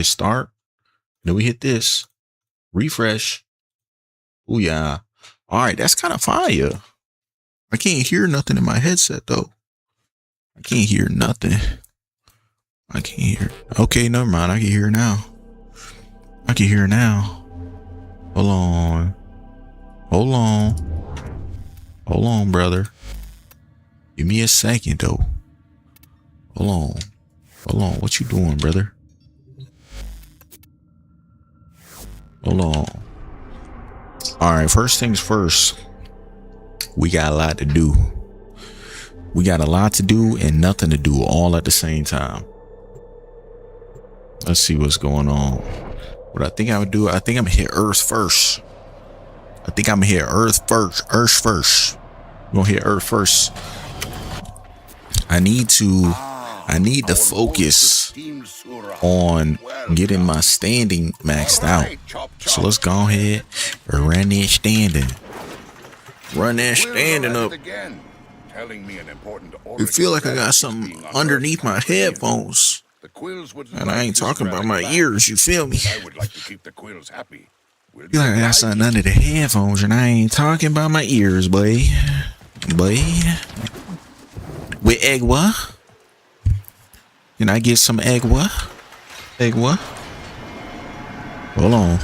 Hit start. Then we hit this. Refresh. Oh yeah. All right, that's kind of fire. I can't hear nothing in my headset though. I can't hear nothing. I can't hear. Okay, never mind. I can hear now. I can hear now. Hold on. Hold on. Hold on, brother. Give me a second though. Hold on. Hold on. What you doing, brother? Hold on. All right, first things first. We got a lot to do. We got a lot to do and nothing to do all at the same time. Let's see what's going on. What I think I would do, I think I'm gonna hit Earth first. I think I'm gonna hit Earth first. Earth first. I'm gonna hit Earth first. I need to focus on getting my standing maxed out. So let's go ahead and run that standing. Run that standing up. I feel like I got something underneath my headphones. And I ain't talking about my ears, you feel me? I feel like I got something under the headphones and I ain't talking about my ears, boy. Boy. With egg what? Can I get some egg what? Egg what? Hold on.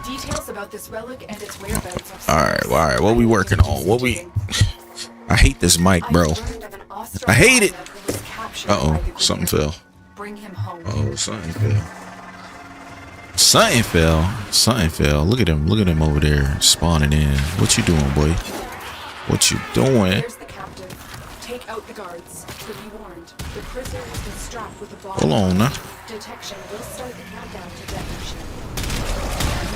Details about this relic and its whereabouts. Alright, what we working on? I hate this mic, bro. I hate it. Uh-oh, something fell. Bring him home. Oh, something fell. Something fell. Something fell. Look at him over there spawning in. What you doing, boy? What you doing? Here's the captive. Take out the guards. But be warned, the prisoner has been strapped with a bomb. Hold on now. Detection will start the countdown to detonation.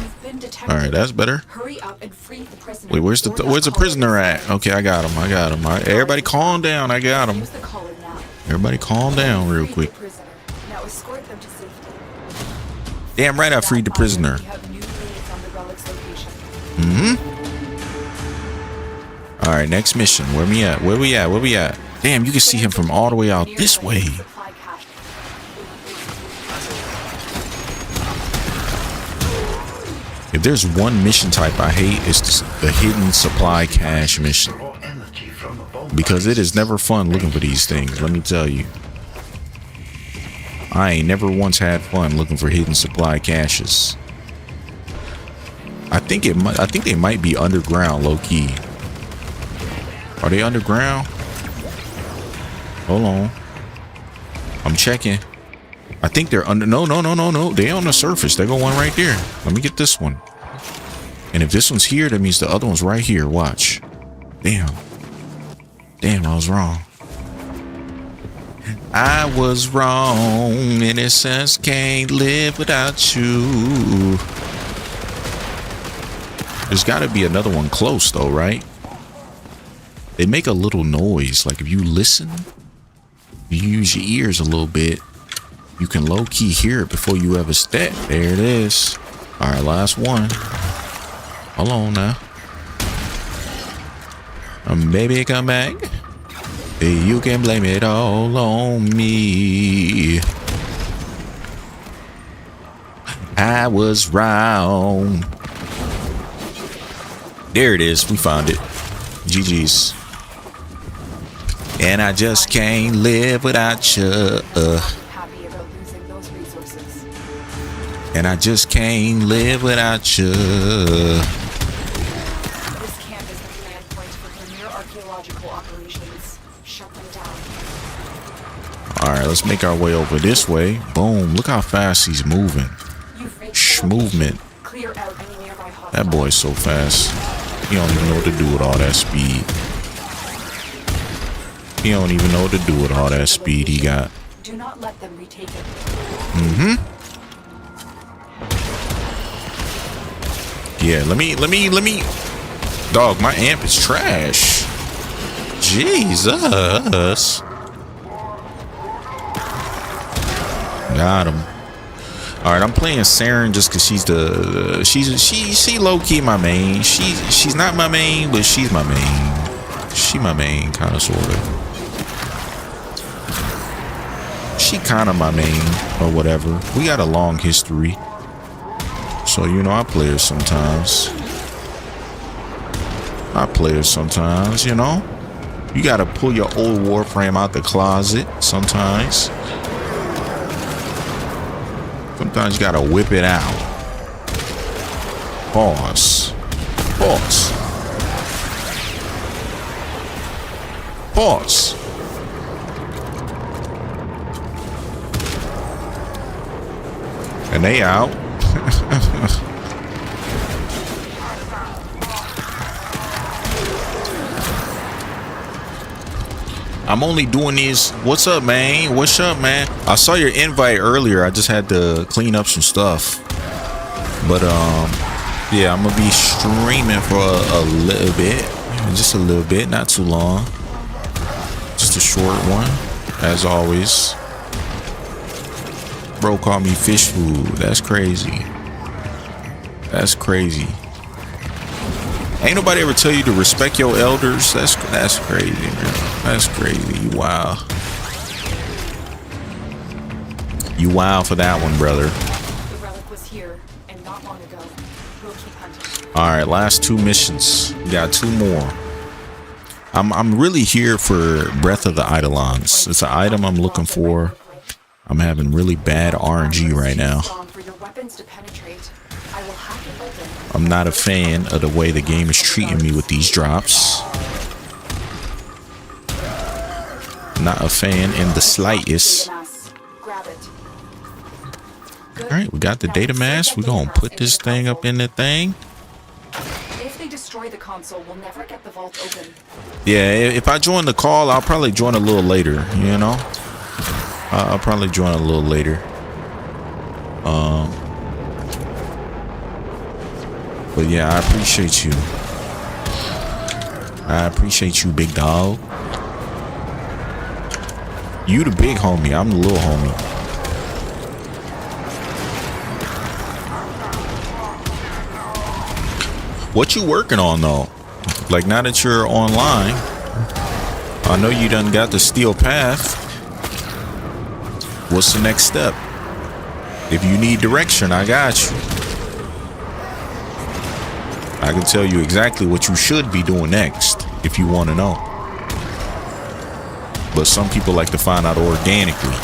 You've been detected. All right, that's better. Hurry up and free the prisoner. Wait, where's the prisoner at? Okay, I got him. Everybody calm down. I got him. Everybody calm down real quick. Now escort them to safety. Damn right I freed the prisoner. All right, next mission. Where we at? Damn, you can see him from all the way out this way. If there's one mission type I hate, it's the hidden supply cache mission. Because it is never fun looking for these things, let me tell you. I ain't never once had fun looking for hidden supply caches. I think they might be underground, low key. Are they underground? Hold on. I'm checking. I think they're under. No. They on the surface. They got one right there. Let me get this one. And if this one's here, that means the other one's right here. Watch. Damn, I was wrong. I was wrong. Innocence can't live without you. There's got to be another one close though, right? They make a little noise. Like if you listen, you use your ears a little bit, you can low-key hear it before you ever step. There it is. All right, last one. Hold on now. Baby, come back. You can blame it all on me. I was wrong. There it is. We found it. GG's. And I just can't live without you. Happy about losing those resources. And I just can't live without you. This camp is the command point for premier archaeological operations. Shut them down. Alright, let's make our way over this way. Boom. Look how fast he's moving. Movement. Clear out any nearby hostiles. That boy's so fast. He don't even know what to do with all that speed. He don't even know what to do with all that speed he got. Do not let them retake it. Yeah, let me. Dog, my amp is trash. Jesus. Got him. All right, I'm playing Saren just because she low key my main. She's not my main, but she's my main. She my main, kind of, sort of. she kind of my main or whatever. We got a long history. So, you know, I play her sometimes. You know. You got to pull your old Warframe out the closet sometimes. Sometimes you got to whip it out. Pause. And they out. I'm only doing these. What's up, man? What's up, man? I saw your invite earlier. I just had to clean up some stuff. But yeah, I'm gonna be streaming for a little bit. Just a little bit, not too long. Just a short one, as always. Bro called me fish food. That's crazy. That's crazy. Ain't nobody ever tell you to respect your elders. That's crazy, man. That's crazy. You wow. You wow for that one, brother. The relic was here and not long ago. We'll keep hunting. All right, last 2 missions. We got 2 more. I'm really here for Breath of the Eidolons. It's an item I'm looking for. I'm having really bad RNG right now. I'm not a fan of the way the game is treating me with these drops. Not a fan in the slightest. Alright, we got the data mask. We're gonna put this thing up in the thing. If they destroy the console, we'll never get the vault open. Yeah, if I join the call, I'll probably join a little later, you know? I'll probably join a little later. But yeah, I appreciate you. I appreciate you, big dog. You the big homie. I'm the little homie. What you working on though? Like now that you're online, I know you done got the steel path. What's the next step? If you need direction, I got you. I can tell you exactly what you should be doing next if you want to know. But some people like to find out organically.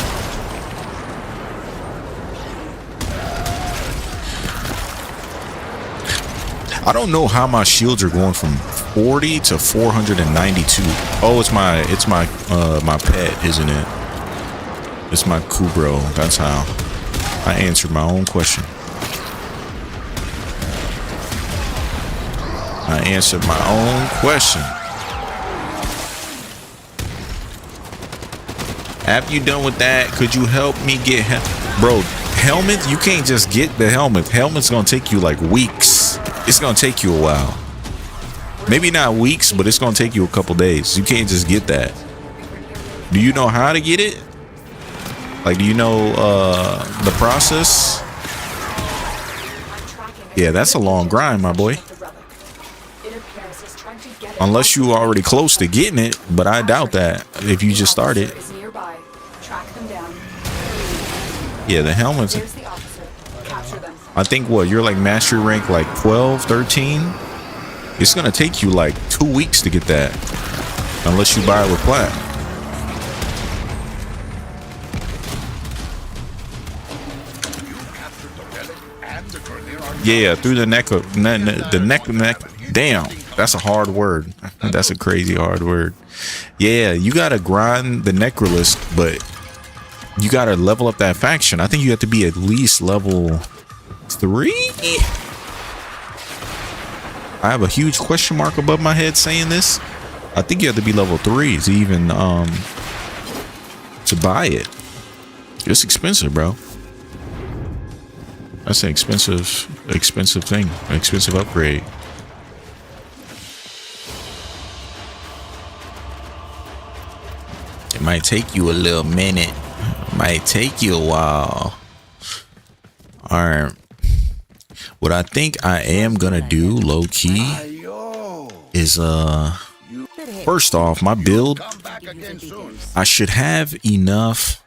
I don't know how my shields are going from 40 to 492. Oh, it's my my pet, isn't it? It's my Kubro. That's how I answered my own question. I answered my own question. After you done with that, could you help me get bro, helmet? You can't just get the helmet. Helmet's gonna take you like weeks. It's gonna take you a while. Maybe not weeks, but it's gonna take you a couple days. You can't just get that. Do you know how to get it? Like, do you know the process? Yeah, that's a long grind, my boy. Unless you already close to getting it, but I doubt that if you just started. Yeah, the helmets. I think what, you're like mastery rank like 12, 13? It's gonna take you like 2 weeks to get that. Unless you buy it with plat. Yeah, through the neck of the neck. Damn, that's a hard word. That's a crazy hard word. Yeah, you gotta grind the necrolist, but you gotta level up that faction. I think you have to be at least level 3. I have a huge question mark above my head saying this. I think you have to be level 3 to even to buy it. It's expensive, bro. That's an expensive thing, an expensive upgrade. It might take you a little minute. It might take you a while. All right. What I think I am gonna do, low key, is first off, my build, I should have enough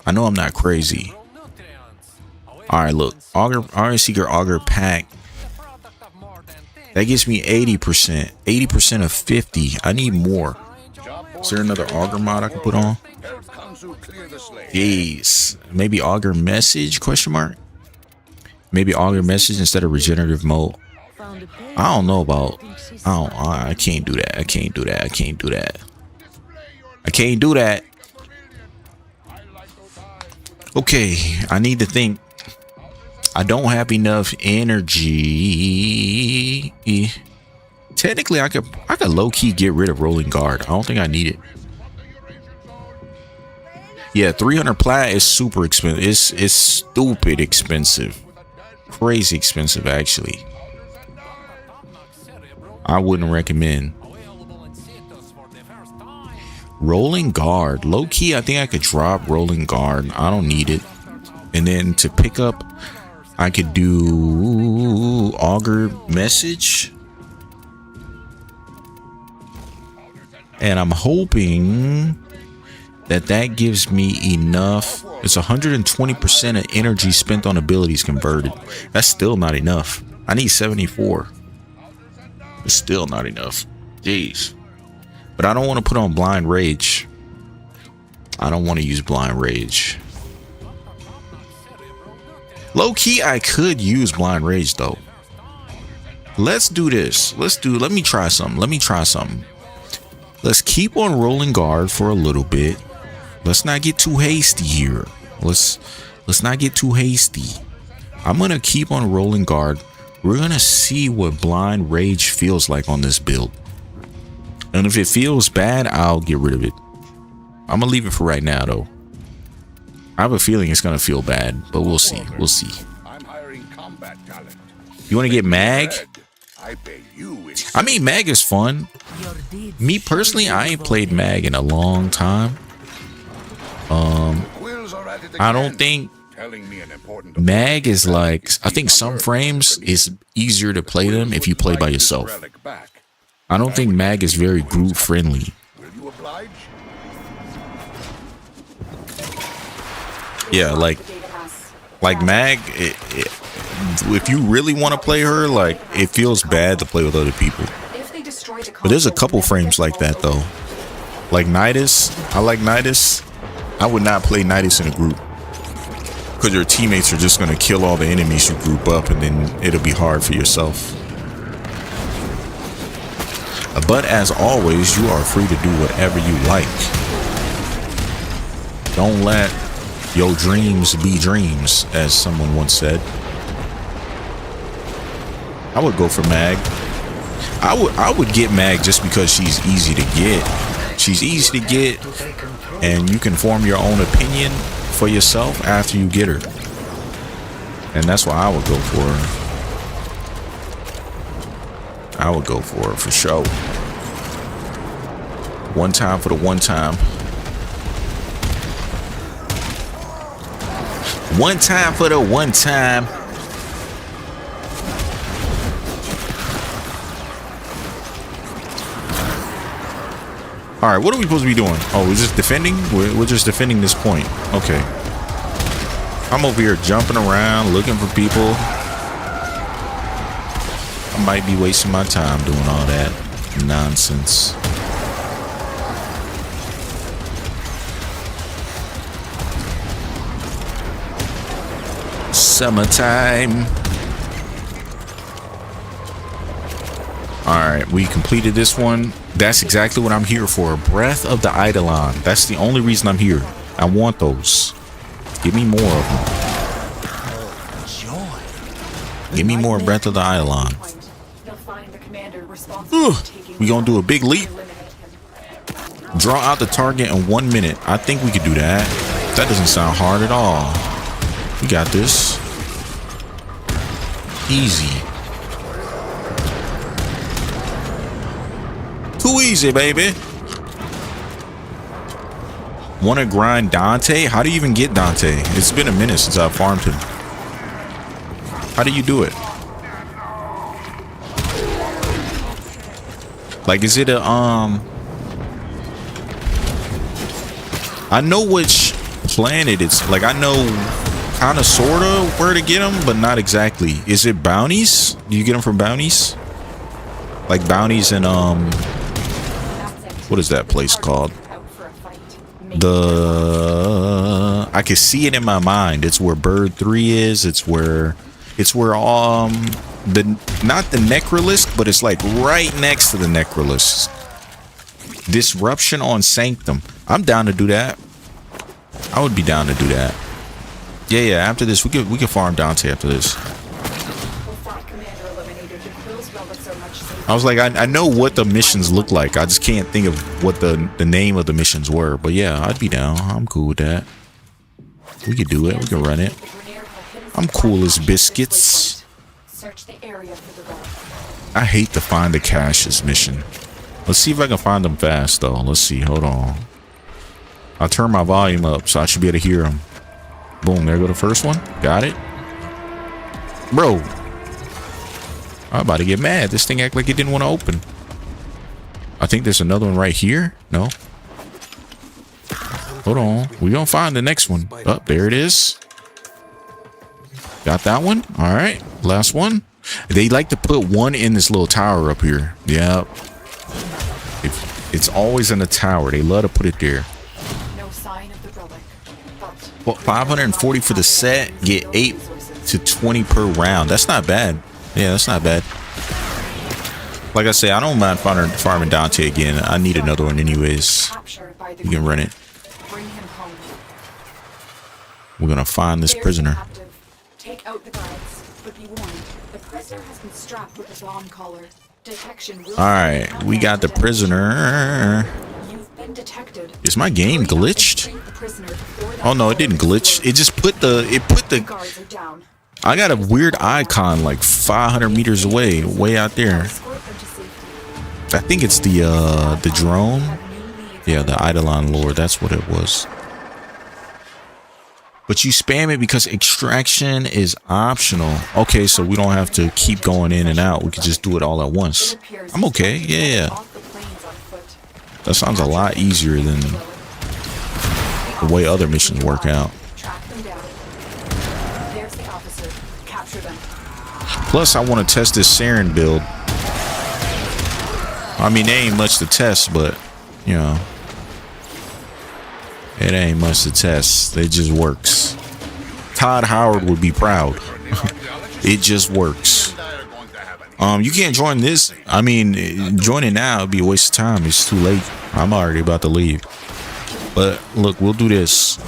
I know I'm not crazy. All right, look, Auger, Iron Seeker Auger pack. That gives me 80%. 80% of 50. I need more. Is there another Auger mod I can put on? Jeez. Maybe Auger Message? Question mark. Maybe Auger Message instead of regenerative mode. I don't know about. I can't do that. I can't do that. I can't do that. I can't do that. Okay, I need to think. I don't have enough energy. Technically, I could low key get rid of Rolling Guard. I don't think I need it. Yeah, 300 plat is super expensive. It's stupid expensive. Crazy expensive, actually. I wouldn't recommend. Rolling Guard. Low key, I think I could drop Rolling Guard. I don't need it. And then to pick up, I could do Auger Message. And I'm hoping that gives me enough. It's 120% of energy spent on abilities converted. That's still not enough. I need 74. It's still not enough. Jeez. But I don't want to put on Blind Rage. I don't want to use Blind Rage. Low key, I could use Blind Rage though. Let's do this. Let me try something. Let's keep on Rolling Guard for a little bit. Let's not get too hasty here. Let's not get too hasty. I'm gonna keep on Rolling Guard. We're gonna see what Blind Rage feels like on this build. And if it feels bad, I'll get rid of it. I'm gonna leave it for right now though. I have a feeling it's gonna feel bad, but we'll see. We'll see. You wanna get Mag? I mean, Mag is fun. Me personally, I ain't played Mag in a long time. I don't think Mag is like, I think some frames is easier to play them if you play by yourself. I don't think Mag is very group friendly. Yeah, like Mag, if you really want to play her, like, it feels bad to play with other people. But there's a couple frames like that though. Like Nidus, I like Nidus. I would not play Nidus in a group because your teammates are just gonna kill all the enemies you group up, and then it'll be hard for yourself. But as always, you are free to do whatever you like. Don't let your dreams be dreams, as someone once said. I would go for Mag. I would get Mag just because she's easy to get. She's easy to get, and you can form your own opinion for yourself after you get her. And that's why I would go for her. I would go for her for sure. One time for the one time. One time for the one time. All right, what are we supposed to be doing? Oh, we're just defending? We're just defending this point. Okay. I'm over here jumping around, looking for people. I might be wasting my time doing all that nonsense. Summertime. All right, we completed this one. That's exactly what I'm here for. Breath of the Eidolon. That's the only reason I'm here. I want those. Give me more of them. Give me more Breath of the Eidolon. We gonna do a big leap. Draw out the target in 1 minute. I think we could do that. That doesn't sound hard at all. We got this. Easy. Too easy, baby. Want to grind Dante? How do you even get Dante? It's been a minute since I farmed him. How do you do it? Like, is it a I know which planet, it's like I know kind of sort of where to get them, but not exactly. Is it bounties? Do you get them from bounties? Like bounties in what is that place called? I can see it in my mind. It's where Bird 3 is. It's where the not the Necrolisk, but it's like right next to the Necrolisk. Disruption on Sanctum. I'm down to do that. I would be down to do that. Yeah. After this, we can farm Dante after this. I was like, I know what the missions look like. I just can't think of what the name of the missions were. But yeah, I'd be down. I'm cool with that. We could do it. We can run it. I'm cool as biscuits. I hate to find the caches mission. Let's see if I can find them fast, though. Let's see. Hold on. I'll turn my volume up, so I should be able to hear them. Boom. There go the first one. Got it. Bro. I'm about to get mad. This thing act like it didn't want to open. I think there's another one right here. No. Hold on. We're going to find the next one. Oh, there it is. Got that one. All right. Last one. They like to put one in this little tower up here. Yep. It's always in the tower. They love to put it there. No sign of the relic. Well, 540 for the set. Get 8 to 20 per round. That's not bad. Yeah, that's not bad. Like I say, I don't mind farming Dante again. I need another one anyways. You can run it. We're gonna find this prisoner. Take out the guards, but be warned, the prisoner has been strapped with a bomb collar. Detection will. Alright, we got the prisoner. You've been detected. Is my game glitched? Oh no, it didn't glitch. It just put the Guards are down. I got a weird icon like 500 meters away, way out there. I think it's the drone. Yeah, the Eidolon Lord. That's what it was. But you spam it because extraction is optional. Okay, so we don't have to keep going in and out. We can just do it all at once. I'm okay. Yeah. That sounds a lot easier than the way other missions work out. Plus, I want to test this Saren build. I mean, there ain't much to test, but, you know, it ain't much to test. It just works. Todd Howard would be proud. It just works. You can't join this. I mean, joining now would be a waste of time. It's too late. I'm already about to leave. But, look, we'll do this.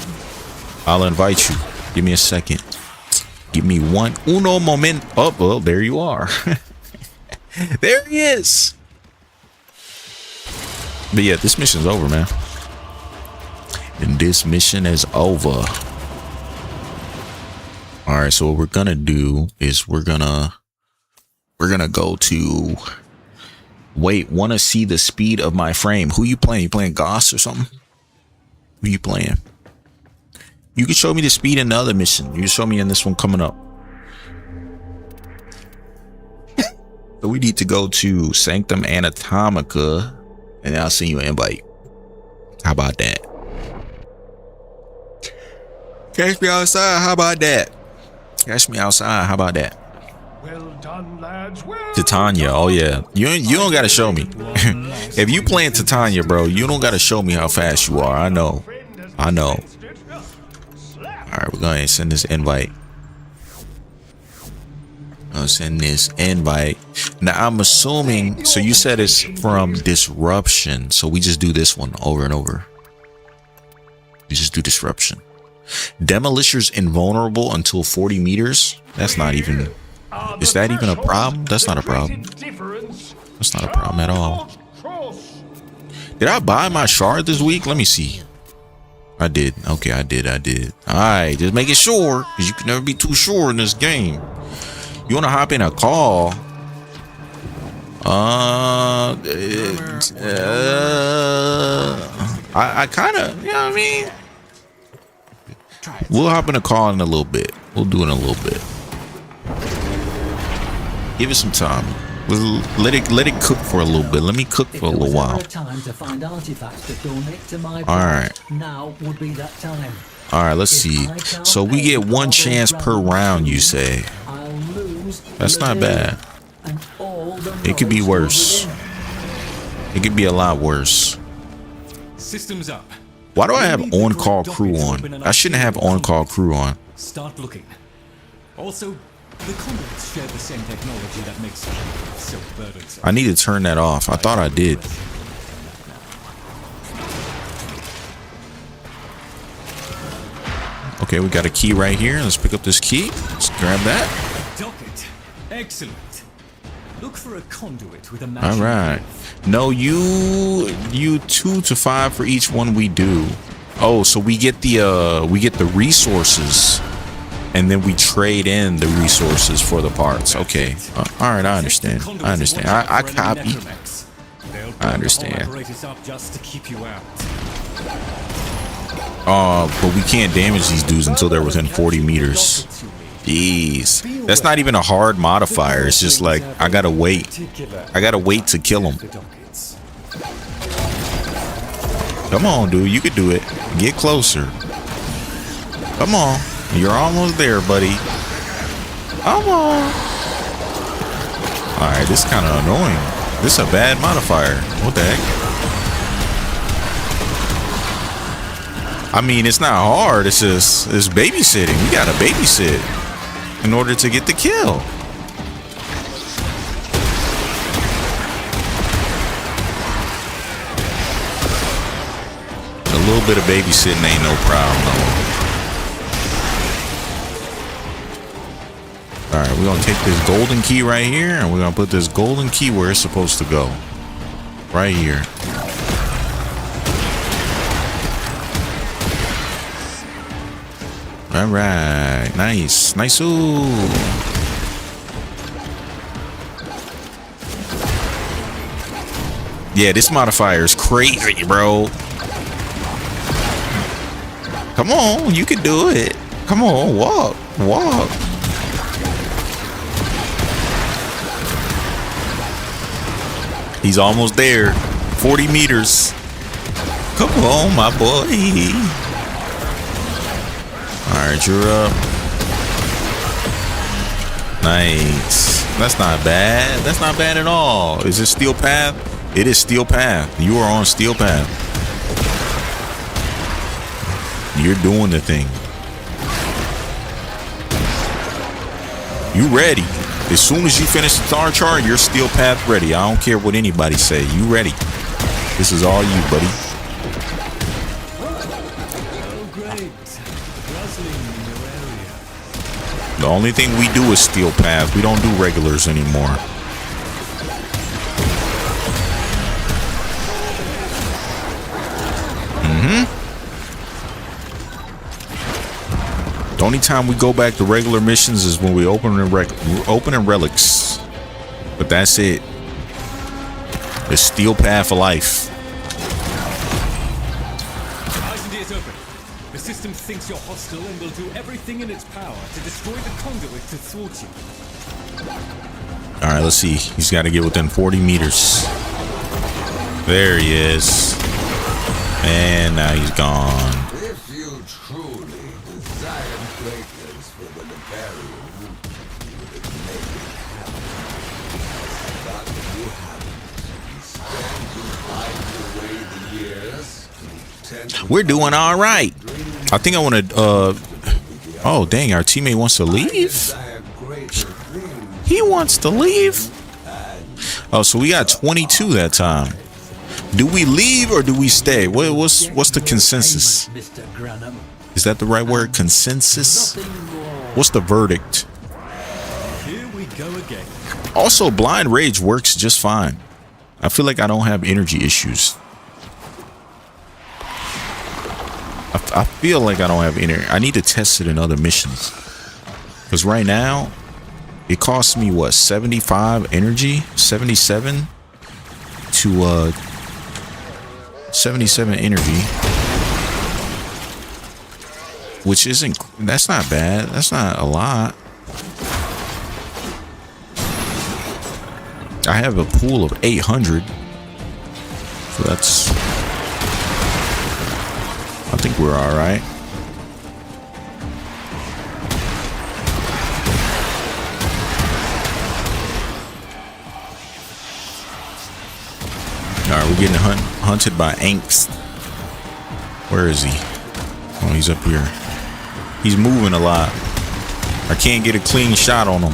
I'll invite you. Give me a second. Give me uno moment. Oh, well, there you are. There he is. But yeah, this mission's over, man. And this mission is over. All right, so what we're gonna do is we're gonna go to. Wait, want to see the speed of my frame? Who you playing? You playing Goss or something? Who you playing? You can show me the speed in the other mission. You can show me in this one coming up. So we need to go to Sanctum Anatomica, and I'll send you an invite. How about that? Catch me outside. How about that? Catch me outside. How about that? Well done, lads. Well Titania. Oh yeah. You don't gotta show me. If you playing Titania, bro, you don't gotta show me how fast you are. I know. Alright, we're going to send this invite. I'll send this invite. Now, I'm assuming... So, you said it's from Disruption. So, we just do this one over and over. We just do Disruption. Demolition's invulnerable until 40 meters. That's not even... Is that even a problem? That's not a problem. That's not a problem at all. Did I buy my shard this week? Let me see. I did. Okay, I did. Alright, just making sure, because you can never be too sure in this game. You want to hop in a call? I kind of, you know what I mean? We'll hop in a call in a little bit. We'll do it in a little bit. Give it some time. Let it cook for a little bit. Let me cook for a little while. Time to find artifacts to donate to my All right. Now would be that time. All right, let's see. So we get one chance per round, you say. That's not bad. It could be worse. It could be a lot worse. Systems up. Why do I have on-call crew on? I shouldn't have on-call crew on. Start looking. Also, the conduits share the same technology that makes it so burdensome. I need to turn that off. I thought I did. Okay, we got a key right here. Let's pick up this key. Let's grab that. Docket. Excellent. Look for a conduit with a match. All right. No, you 2 to 5 for each one we do. Oh, so we get the resources, and then we trade in the resources for the parts. Okay. All right, I understand. I understand. I copy. I understand. But we can't damage these dudes until they're within 40 meters. Jeez. That's not even a hard modifier. It's just like, I gotta wait. I gotta wait to kill them. Come on, dude. You could do it. Get closer. Come on. You're almost there, buddy. Come on. Alright, this is kind of annoying. This is a bad modifier. What the heck? I mean, it's not hard. It's just, it's babysitting. We gotta babysit in order to get the kill. A little bit of babysitting ain't no problem, though. All right, we're gonna take this golden key right here, and we're gonna put this golden key where it's supposed to go. Right here. All right, nice, nice. Ooh. Yeah, this modifier is crazy, bro. Come on, you can do it. Come on, walk, walk. He's almost there. 40 meters. Come on, my boy. Alright, you're up. Nice. That's not bad. That's not bad at all. Is it steel path? It is steel path. You are on steel path. You're doing the thing. You ready. As soon as you finish the star chart, you're steel path ready. I don't care what anybody say. You ready. This is all you, buddy. The only thing we do is steel path. We don't do regulars anymore. The only time we go back to regular missions is when we open in relics. But that's it. It's steel path for life. The system thinks you're hostile and will do everything in its power to destroy the conduit to thwart you. All right, let's see. He's got to get within 40 meters. There he is. And now he's gone. If you truly desired greatness for the Liberian, you would make it happen. But you haven't. Instead, you hide away the years. We're doing all right. I think I want to, oh, dang, our teammate wants to leave? He wants to leave? Oh, so we got 22 that time. Do we leave or do we stay? What's the consensus? Is that the right word? Consensus? What's the verdict? Here we go again. Also, blind rage works just fine. I feel like I don't have energy issues. I feel like I don't have energy. I need to test it in other missions. Because right now, it costs me, what, 75 energy? 77 to, 77 energy. Which isn't, that's not bad. That's not a lot. I have a pool of 800. So that's... I think we're all right. All right, we're getting hunted by Angst. Where is he? Oh, he's up here. He's moving a lot. I can't get a clean shot on him.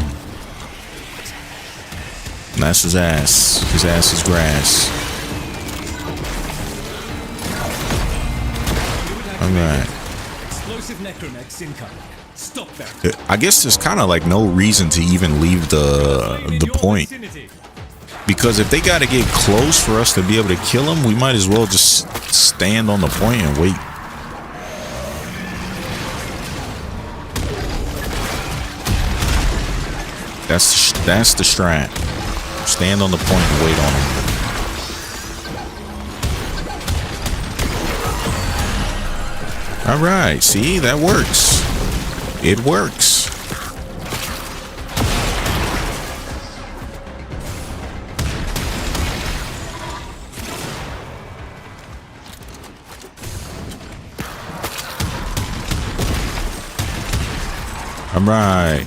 And that's his ass. His ass is grass. All right. Explosive necronex incoming. Stop that. I guess there's kind of like no reason to even leave the point. Because if they got to get close for us to be able to kill them, we might as well just stand on the point and wait. That's the strat. Stand on the point and wait on them. All right, see, that works. It works. All right.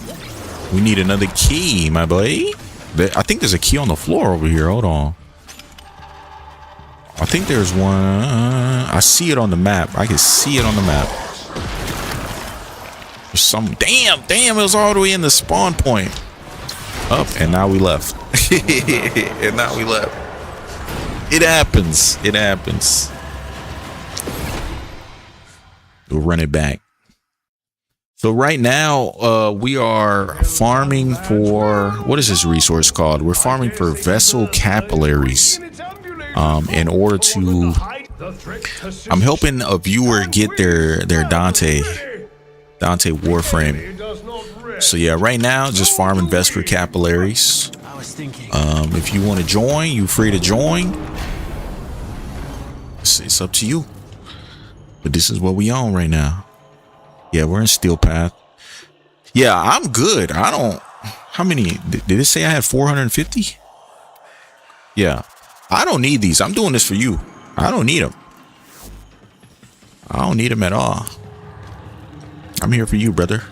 We need another key, my boy. I think there's a key on the floor over here. Hold on. I think there's one. I see it on the map. I can see it on the map. There's some. Damn. It was all the way in the spawn point. Up, and now we left. And now we left. It happens. It happens. We'll run it back. So right now, we are farming for, what is this resource called? We're farming for vessel capillaries. In order to, I'm helping a viewer get their Dante Warframe. So yeah, right now, just farming vessel capillaries. If you want to join, you're free to join. It's up to you. But this is what we own right now. Yeah, we're in Steel Path. Yeah, I'm good. I don't... How many... Did it say I had 450? Yeah. I don't need these. I'm doing this for you. I don't need them. I don't need them at all. I'm here for you, brother.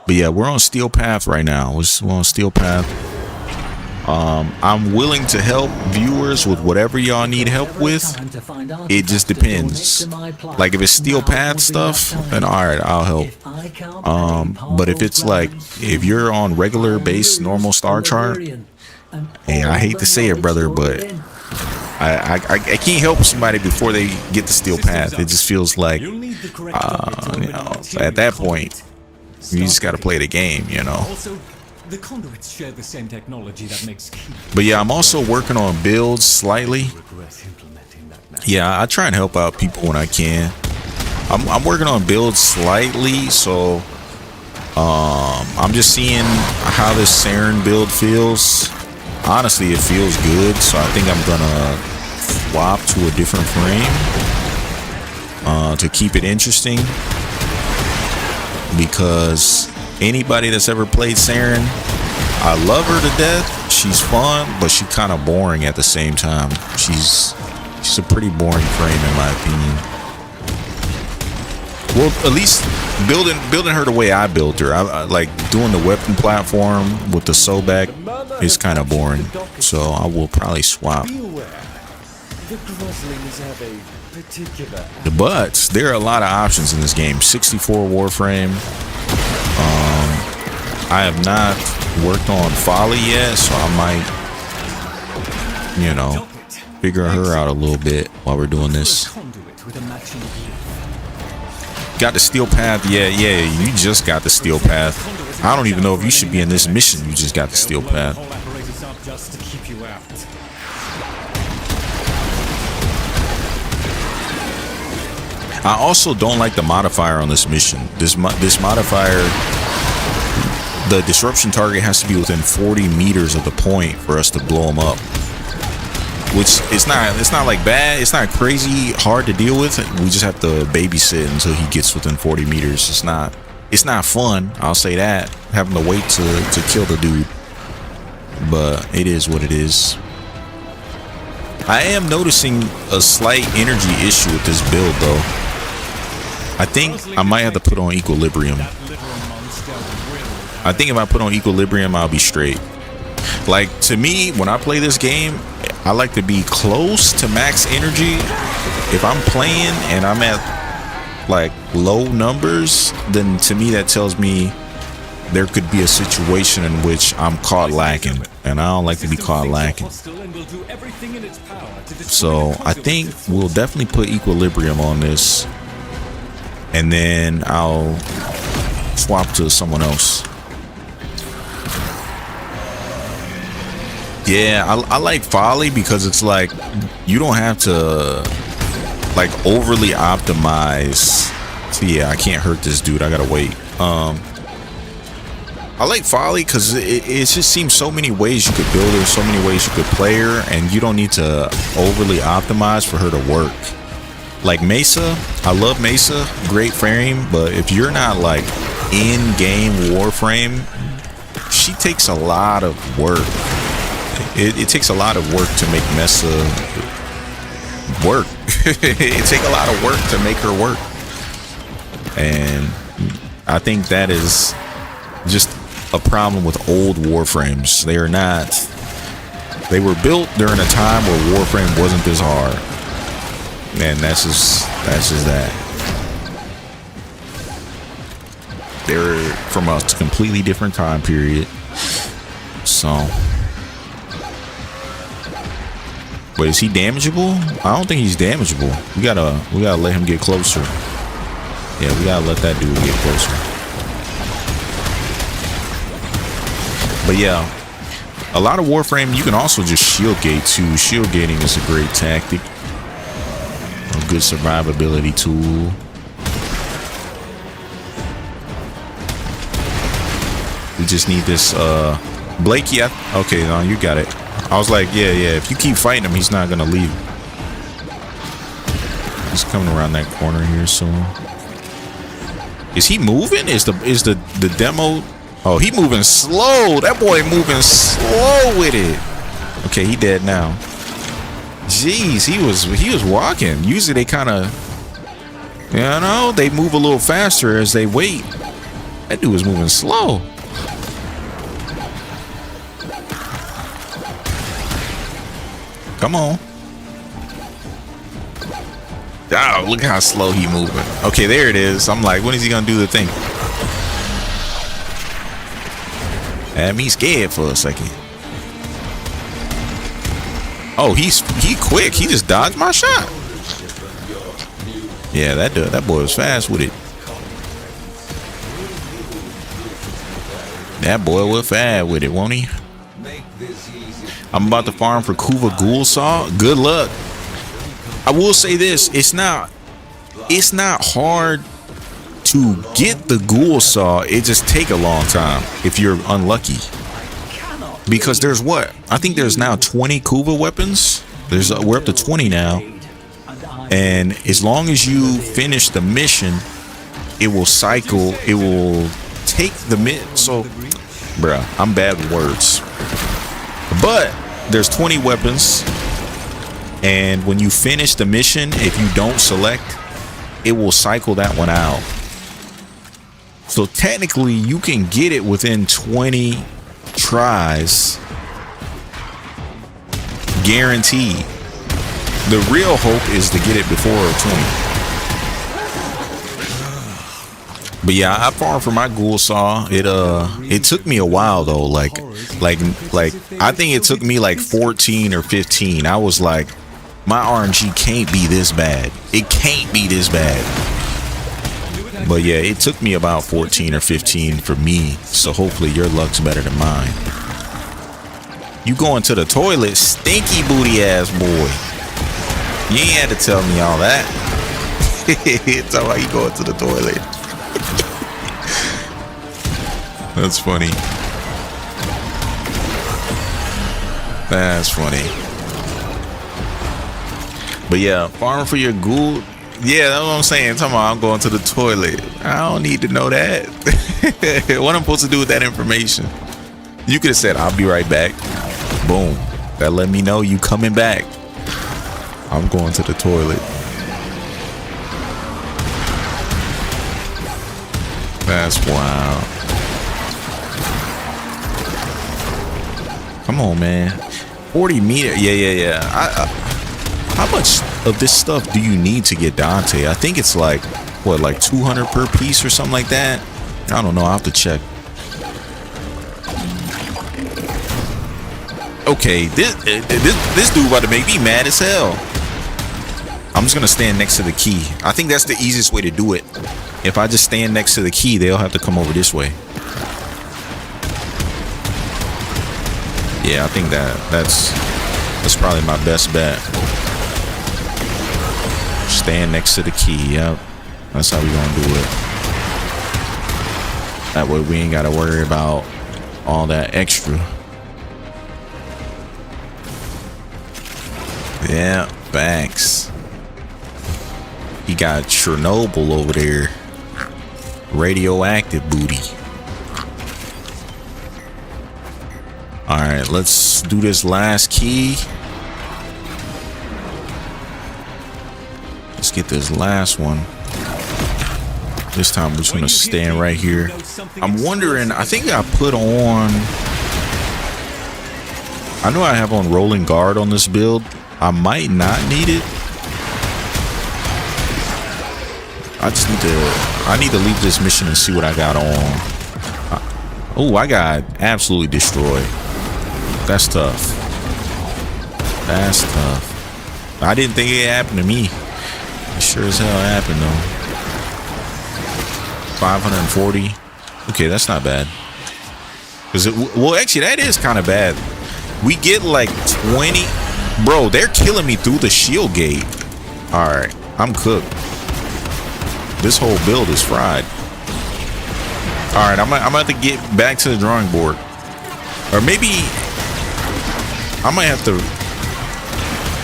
But yeah, we're on Steel Path right now. We're on Steel Path. I'm willing to help viewers with whatever y'all need help with. It just depends. Like if it's Steel Path stuff, then all right, I'll help. But if it's like, if you're on regular base, normal star chart, hey, I hate to say it, brother, but I can't help somebody before they get the Steel Path. It just feels like, you know, at that point, you just got to play the game, you know. The conduits share the same technology that makes key. But yeah, I'm also working on builds slightly. Yeah, I try and help out people when I can. I'm working on builds slightly, so I'm just seeing how this Saren build feels. Honestly, it feels good, so I think I'm gonna swap to a different frame to keep it interesting. Because anybody that's ever played Saren, I love her to death. She's fun, but she's kind of boring at the same time. She's a pretty boring frame in my opinion. Well, at least building her the way I built her. I like doing the weapon platform with the Sobek is kind of boring. So I will probably swap. But there are a lot of options in this game. 64 Warframe. I have not worked on Folly yet, so I might, you know, figure her out a little bit while we're doing this. Got the Steel Path. Yeah, you just got the Steel Path. I don't even know if you should be in this mission. You just got the Steel Path. I also don't like the modifier on this mission. This modifier, the disruption target has to be within 40 meters of the point for us to blow them up. Which it's not like bad. It's not crazy hard to deal with. We just have to babysit until he gets within 40 meters. It's not fun. I'll say that, having to wait to kill the dude. but it is what it is. I am noticing a slight energy issue with this build though. I think I might have to put on equilibrium. I think if I put on equilibrium, I'll be straight. Like, to me, when I play this game, I like to be close to max energy. If I'm playing and I'm at like low numbers, then to me that tells me there could be a situation in which I'm caught lacking, and I don't like to be caught lacking. So I think we'll definitely put equilibrium on this, and then I'll swap to someone else. Yeah, I like Folly because it's like you don't have to like overly optimize. So yeah, I can't hurt this dude. I gotta wait. I like Folly because it just seems so many ways you could build her, so many ways you could play her, and you don't need to overly optimize for her to work. Like Mesa, I love Mesa, great frame, but if you're not like in-game Warframe, she takes a lot of work. It takes a lot of work to make Mesa work. It takes a lot of work to make her work, and I think that is just a problem with old Warframes. They were built during a time where Warframe wasn't this hard, and that's just that. They're from a completely different time period. So, but is he damageable? I don't think he's damageable. We gotta let him get closer. Yeah, we gotta let that dude get closer. But yeah, a lot of Warframe you can also just shield gate too. Shield gating is a great tactic, a good survivability tool. We just need this Blake. Yeah, okay, no, you got it. I was like, yeah, if you keep fighting him, he's not gonna leave. He's coming around that corner here soon. Is he moving? Is the demo? Oh, he moving slow. That boy moving slow with it. Okay, he dead now. Jeez, he was walking. Usually they kind of, you know, they move a little faster as they wait. That dude was moving slow. Come on. Oh, look how slow he moving. Okay, there it is. I'm like, when is he gonna do the thing? Had me scared for a second. Oh, he quick. He just dodged my shot. Yeah, that boy was fast with it. That boy was fast with it, won't he? I'm about to farm for Kuva Ghoul Saw. Good luck. I will say this: it's not hard to get the Ghoul Saw. It just take a long time if you're unlucky. Because there's I think there's now 20 Kuva weapons. We're up to 20 now, and as long as you finish the mission, it will cycle. It will take the So, bruh, I'm bad with words. But there's 20 weapons, and when you finish the mission, if you don't select, it will cycle that one out. So technically you can get it within 20 tries, guaranteed. The real hope is to get it before 20. But yeah, I farmed for my Ghoul Saw. It took me a while though. Like I think it took me like 14 or 15. I was like, my RNG can't be this bad. It can't be this bad. But yeah, it took me about 14 or 15 for me. So hopefully your luck's better than mine. You going to the toilet, stinky booty ass boy. You ain't had to tell me all that. Tell why you going to the toilet. That's funny. That's funny. But yeah, farm for your ghoul. Yeah, that's what I'm saying. Talking about I'm going to the toilet. I don't need to know that. What I'm supposed to do with that information? You could have said, I'll be right back. Boom. That let me know you coming back. I'm going to the toilet. That's wild. Come on, man. 40 meter. Yeah. How much of this stuff do you need to get Dante? I think it's like, what, like 200 per piece or something like that? I don't know. I'll have to check. Okay, this dude about to make me mad as hell. I'm just gonna stand next to the key. I think that's the easiest way to do it. If I just stand next to the key, they'll have to come over this way. Yeah, I think that's probably my best bet. Stand next to the key. Yep, that's how we gonna do it. That way we ain't gotta worry about all that extra. Yeah, thanks. He got Chernobyl over there. Radioactive booty. Alright, let's do this last key. Let's get this last one. This time we're just gonna stand right here. I'm wondering, I think I put on, I know I have on rolling guard on this build. I might not need it. I need to leave this mission and see what I got on. Oh, I got absolutely destroyed. That's tough. That's tough. I didn't think it happened to me. It sure as hell happened though. 540. Okay, that's not bad. Well, actually, that is kind of bad. We get like 20. Bro, they're killing me through the shield gate. Alright, I'm cooked. This whole build is fried. Alright, I'm gonna have to get back to the drawing board. Or maybe I might have to.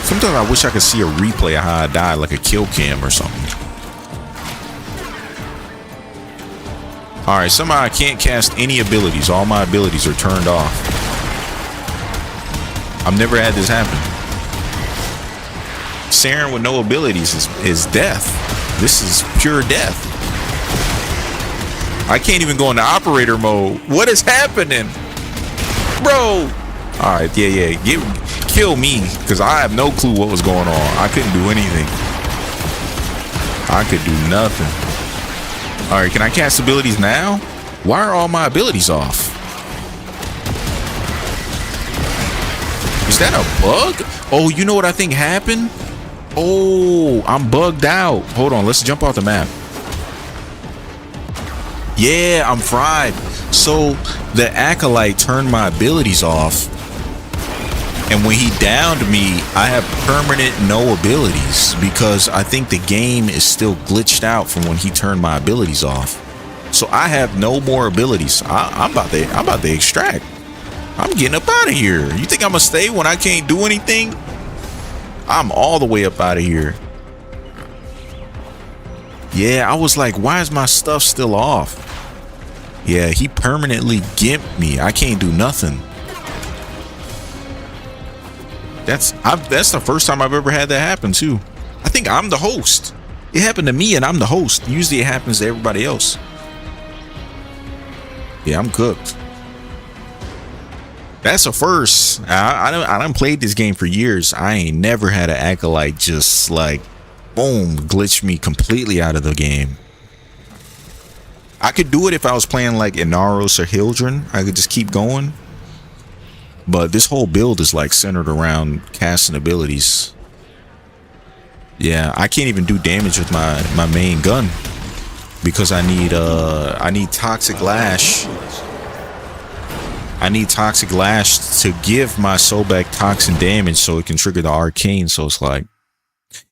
Sometimes I wish I could see a replay of how I died, like a kill cam or something. Alright, somehow I can't cast any abilities. All my abilities are turned off. I've never had this happen. Saren with no abilities is death. This is pure death. I can't even go into operator mode. What is happening? Bro! Alright, yeah. Kill me, because I have no clue what was going on. I couldn't do anything. I could do nothing. Alright, can I cast abilities now? Why are all my abilities off? Is that a bug? Oh, you know what I think happened? Oh, I'm bugged out. Hold on, let's jump off the map. Yeah, I'm fried. So the Acolyte turned my abilities off. And when he downed me, I have permanent no abilities because I think the game is still glitched out from when he turned my abilities off. So I have no more abilities. I'm about to extract. I'm getting up out of here. You think I'm gonna stay when I can't do anything? I'm all the way up out of here. Yeah, I was like, why is my stuff still off? Yeah, he permanently gimped me. I can't do nothing. That's the first time I've ever had that happen too. I think I'm the host. It happened to me and I'm the host. Usually it happens to everybody else. Yeah, I'm cooked. That's a first. I done played this game for years. I ain't never had an Acolyte just like boom glitch me completely out of the game. I could do it if I was playing like Inaros or Hildren. I could just keep going. But this whole build is like centered around casting abilities. Yeah, I can't even do damage with my main gun because I need Toxic Lash. I need Toxic Lash to give my Sobek toxin damage so it can trigger the arcane. So it's like,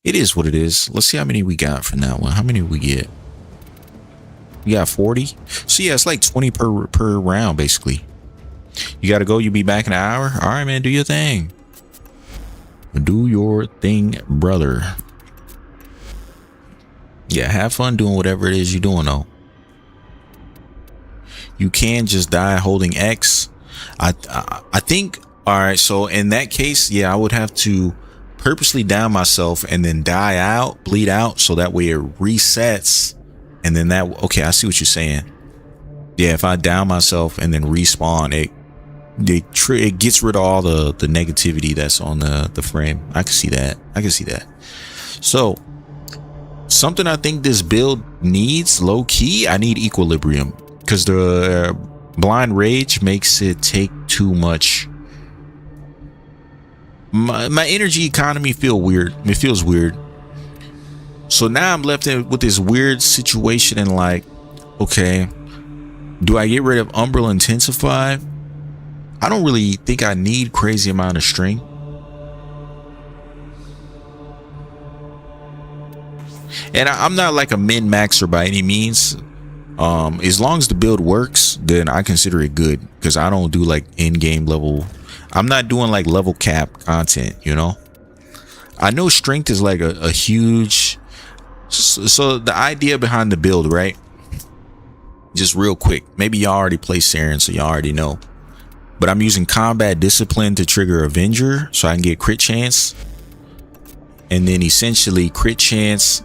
it is what it is. Let's see how many we got from that one. How many we get? We got 40. So yeah, it's like 20 per round basically. You gotta go. You be back in an hour. All right, man. Do your thing. Do your thing, brother. Yeah, have fun doing whatever it is you're doing though. You can just die holding X. I think, all right, so in that case, yeah, I would have to purposely down myself and then die out, bleed out, so that way it resets. And then that, okay, I see what you're saying. Yeah, if I down myself and then respawn, it gets rid of all the negativity that's on the frame. I can see that. I can see that. So something I think this build needs, low key, I need equilibrium, because the blind rage makes it take too much. My energy economy feels weird. So now I'm left with this weird situation, and like, okay, do I get rid of Umbral Intensify? I don't really think I need crazy amount of string. And I'm not like a min-maxer by any means. As long as the build works, then I consider it good, because I don't do like in-game level. I'm not doing like level cap content, you know. I know strength is like a huge. So the idea behind the build, right? Just real quick, maybe y'all already play Saren, so y'all already know. But I'm using combat discipline to trigger Avenger, so I can get crit chance. And then essentially crit chance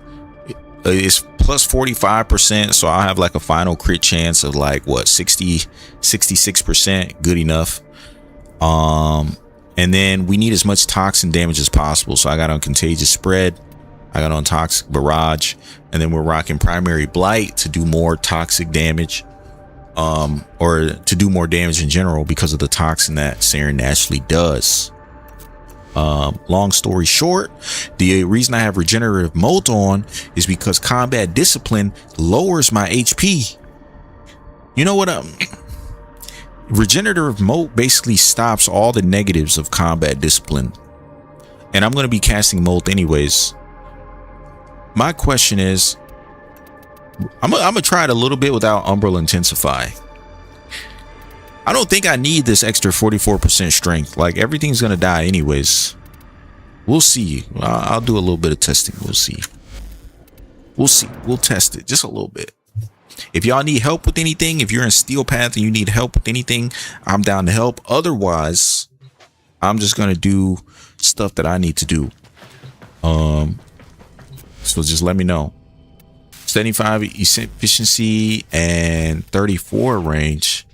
is plus 45%, so I'll have like a final crit chance of like what, 66%, good enough. And then we need as much toxin damage as possible, so I got on Contagious Spread, I got on Toxic Barrage, and then we're rocking Primary Blight to do more toxic damage, or to do more damage in general because of the toxin that Saren naturally does. Long story short, the reason I have Regenerative Molt on is because Combat Discipline lowers my HP. You know what? Regenerative Molt basically stops all the negatives of Combat Discipline, and I'm going to be casting Molt anyways. My question is, I'm gonna try it a little bit without Umbral Intensify. I don't think I need this extra 44% strength. Like, everything's gonna die anyways. We'll see. I'll do a little bit of testing. We'll see. We'll test it just a little bit. If y'all need help with anything, if you're in Steel Path and you need help with anything, I'm down to help. Otherwise, I'm just gonna do stuff that I need to do. So just let me know. 75 efficiency and 34 range.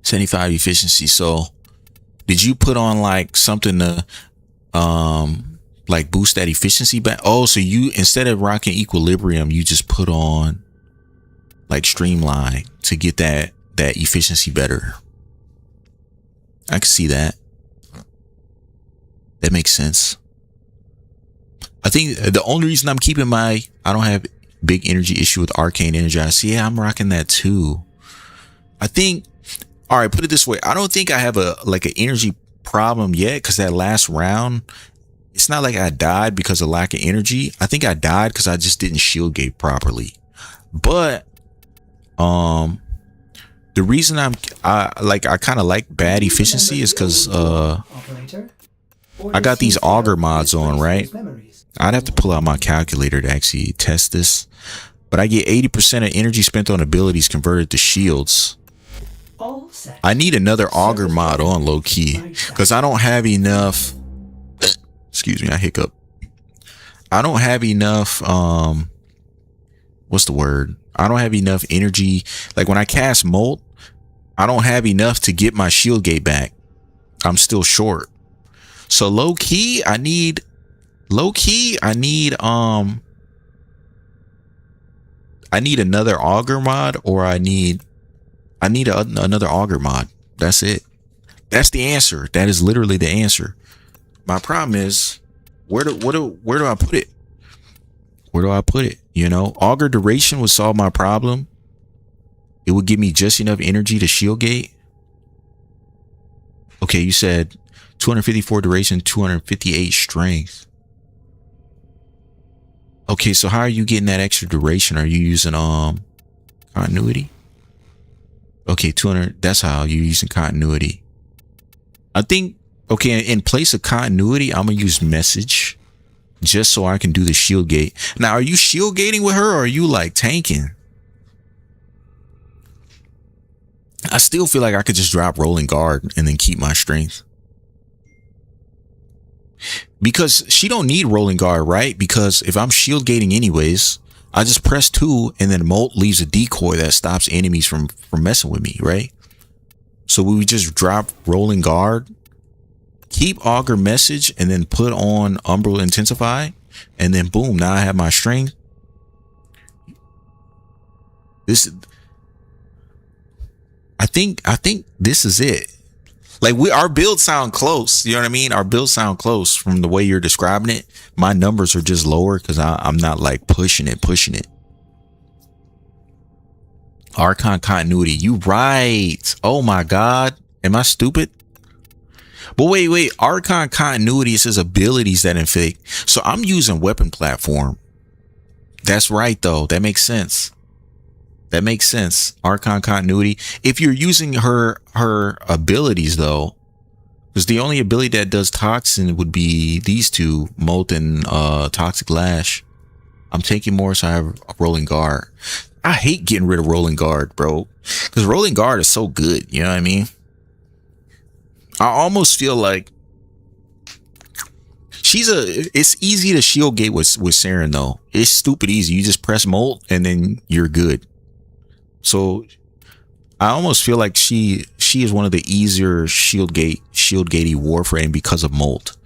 75 efficiency. So did you put on like something to like boost that efficiency back? Oh, so you, instead of rocking equilibrium, you just put on like streamline to get that efficiency better. I can see that. That makes sense. I think the only reason I'm keeping I don't have big energy issue with Arcane Energize. Yeah, I'm rocking that too. I think, all right, put it this way. I don't think I have an energy problem yet, because that last round, it's not like I died because of lack of energy. I think I died because I just didn't shield gate properly. But the reason I kind of like bad efficiency is because I got these auger mods on, right? I'd have to pull out my calculator to actually test this, but I get 80% of energy spent on abilities converted to shields. I need another auger mod on low key, because I don't have enough. Excuse me, I hiccup. I don't have enough. What's the word? I don't have enough energy. Like when I cast Molt, I don't have enough to get my shield gate back. I'm still short. So low key, I need another auger mod, or I need another auger mod. That's it. That's the answer. That is literally the answer. My problem is, where do I put it? Where do I put it? You know, auger duration would solve my problem. It would give me just enough energy to shield gate. Okay, you said 254 duration, 258 strength. Okay, so how are you getting that extra duration? Are you using continuity? Okay, 200. That's how you're using continuity. I think, okay, in place of continuity, I'm gonna use message, just so I can do the shield gate. Now, are you shield gating with her, or are you like tanking? I still feel like I could just drop rolling guard and then keep my strength. Because she don't need rolling guard, right? Because if I'm shield gating anyways, I just press 2 and then Molt leaves a decoy that stops enemies from messing with me, right? So we would just drop rolling guard, keep augur message, and then put on umbral intensify, and then boom, now I have my strength. I think this is it. Like our builds sound close. You know what I mean? Our builds sound close from the way you're describing it. My numbers are just lower because I'm not like pushing it. Archon continuity. You right. Oh my God. Am I stupid? But wait. Archon continuity says abilities that inflict. So I'm using weapon platform. That's right though. That makes sense. Archon continuity. If you're using her abilities though, because the only ability that does toxin would be these two, Molt and Toxic Lash. I'm taking more, so I have rolling guard. I hate getting rid of rolling guard, bro, because rolling guard is so good. You know what I mean? I almost feel like it's easy to shield gate with Saren though. It's stupid easy. You just press Molt and then you're good. So I almost feel like she is one of the easier shield gatey Warframe because of Molt.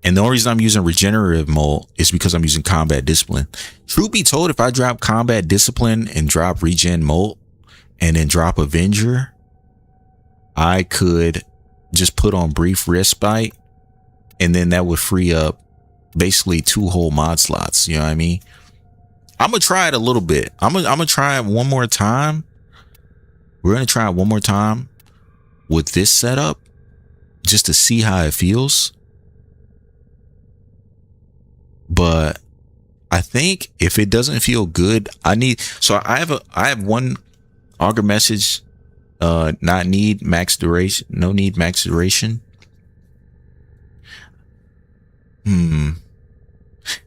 And the only reason I'm using regenerative Molt is because I'm using combat discipline. Truth be told, if I drop combat discipline and drop regen Molt and then drop Avenger, I could just put on brief respite, and then that would free up basically 2 whole mod slots. You know what I mean? I'm gonna try it a little bit. I'm gonna try it one more time. We're gonna try it one more time with this setup just to see how it feels. But I think if it doesn't feel good, I have one augur message, not need max duration, no need max duration.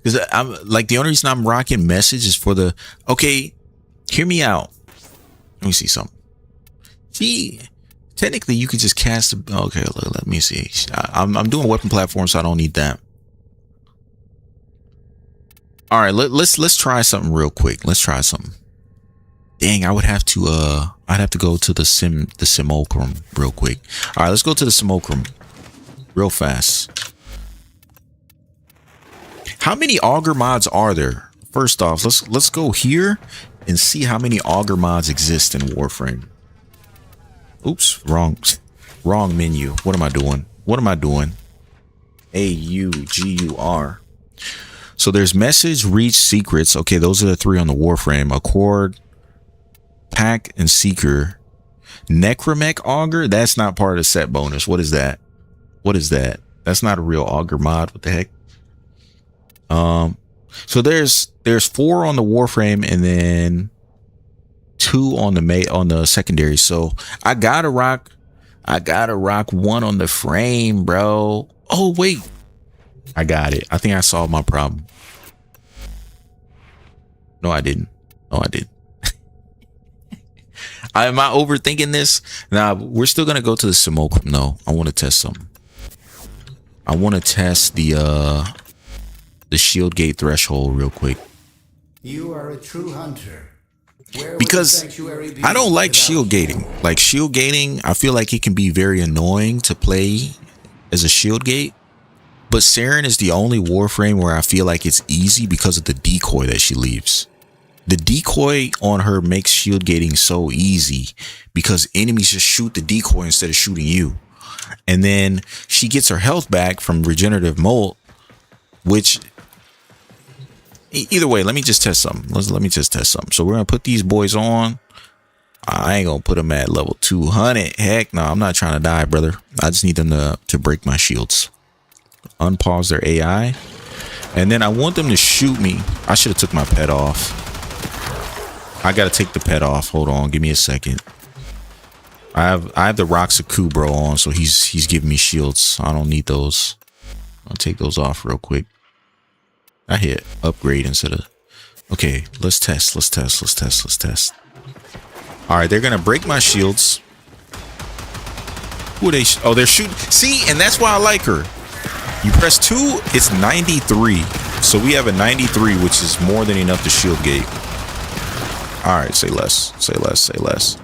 Because I'm like, the only reason I'm rocking message is for the, okay, hear me out. Let me see something. See, technically you could just cast, okay, let me see. I'm doing weapon platform, so I don't need that. All right, let's try something real quick. Let's try something. Dang, I'd have to go to the simulacrum real quick. All right, let's go to the simulacrum real fast. How many augur mods are there? First off, let's go here and see how many augur mods exist in Warframe. Oops, wrong menu. What am I doing? AUGUR. So there's message, reach, secrets. Okay, those are the 3 on the Warframe. Accord, pack, and seeker. Necromech augur, that's not part of the set bonus. What is that? That's not a real augur mod. What the heck? So there's 4 on the Warframe and then 2 on the secondary. So I gotta rock 1 on the frame, bro. Oh wait, I got it. I think I solved my problem. No, I didn't. Am I overthinking this? Nah, we're still gonna go to the simulacrum. No, I want to test something. I want to test the shield gate threshold real quick. You are a true hunter. Where would Because the sanctuary be I don't like without shield gating. Like shield gating, I feel like it can be very annoying to play as a shield gate. But Saren is the only Warframe where I feel like it's easy because of the decoy that she leaves. The decoy on her makes shield gating so easy because enemies just shoot the decoy instead of shooting you. And then she gets her health back from regenerative Molt, which either way, let me just test something. Let me just test something. So we're going to put these boys on. I ain't going to put them at level 200. Heck no, I'm not trying to die, brother. I just need them to break my shields. Unpause their AI. And then I want them to shoot me. I should have took my pet off. I got to take the pet off. Hold on. Give me a second. I have the Roxaku bro on, so he's giving me shields. I don't need those. I'll take those off real quick. I hit upgrade instead of... Okay, let's test. All right, they're going to break my shields. Who are they? Oh, they're shooting. See, and that's why I like her. You press 2, it's 93. So we have a 93, which is more than enough to shield gate. All right, say less. Say less. Say less.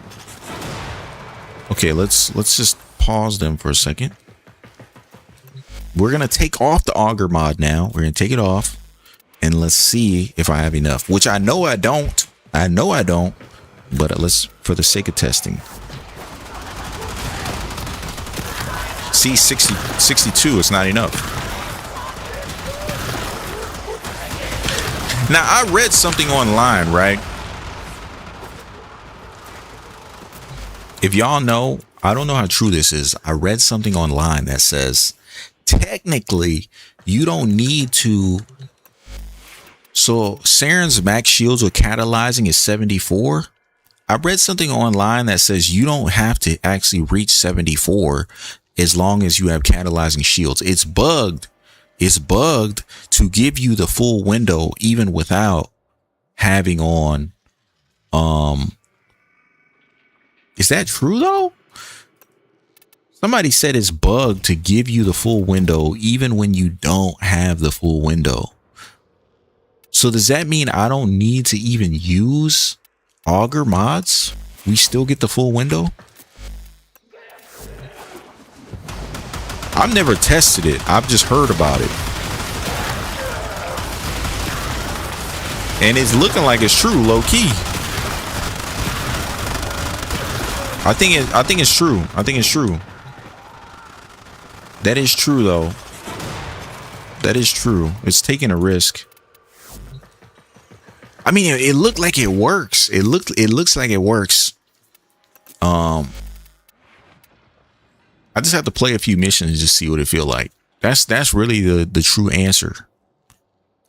Okay, let's just pause them for a second. We're gonna take off the auger mod now. We're gonna take it off, and let's see if I have enough. Which I know I don't. I know I don't. But let's, for the sake of testing. See, 62. It's not enough. Now I read something online, right? If y'all know, I don't know how true this is. I read something online that says technically you don't need to. So Saren's max shields with catalyzing is 74. I read something online that says you don't have to actually reach 74 as long as you have catalyzing shields. It's bugged. It's bugged to give you the full window even without having on. Is that true though? Somebody said it's bugged to give you the full window even when you don't have the full window. So does that mean I don't need to even use auger mods? We still get the full window? I've never tested it. I've just heard about it. And it's looking like it's true, low key. I think it's true. I think it's true. That is true though. That is true. It's taking a risk. I mean, it looked like it works. It looks like it works. I just have to play a few missions and just see what it feel like. That's really the true answer.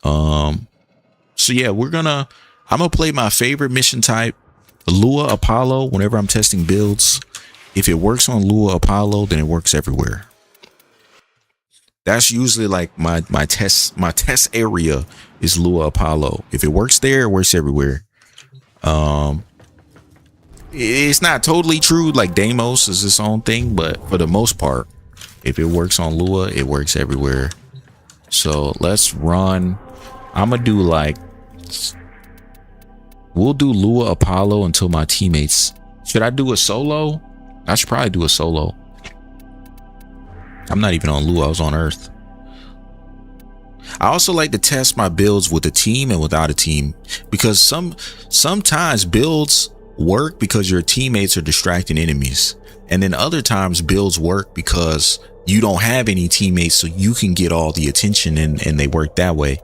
So yeah, I'm gonna play my favorite mission type, Lua Apollo, whenever I'm testing builds. If it works on Lua Apollo, then it works everywhere. That's usually like my test area is Lua Apollo. If it works there, it works everywhere. It's not totally true, like Deimos is its own thing, but for the most part, if it works on Lua, it works everywhere. So let's run. I'm gonna do like, we'll do Lua Apollo until my teammates. Should I do a solo? I should probably do a solo. I'm not even on Lua, I was on Earth. I also like to test my builds with a team and without a team, because sometimes builds work because your teammates are distracting enemies, and then other times builds work because you don't have any teammates, so you can get all the attention, and they work that way.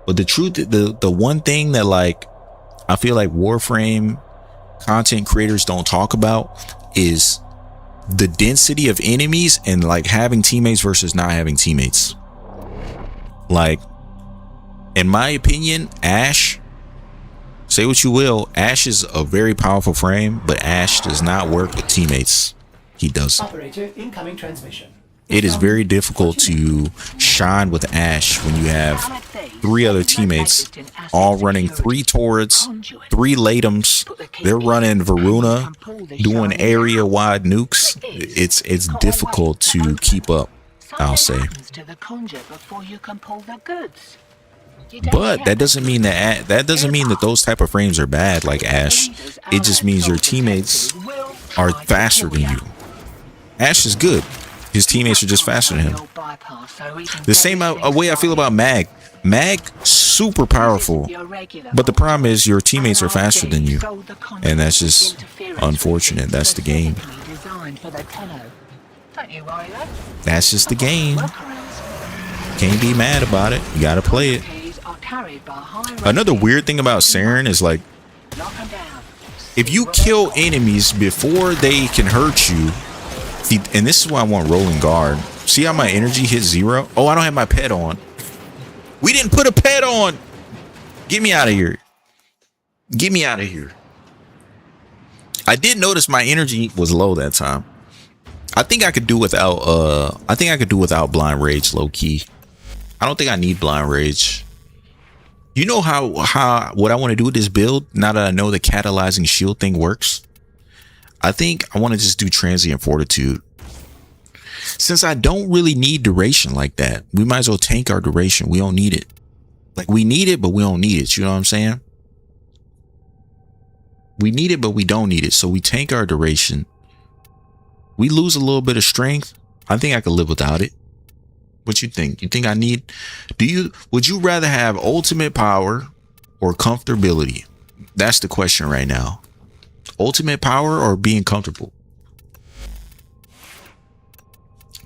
But the truth, the one thing that like I feel like Warframe content creators don't talk about is the density of enemies and like having teammates versus not having teammates. Like, in my opinion, Ashe, say what you will, Ashe is a very powerful frame, but Ashe does not work with teammates. He doesn't. Operator, incoming transmission. It is very difficult to shine with Ashe when you have 3 other teammates all running 3 turrets, 3 Latums. They're running Varuna, doing area-wide nukes. It's difficult to keep up, I'll say. But that doesn't mean that those type of frames are bad like Ashe. It just means your teammates are faster than you. Ashe is good. His teammates are just faster than him. The same way I feel about Mag. Mag, super powerful. But the problem is your teammates are faster than you. And that's just unfortunate. That's the game. That's just the game. Can't be mad about it. You gotta play it. Another weird thing about Saren is like, if you kill enemies before they can hurt you, and this is why I want rolling guard. See how my energy hits 0? Oh, I don't have my pet on. We didn't put a pet on. Get me out of here. Get me out of here. I did notice my energy was low that time. I think I could do without blind rage low key. I don't think I need blind rage. You know how what I want to do with this build now that I know the catalyzing shield thing works? I think I want to just do transient fortitude. Since I don't really need duration like that, we might as well tank our duration. We don't need it. Like, we need it, but we don't need it. You know what I'm saying? We need it, but we don't need it. So we tank our duration. We lose a little bit of strength. I think I could live without it. What you think? You think I need? Would you rather have ultimate power or comfortability? That's the question right now. Ultimate power or being comfortable?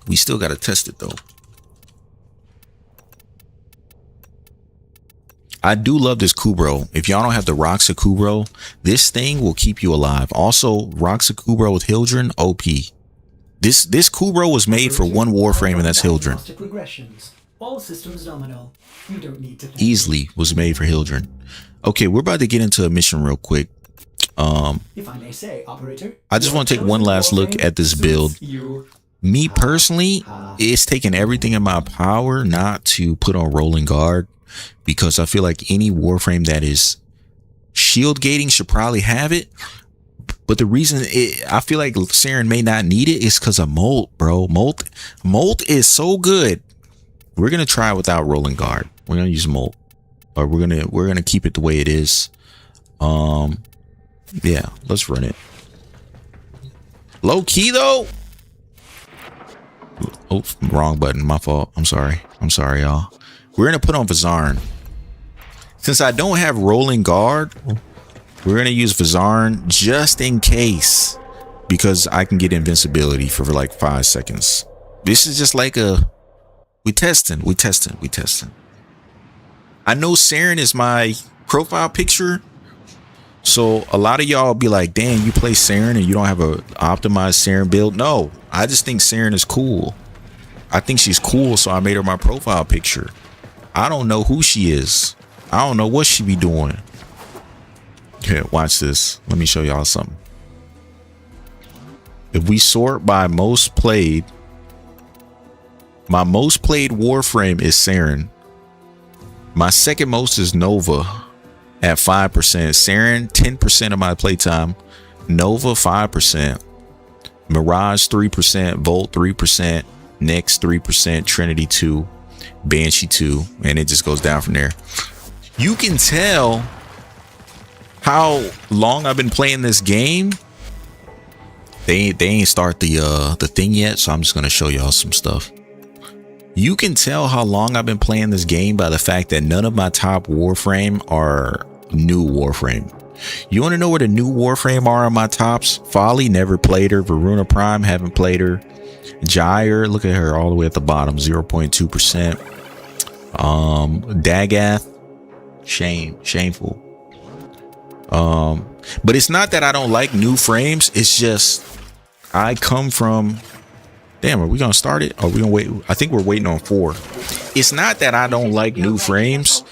We still got to test it though. I do love this Kubro. If y'all don't have the Roxa Kubro, this thing will keep you alive. Also, Roxa Kubro with Hildren, OP. This Kubro was made for one Warframe, and that's Hildren. Regressions. All systems nominal. You don't need to Easily was made for Hildren. Okay, we're about to get into a mission real quick. If I may say, operator, I just want to take one last look at this build. Me personally, it's taking everything in my power not to put on rolling guard, because I feel like any Warframe that is shield gating should probably have it. But the reason I feel like Saren may not need it is because of Molt, bro. Molt is so good. We're gonna try it without rolling guard. We're gonna use Molt, or we're gonna keep it the way it is. Yeah, let's run it. Low key though. Oh, wrong button. My fault. I'm sorry, y'all. We're gonna put on Vizarn. Since I don't have rolling guard, we're gonna use Vizarn just in case, because I can get invincibility for like 5 seconds. This is just like we testing. I know Saren is my profile picture, so a lot of y'all be like, "Damn, you play Saren and you don't have a optimized Saren build." No, I just think Saren is cool. I think she's cool, so I made her my profile picture. I don't know who she is. I don't know what she be doing. Here, watch this. Let me show y'all something. If we sort by most played, my most played Warframe is Saren. My second most is Nova at 5%. Saren, 10% of my playtime. Nova, 5%. Mirage, 3%. Volt, 3%. Nyx, 3%. Trinity, 2%. Banshee, 2%. And it just goes down from there. You can tell how long I've been playing this game. They ain't start the thing yet, so I'm just gonna show y'all some stuff. You can tell how long I've been playing this game by the fact that none of my top Warframe are new Warframe. You want to know where the new Warframe are on my tops? Folly, never played her. Varuna Prime, haven't played her. Gyre, look at her all the way at the bottom, 0.2%. Dagath, shameful. But it's not that I don't like new frames. It's just I come from. Damn, are we gonna start it? Or are we gonna wait? I think we're waiting on 4. It's not that I don't like new frames.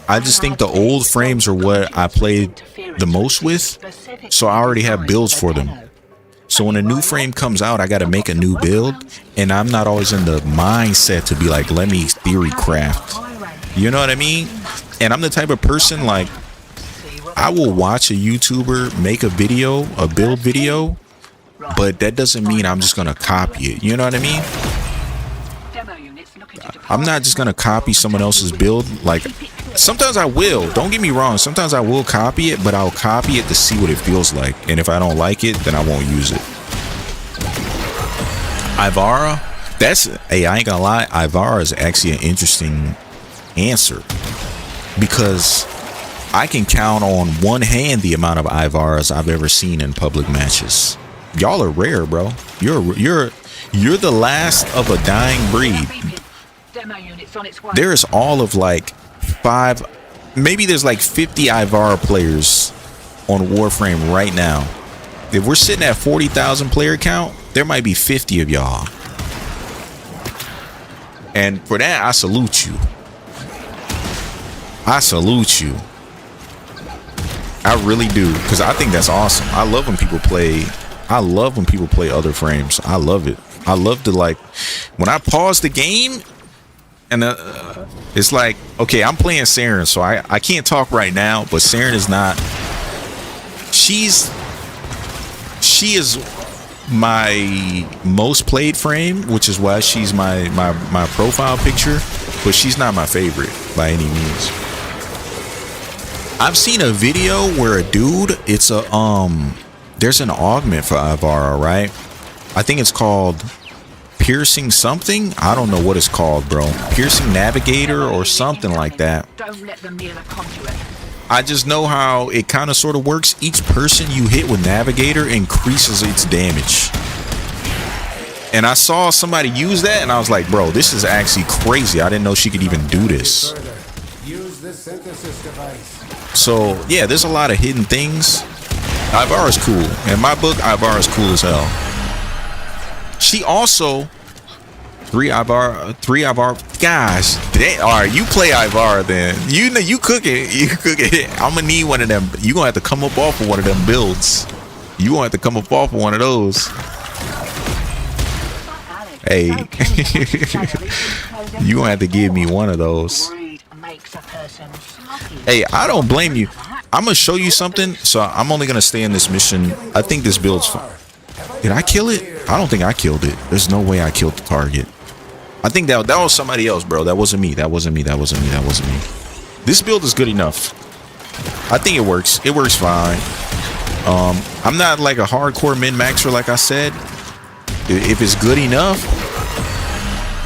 I just think the old frames are what I played the most with, so I already have builds for them. So when a new frame comes out, I got to make a new build, and I'm not always in the mindset to be like, let me theory craft. You know what I mean? And I'm the type of person, like, I will watch a YouTuber make a video, a build video, but that doesn't mean I'm just gonna copy it. You know what I mean? I'm not just gonna copy someone else's build. Like, sometimes I will, don't get me wrong, sometimes I will copy it, but I'll copy it to see what it feels like, and if I don't like it, then I won't use it. Ivara, hey, I ain't gonna lie, Ivara is actually an interesting answer, because I can count on one hand the amount of Ivaras I've ever seen in public matches. Y'all are rare, bro. You're the last of a dying breed. There is all of like 5, maybe there's like 50 Ivara players on Warframe right now. If we're sitting at 40,000 player count, there might be 50 of y'all. And for that, I salute you. I salute you. I really do, because I think that's awesome. I love when people play other frames. I love it. I love to, like, when I pause the game and it's like, okay, I'm playing Saren, so I can't talk right now, but Saren is not, she is my most played frame, which is why she's my profile picture, but she's not my favorite by any means. I've seen a video where a dude, it's a there's an augment for Ivara, right? I think it's called Piercing something. I don't know what it's called, bro. Piercing Navigator or something like that. Don't let them near the conduit. I just know how it kind of sort of works. Each person you hit with Navigator increases its damage. And I saw somebody use that and I was like, bro, this is actually crazy. I didn't know she could even do this. Use the synthesis device. So yeah, there's a lot of hidden things. Ivara's cool. In my book, Ivara's cool as hell. She also three Ivara guys. All right, you play Ivara then. You know you cook it. You cook it. I'm gonna need one of them. You gonna have to come up off of one of them builds. You gonna have to come up off of one of those. Hey, you gonna have to give me one of those. Hey, I don't blame you. I'm gonna show you something. So I'm only gonna stay in this mission. I think this build's fun. Did I kill it? I don't think I killed it. There's no way I killed the target. I think that was somebody else, bro. That wasn't me. That wasn't me. That wasn't me. That wasn't me. This build is good enough. I think it works. It works fine. I'm not like a hardcore min-maxer, like I said. If it's good enough,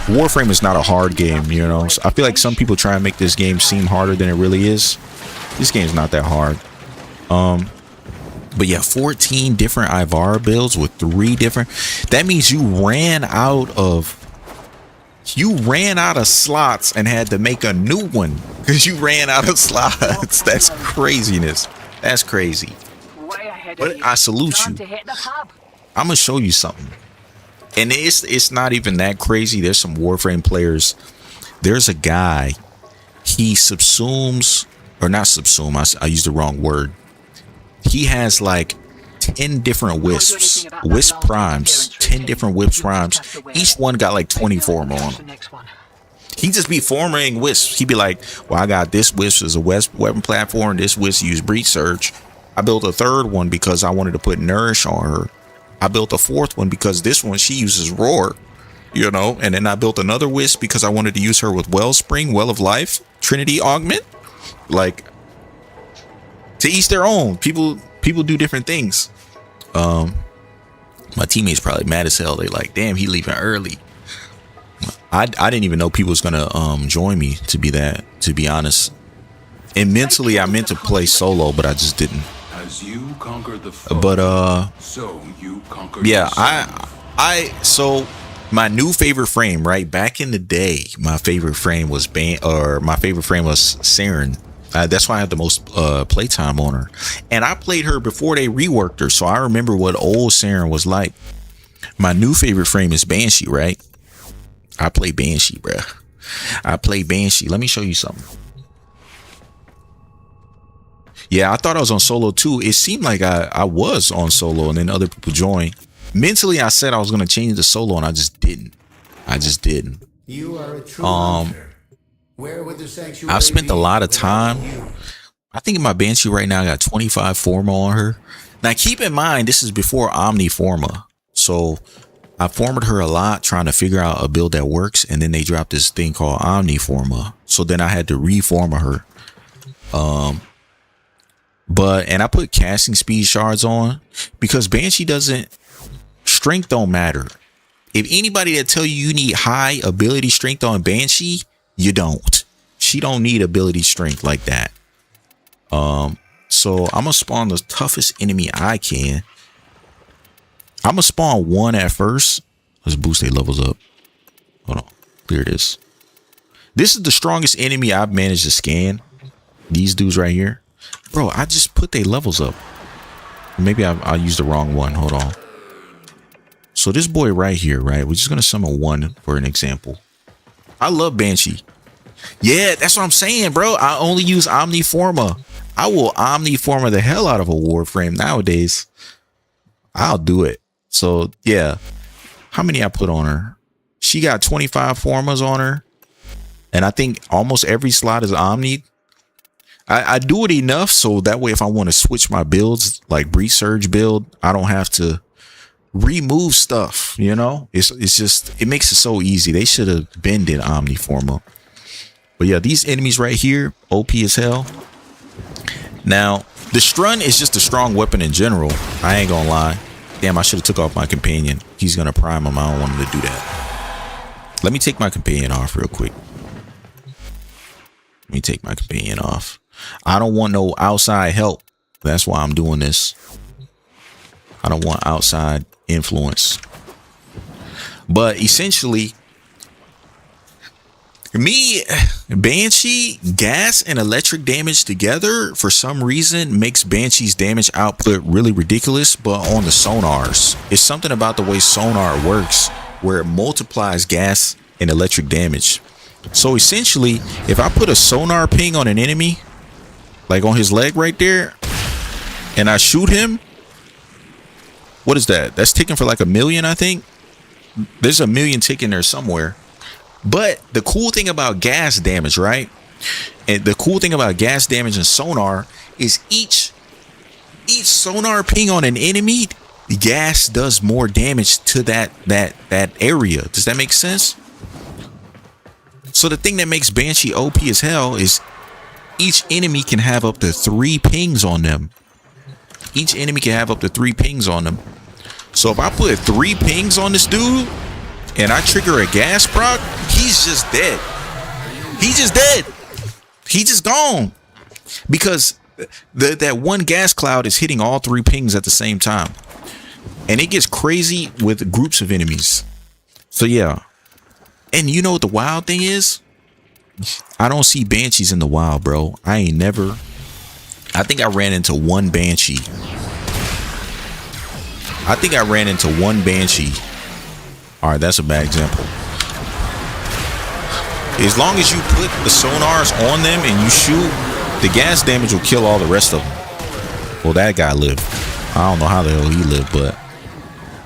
Warframe is not a hard game, you know. So I feel like some people try and make this game seem harder than it really is. This game's not that hard. But yeah, 14 different Ivara builds with 3 different. That means you ran out of slots and had to make a new one because you ran out of slots. That's craziness. That's crazy. But I salute you. I'm gonna show you something. And it's not even that crazy. There's some Warframe players. There's a guy. He subsumes, or not subsume. I used the wrong word. He has like 10 different wisps, wisp primes, 10 different wisp primes. Each one got like 24 more on them. He just be forming wisps. He'd be like, well, I got this wisp as a weapon platform. This wisp use breach surge. I built a third one because I wanted to put nourish on her. I built a fourth one because this one, she uses roar, you know, and then I built another wisp because I wanted to use her with wellspring, well of life, Trinity augment. Like, to each their own. People do different things. My teammates probably mad as hell. They like, damn, he leaving early. I didn't even know people was gonna join me, to be honest. And mentally I meant to play solo, but I just didn't. As you conquered the foe, But so you conquered yeah, yourself. so my new favorite frame, right? Back in the day, my favorite frame was Saren. That's why I have the most playtime on her, and I played her before they reworked her, so I remember what old Saren was like. My new favorite frame is Banshee, right? I play Banshee, bruh. I play Banshee. Let me show you something. Yeah, I thought I was on solo too. It seemed like I was on solo, and then other people joined. Mentally, I said I was gonna change the solo, and I just didn't. You are a true hunter. Where would the sanctuary I've spent a be lot of without time. you? I think in my Banshee right now, I got 25 Forma on her. Now, keep in mind, this is before Omni Forma. So I formed her a lot, trying to figure out a build that works. And then they dropped this thing called Omni Forma. So then I had to reform her. And I put casting speed shards on because Banshee strength don't matter. If anybody that tell you need high ability strength on Banshee, you don't. She don't need ability strength like that. So I'm gonna spawn the toughest enemy I can. I'm gonna spawn one at first. Let's boost their levels up. Hold on. Here it is. This is the strongest enemy I've managed to scan. These dudes right here. Bro, I just put their levels up. Maybe I used the wrong one. Hold on. So this boy right here, right? We're just gonna summon one for an example. I love Banshee. Yeah, that's what I'm saying, bro. I only use Omniforma. I will Omniforma the hell out of a Warframe nowadays. I'll do it. So yeah, how many I put on her? She got 25 Formas on her, and I think almost every slot is Omni. I do it enough so that way if I want to switch my builds, like Breach Surge build, I don't have to remove stuff, you know? It's just, it makes it so easy. They should have been did Omniformer. But yeah, these enemies right here, OP as hell. Now, the Strun is just a strong weapon in general. I ain't gonna lie. Damn, I should have took off my companion. He's gonna prime him. I don't want him to do that. Let me take my companion off real quick. Let me take my companion off. I don't want no outside help. That's why I'm doing this. I don't want outside influence. But essentially, me, Banshee, gas and electric damage together for some reason makes Banshee's damage output really ridiculous. But on the sonars, it's something about the way sonar works where it multiplies gas and electric damage. So essentially, if I put a sonar ping on an enemy, like on his leg right there, and I shoot him, what is that? That's ticking for like 1 million, I think. There's 1 million ticking there somewhere. But the cool thing about gas damage, right? And the cool thing about gas damage and sonar is each sonar ping on an enemy, the gas does more damage to that area. Does that make sense? So the thing that makes Banshee OP as hell is each enemy can have up to 3 pings on them. Each enemy can have up to 3 pings on them. So if I put 3 pings on this dude and I trigger a gas proc, he's just dead. He's just dead. He's just gone. Because that one gas cloud is hitting all 3 pings at the same time. And it gets crazy with groups of enemies. So yeah. And you know what the wild thing is? I don't see Banshees in the wild, bro. I think I ran into one Banshee. All right, that's a bad example. As long as you put the sonars on them and you shoot, the gas damage will kill all the rest of them. Well, that guy lived. I don't know how the hell he lived, but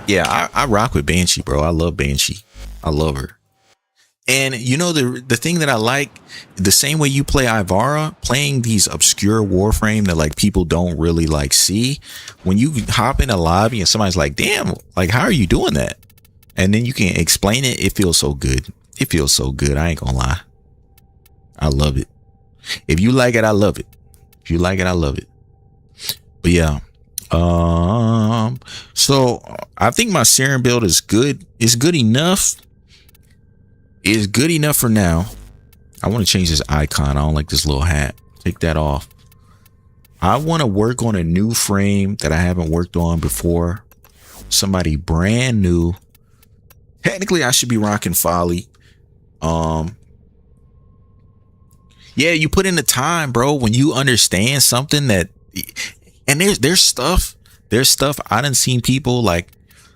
yeah, I rock with Banshee, bro. I love Banshee. I love her. And you know, the thing that I like, the same way you play Ivara, playing these obscure Warframe that like people don't really like see, when you hop in a lobby and somebody's like, damn, like, how are you doing that? And then you can explain it. It feels so good. It feels so good. I ain't gonna lie. I love it. If you like it, I love it. If you like it, I love it. But yeah. So I think my Serum build is good. It's good enough. Is good enough for now. I want to change this icon. I don't like this little hat. Take that off. I want to work on a new frame that I haven't worked on before. Somebody brand new. Technically, I should be rocking Folly. Yeah, you put in the time, bro. When you understand something that, and there's stuff I done seen people like.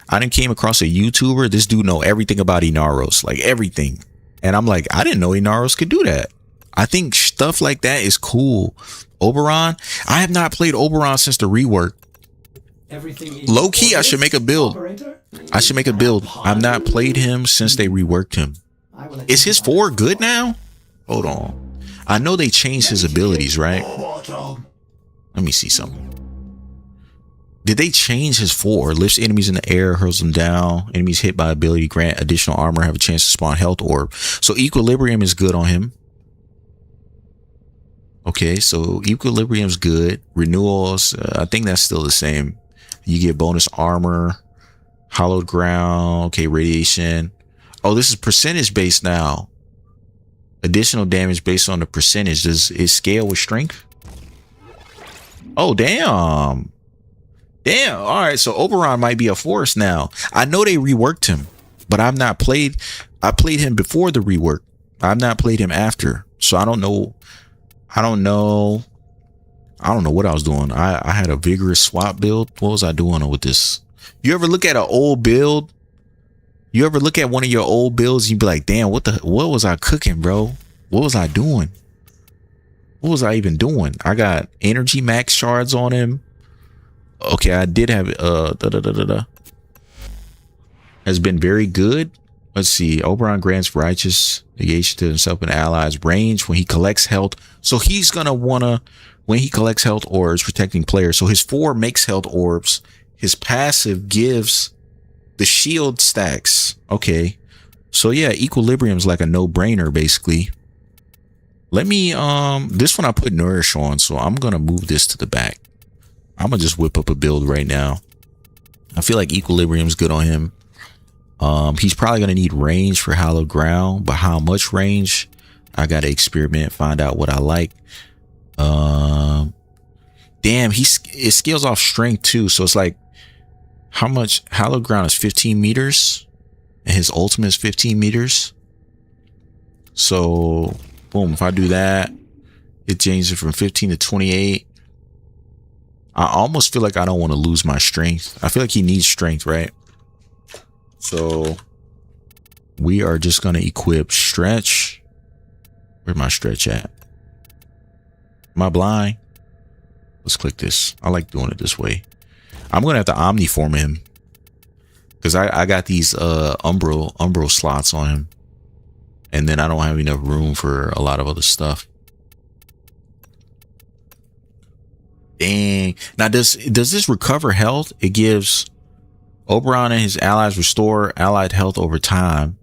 I done came across a YouTuber. This dude know everything about Inaros, like everything. And I'm like, I didn't know Inaros could do that. I think stuff like that is cool. Oberon, I have not played Oberon since the rework. Low key, I should make a build. I should make a build. I've not played him since they reworked him. Is his 4 good now? Hold on. I know they changed his abilities, right? Let me see something. Did they change his 4? Lifts enemies in the air, hurls them down. Enemies hit by ability grant additional armor, have a chance to spawn health orb. So Equilibrium is good on him. Okay, so Equilibrium's good. Renewals, I think that's still the same. You get bonus armor, hollowed ground. Okay, radiation. Oh, this is percentage based now. Additional damage based on the percentage. Does it scale with strength? Oh, damn. Damn. All right. So Oberon might be a force now. I know they reworked him, but I've not played. I played him before the rework. I've not played him after. So I don't know. I don't know what I was doing. I had a vigorous swap build. What was I doing with this? You ever look at an old build? You ever look at one of your old builds? You be like, damn, what was I cooking, bro? What was I doing? What was I even doing? I got energy max shards on him. Okay, I did have has been very good. Let's see. Oberon grants righteous negation to himself and allies range when he collects health. So he's gonna wanna, when he collects health orbs, protecting players. So his 4 makes health orbs. His passive gives The shield stacks. Okay. So yeah, equilibrium's like a no-brainer basically. Let me this one I put nourish on, so I'm gonna move this to the back. I'm gonna just whip up a build right now. I feel like equilibrium's good on him. He's probably gonna need range for hallowed ground, but how much range? I gotta experiment, find out what I like. Damn, it scales off strength too, so it's like how much hallowed ground is 15 meters and his ultimate is 15 meters. So boom, if I do that, it changes it from 15 to 28. I almost feel like I don't want to lose my strength. I feel like he needs strength, right? So we are just going to equip stretch. Where's my stretch at? Am I blind? Let's click this. I like doing it this way. I'm going to have to omniform him because I got these umbral slots on him. And then I don't have enough room for a lot of other stuff. Dang. Now, does this recover health? It gives Oberon and his allies restore allied health over time.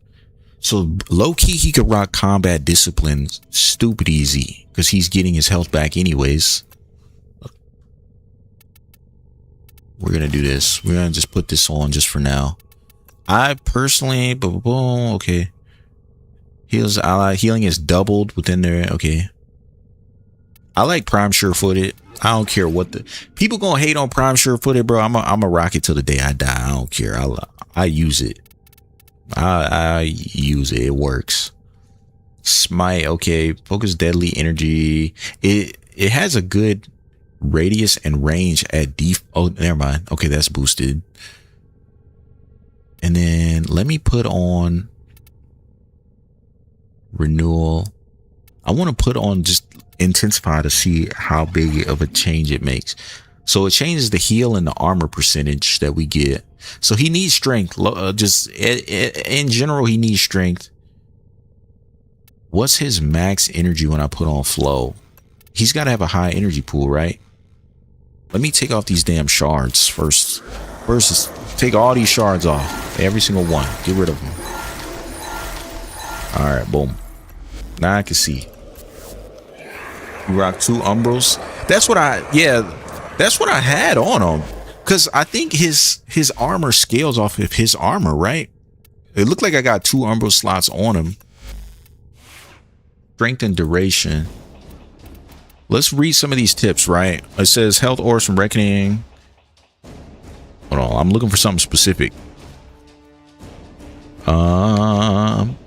So low key, he could rock combat discipline stupid easy because he's getting his health back anyways. We're going to do this. We're going to just put this on just for now. I personally, boom, okay. Heals ally. Healing is doubled within there. Okay. I like Prime Sure-Footed. I don't care what the people gonna hate on Prime Sure-Footed, bro. I'm a rock it till the day I die. I don't care. I use it. I use it. It works. Smite. Okay. Focus deadly energy. It has a good radius and range at oh, never mind. Okay, that's boosted. And then let me put on renewal. I want to put on just intensify to see how big of a change it makes. So it changes the heal and the armor percentage that we get. So he needs strength. Just in general, he needs strength. What's his max energy when I put on flow? He's got to have a high energy pool, right? Let me take off these damn shards first. First is take all these shards off. Every single one. Get rid of them. All right, boom. Now I can see. You rock 2 umbrals. That's what I had on him. Cause I think his armor scales off of his armor, right? It looked like I got 2 umbral slots on him. Strength and duration. Let's read some of these tips, right? It says health ores from reckoning. Hold on, I'm looking for something specific.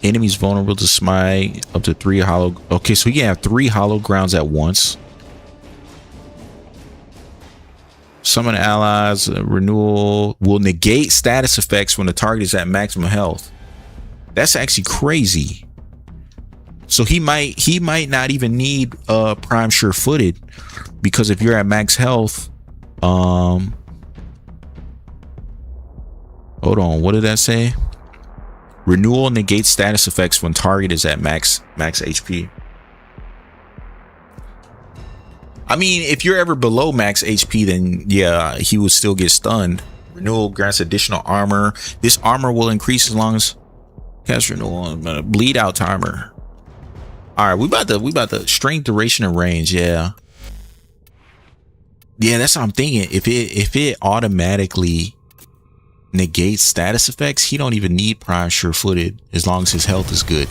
Enemies vulnerable to smite up to 3 hollow. Okay, so he can have 3 hollow grounds at once. Summon allies. Renewal will negate status effects when the target is at maximum health. That's actually crazy. So he might not even need Prime Sure-Footed, because if you're at max health, hold on, what did that say? Renewal negates status effects when target is at max HP. I mean, if you're ever below max HP, then yeah, he would still get stunned. Renewal grants additional armor. This armor will increase as long as cast renewal. Bleed out timer. All right, we about the strength, duration, and range. Yeah, that's what I'm thinking. If it automatically negates status effects, he don't even need Prime Sure-Footed as long as his health is good.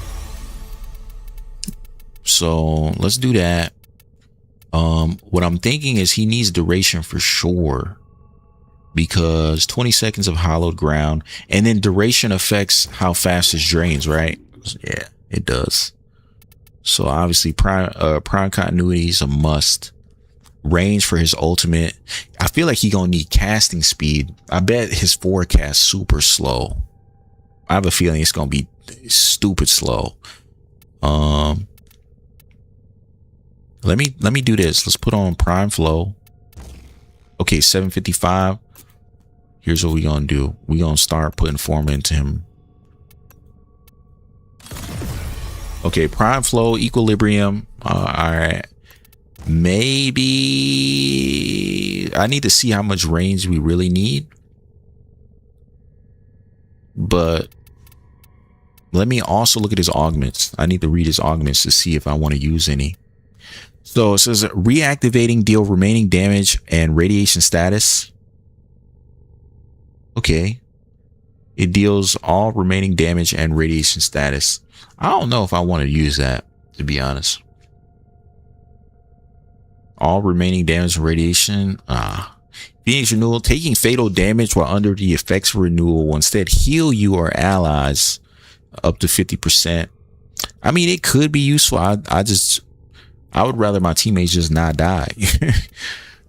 So let's do that. What I'm thinking is he needs duration for sure, because 20 seconds of hallowed ground, and then duration affects how fast it drains, right? Yeah, it does. So obviously prime continuity is a must. Range for his ultimate. I feel like he gonna need casting speed. I bet his forecast super slow. I have a feeling it's gonna be stupid slow. Let me do this. Let's put on prime flow. Okay, 755. Here's what we gonna do. We gonna start putting form into him. Okay, prime flow, equilibrium. All right. Maybe I need to see how much range we really need. but let me also look at his augments. I need to read his augments to see if I want to use any. So it says reactivating, deal remaining damage and radiation status. Okay. It deals all remaining damage and radiation status. I don't know if I want to use that, to be honest. All remaining damage and radiation. Phoenix renewal. Taking fatal damage while under the effects of renewal will instead heal you or allies up to 50%. I mean, it could be useful. I would rather my teammates just not die.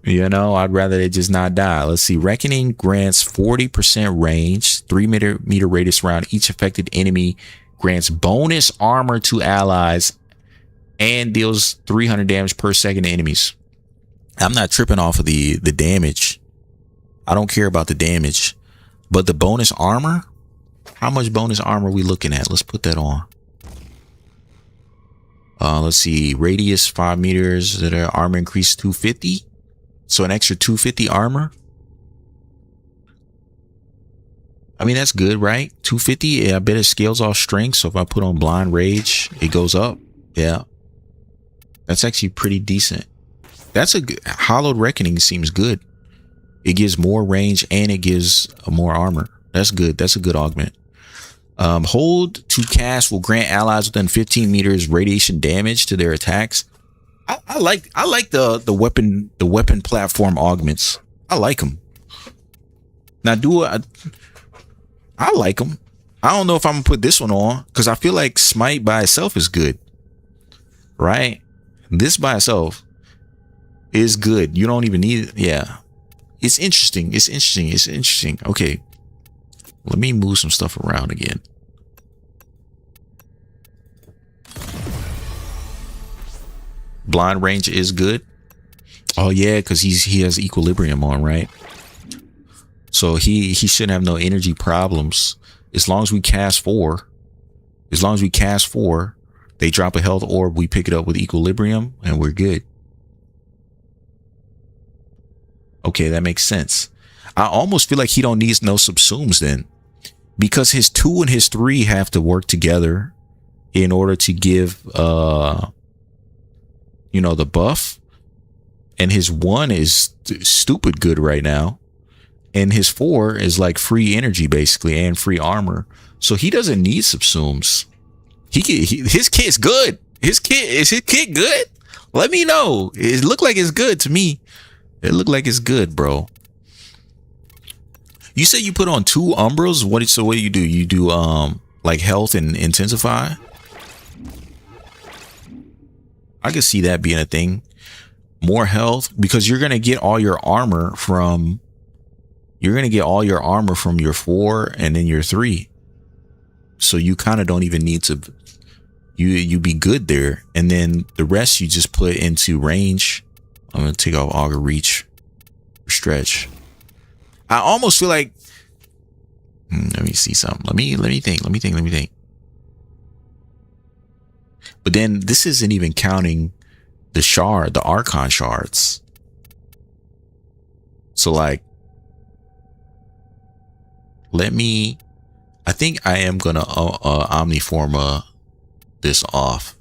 You know, I'd rather they just not die. Let's see. Reckoning grants 40% range, 3-meter radius around each affected enemy, grants bonus armor to allies, and deals 300 damage per second to enemies. I'm not tripping off of the damage. I don't care about the damage, but the bonus armor, how much bonus armor are we looking at? Let's put that on. Let's see. Radius 5 meters. That armor increase 250. So an extra 250 armor. I mean, that's good, right? 250. Yeah, I bet it scales off strength. So if I put on blind rage, it goes up. Yeah. That's actually pretty decent. That's a good. Hollowed Reckoning seems good. It gives more range and it gives more armor. That's good. That's a good augment. Hold to cast will grant allies within 15 meters radiation damage to their attacks. I like the weapon platform augments. I like them. Now I like them. I don't know if I'm gonna put this one on because I feel like Smite by itself is good, right? This by itself is good. You don't even need it. Yeah, it's interesting. It's interesting. It's interesting. Okay, let me move some stuff around again. Blind range is good. Oh yeah, because he has equilibrium on, right? So he shouldn't have no energy problems as long as we cast 4. As long as we cast 4, they drop a health orb, we pick it up with equilibrium, and we're good. Okay, that makes sense. I almost feel like he don't need no subsumes then, because his 2 and his 3 have to work together in order to give you know, the buff, and his 1 is stupid good right now, and his 4 is like free energy basically and free armor, so he doesn't need subsumes. His kit's good. His kit good? Let me know. It looked like it's good to me. It looked like it's good, bro. You said you put on 2 umbras. What do you do? You do like health and intensify? I could see that being a thing. More health, because you're gonna get all your armor from your 4 and then your 3. So you kind of don't even need to. You be good there, and then the rest you just put into range. I'm gonna take off auger reach, stretch. I almost feel like. Let me see something. Let me think. But then this isn't even counting the Archon shards. So like, I think I am gonna Omniforma this off.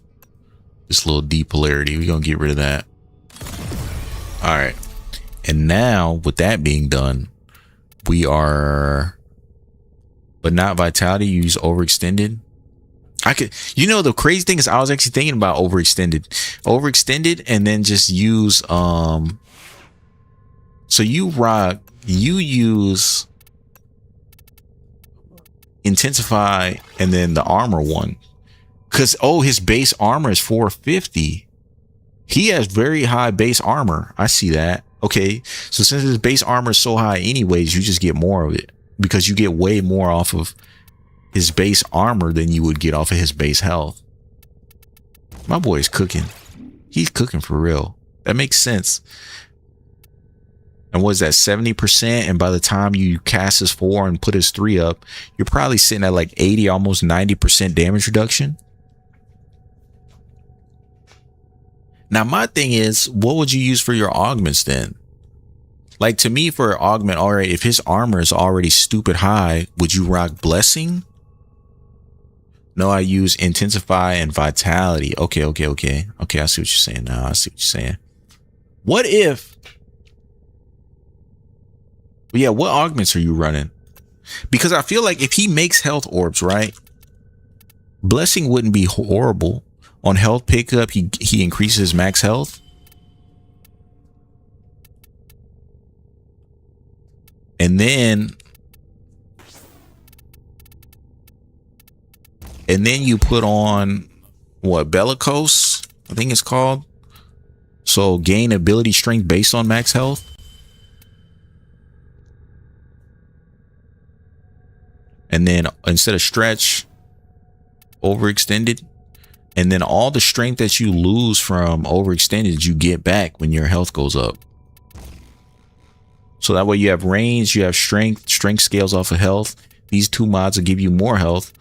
This little depolarity. We're gonna get rid of that. All right. And now with that being done, we are, but not vitality, use overextended. I could, you know, the crazy thing is I was actually thinking about overextended and then just use, so you use intensify and then the armor one. Cause, his base armor is 450. He has very high base armor. I see that. Okay. So since his base armor is so high anyways, you just get more of it because you get way more off of his base armor than you would get off of his base health. My boy is cooking. He's cooking for real. That makes sense. And was that 70%? And by the time you cast his 4 and put his 3 up, you're probably sitting at like 80, almost 90% damage reduction. Now, my thing is, what would you use for your augments then? Like, to me, for augment, all right, if his armor is already stupid high, would you rock blessing? No, I use intensify and vitality. Okay. I see what you're saying now. I see what you're saying. What if? Yeah, what augments are you running? Because I feel like if he makes health orbs, right? Blessing wouldn't be horrible. On health pickup, he increases max health. And then you put on what, bellicose, I think it's called. So gain ability strength based on max health. And then instead of stretch, overextended. And then all the strength that you lose from overextended, you get back when your health goes up. So that way you have range, you have strength. Strength scales off of health. These two mods will give you more health.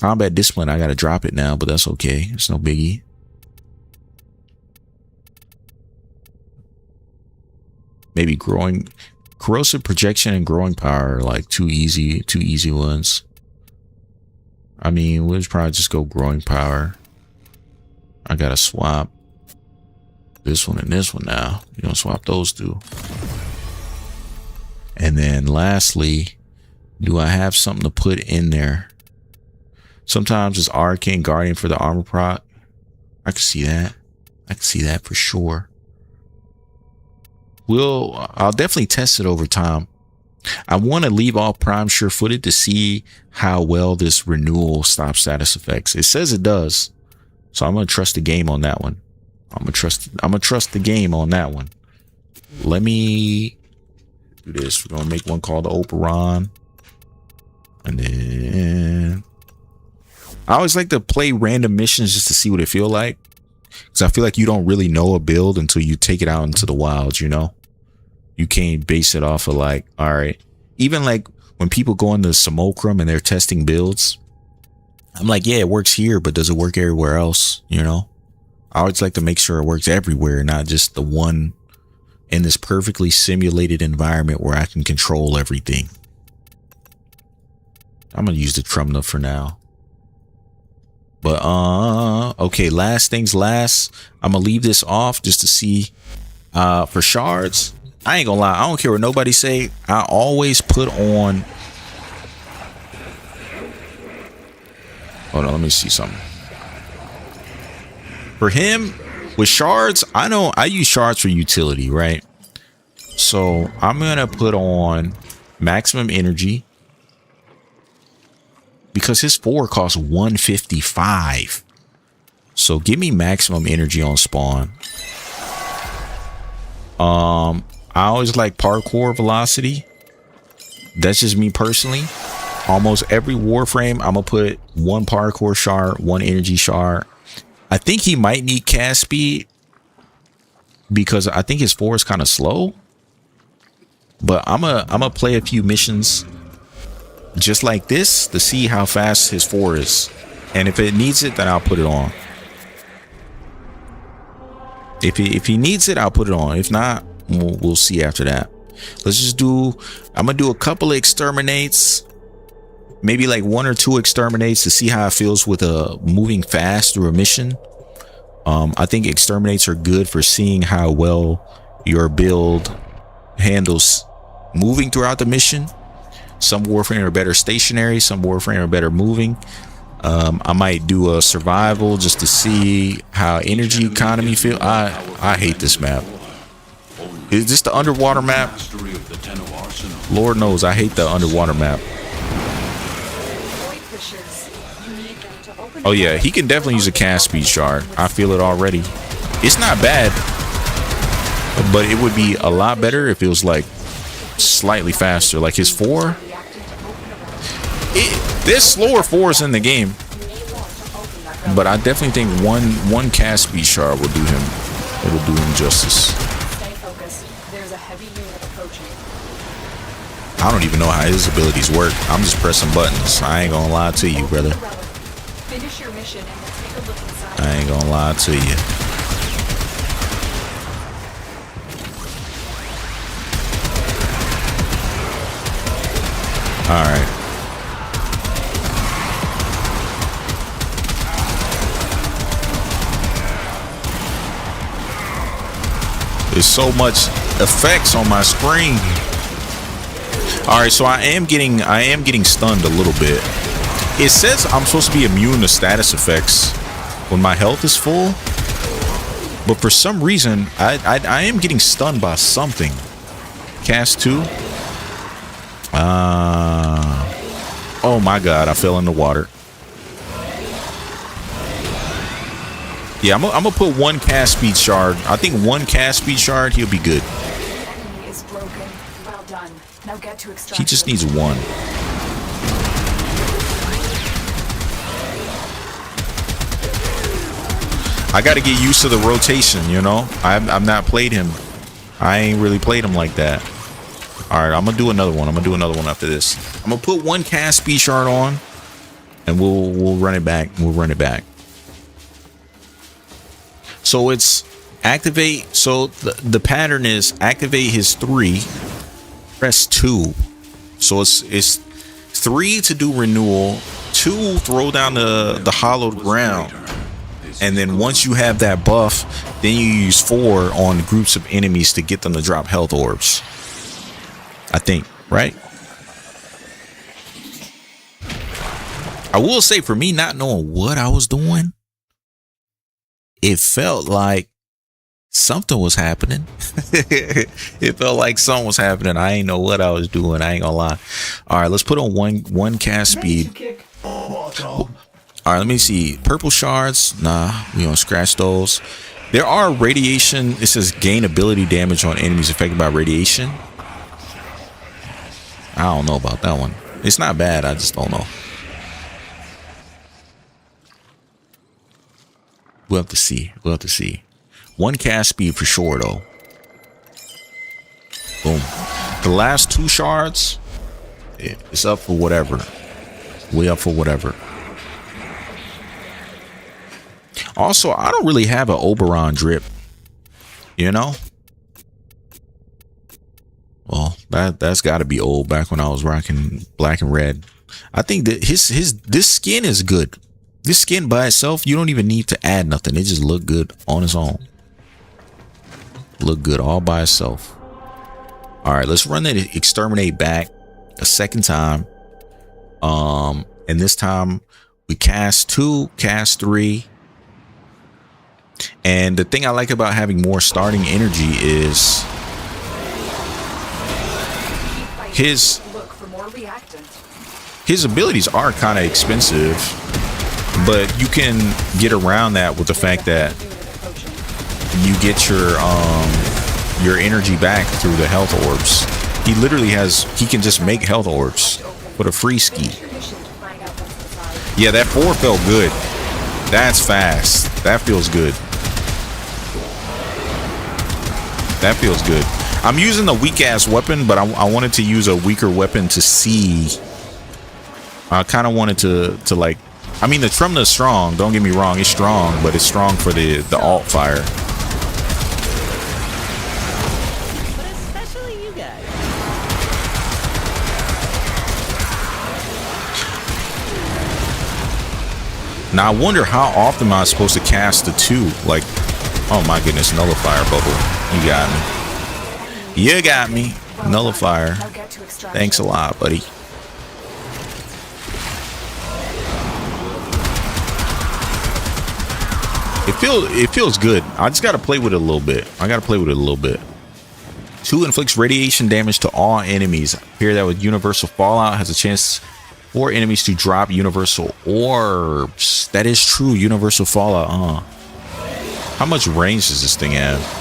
Combat discipline, I gotta drop it now, but that's okay. It's no biggie. Maybe growing, corrosive projection and growing power are like two easy ones. I mean, we'll probably just go growing power. I gotta swap this one and this one now. You don't swap those two. And then lastly, do I have something to put in there? Sometimes it's Arcane Guardian for the armor proc. I can see that. I can see that for sure. I'll definitely test it over time. I want to leave off prime sure footed to see how well this renewal stop status affects. It says it does. So I'm going to trust the game on that one. I'm going to trust the game on that one. Let me do this. We're going to make one called the Operon. And then I always like to play random missions just to see what it feel like. Because I feel like you don't really know a build until you take it out into the wilds, you know? You can't base it off of like, all right. Even like when people go into Simulacrum and they're testing builds, I'm like, yeah, it works here, but does it work everywhere else? You know? I always like to make sure it works everywhere, not just the one in this perfectly simulated environment where I can control everything. I'm going to use the Trumna for now. But, okay, last things last. I'm going to leave this off just to see, for shards. I ain't gonna lie. I don't care what nobody say. I always put on. Hold on, let me see something. For him, with shards, I know I use shards for utility, right? So I'm gonna put on maximum energy. Because his 4 costs 155. So give me maximum energy on spawn. I always like parkour velocity. That's just me personally. Almost every Warframe, I'm gonna put 1 parkour shard, 1 energy shard. I think he might need cast speed because I think his 4 is kind of slow. But I'm gonna play a few missions just like this to see how fast his 4 is. And if it needs it, then I'll put it on. If he needs it, I'll put it on. If not, we'll see after that. Let's just do, I'm gonna do a couple of exterminates, maybe like 1 or 2 exterminates to see how it feels with moving fast through a mission. I think exterminates are good for seeing how well your build handles moving throughout the mission. Some Warframe are better stationary, some Warframe are better moving. I might do a survival just to see how energy economy feel. I hate this map. Is this the underwater map? Lord knows I hate the underwater map. Oh yeah, he can definitely use a cast speed shard. I feel it already. It's not bad, but it would be a lot better if it was like slightly faster. Like his 4. There's slower 4s in the game, but I definitely think one cast speed shard will do him. It'll do him justice. I don't even know how his abilities work. I'm just pressing buttons. I ain't gonna lie to you, brother. Finish your mission and we'll take a look inside. I ain't gonna lie to you. All right. There's so much effects on my screen. All right, so I am getting stunned a little bit. It says I'm supposed to be immune to status effects when my health is full, but for some reason I am getting stunned by something. Cast 2. Oh my god, I fell in the water. Yeah, I'm gonna put 1 cast speed shard. I think 1 cast speed shard, he'll be good. Enemy is broken. Well done. Now get to extraction. He just needs 1. I got to get used to the rotation, you know. I've not played him. I ain't really played him like that. All right, I'm gonna do another one. I'm gonna do another one after this. I'm gonna put 1 cast speed shard on, and we'll run it back. We'll run it back. So it's activate. So the pattern is activate his 3, press 2. So it's 3 to do renewal, 2 throw down the hollowed ground, and then once you have that buff, then you use 4 on groups of enemies to get them to drop health orbs. I think, right? I will say, for me not knowing what I was doing, it felt like something was happening. It felt like something was happening. I ain't know what I was doing. I ain't gonna lie. All right, let's put on one cast speed. All right, let me see. Purple shards. Nah, we gonna scratch those. There are radiation. It says gain ability damage on enemies affected by radiation. I don't know about that one. It's not bad. I just don't know. We'll have to see. We'll have to see. 1 cast speed for sure, though. Boom. The last 2 shards, it's up for whatever. We up for whatever. Also, I don't really have an Oberon drip. You know? Well, that's got to be old, back when I was rocking black and red. I think that this skin is good. This skin by itself, you don't even need to add nothing. It just look good on its own. Look good all by itself. All right, let's run that exterminate back a second time. And this time we cast 2, cast 3. And the thing I like about having more starting energy is his abilities are kind of expensive, but you can get around that with the fact that you get your energy back through the health orbs. He literally he can just make health orbs with a free ski. Yeah, that 4 felt good. That's fast. That feels good. That feels good. I'm using a weak ass weapon, but I wanted to use a weaker weapon to see. I kind of wanted to like, I mean, the Tremna is strong, don't get me wrong, it's strong, but it's strong for the alt fire. But especially you guys. Now I wonder how often am I supposed to cast the 2? Like, oh my goodness, nullifier bubble. You got me. You got me. Nullifier. Thanks a lot, buddy. It feels good. I just gotta play with it a little bit. 2 inflicts radiation damage to all enemies. Pair that with universal fallout, has a chance for enemies to drop universal orbs. That is true. Universal fallout. How much range does this thing have?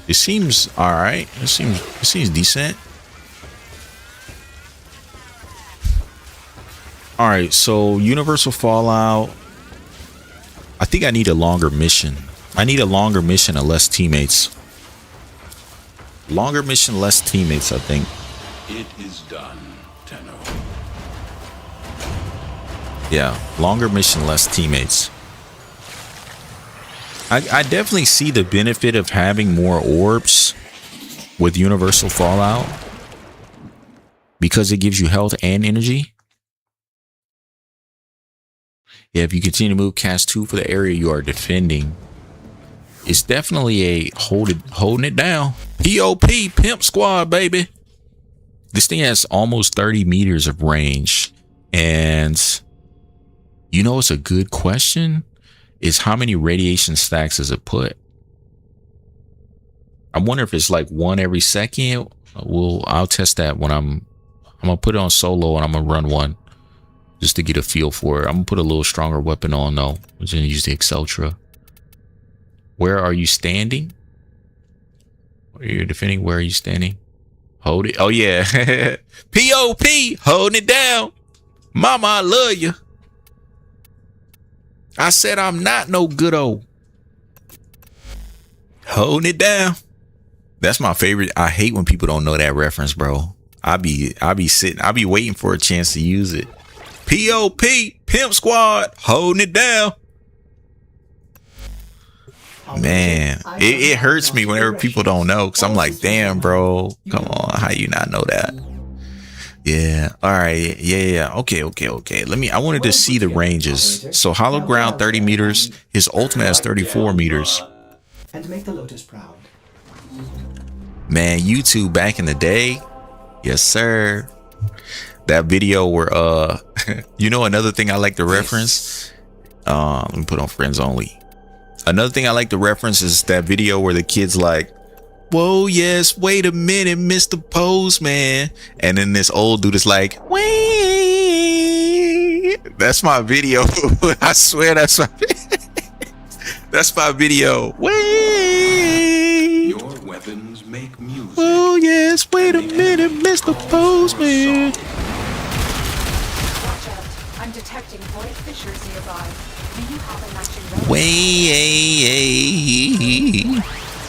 It seems all right. It seems decent. All right, so universal fallout. I think I need a longer mission. I need a longer mission and less teammates. Longer mission, less teammates, I think. It is done, Tenno. Yeah, longer mission, less teammates. I definitely see the benefit of having more orbs with universal fallout. because it gives you health and energy. Yeah, if you continue to move, cast 2 for the area you are defending. It's definitely a holding it down. POP, Pimp Squad, baby. This thing has almost 30 meters of range. And you know, it's a good question is how many radiation stacks does it put? I wonder if it's like 1 every second. I'll test that when I'm gonna put it on solo and I'm gonna run 1 just to get a feel for it. I'm gonna put a little stronger weapon on though. I'm just gonna use the Exceltra. Where are you standing? You're defending. Where are you standing? Hold it. Oh yeah. POP, holding it down. Mama, I love you. I said I'm not no good old. Holding it down. That's my favorite. I hate when people don't know that reference, bro. I be waiting for a chance to use it. POP, Pimp Squad, holding it down. Man, it hurts me whenever people don't know, because I'm like, damn, bro, come on, how you not know that? Yeah, all right, yeah, okay. I wanted to see the ranges. So hollow ground 30 meters, his ultimate has 34 meters. And make the Lotus proud. Man, YouTube back in the day, yes sir. That video where you know, another thing I like to reference, let me put on friends only. Another thing I like to reference is that video where the kid's like, whoa, yes, wait a minute, Mr. Postman. And then this old dude is like, wait. That's my video. I swear that's my that's my video. Wait. Your weapons make music. Oh yes, wait a minute, Mr. Postman. Watch out. I'm detecting void fissures nearby. Do you have a matching relic? Wait.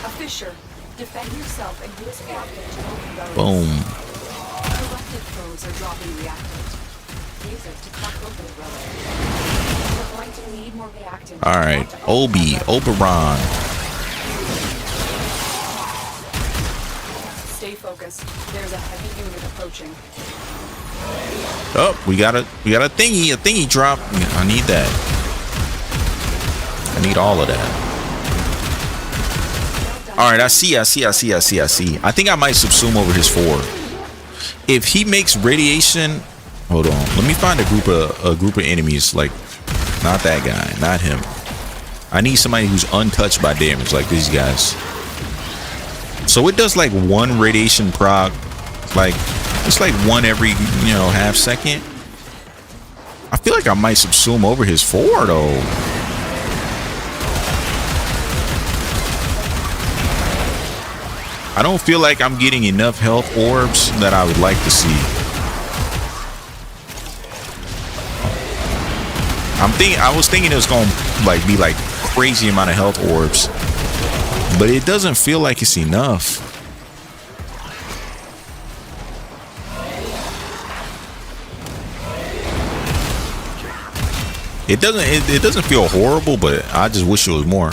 A fissure. Defend yourself and use reactant to open those. Boom. Collective foes are dropping reactant. Use it to crack open the relic. We're going to need more reactant. All right, Oberon. Stay focused. There's a heavy unit approaching. Oh, we got a thingy drop. I need that. I need all of that. All right, I see. I think I might subsume over his 4. If he makes radiation, hold on. Let me find a group of enemies. Like, not that guy, not him. I need somebody who's untouched by damage, like these guys. So it does like 1 radiation proc, like it's like 1 every, you know, half second. I feel like I might subsume over his 4 though. I don't feel like I'm getting enough health orbs that I would like to see. I was thinking it was gonna like be like crazy amount of health orbs, but it doesn't feel like it's enough. It doesn't feel horrible, but I just wish it was more.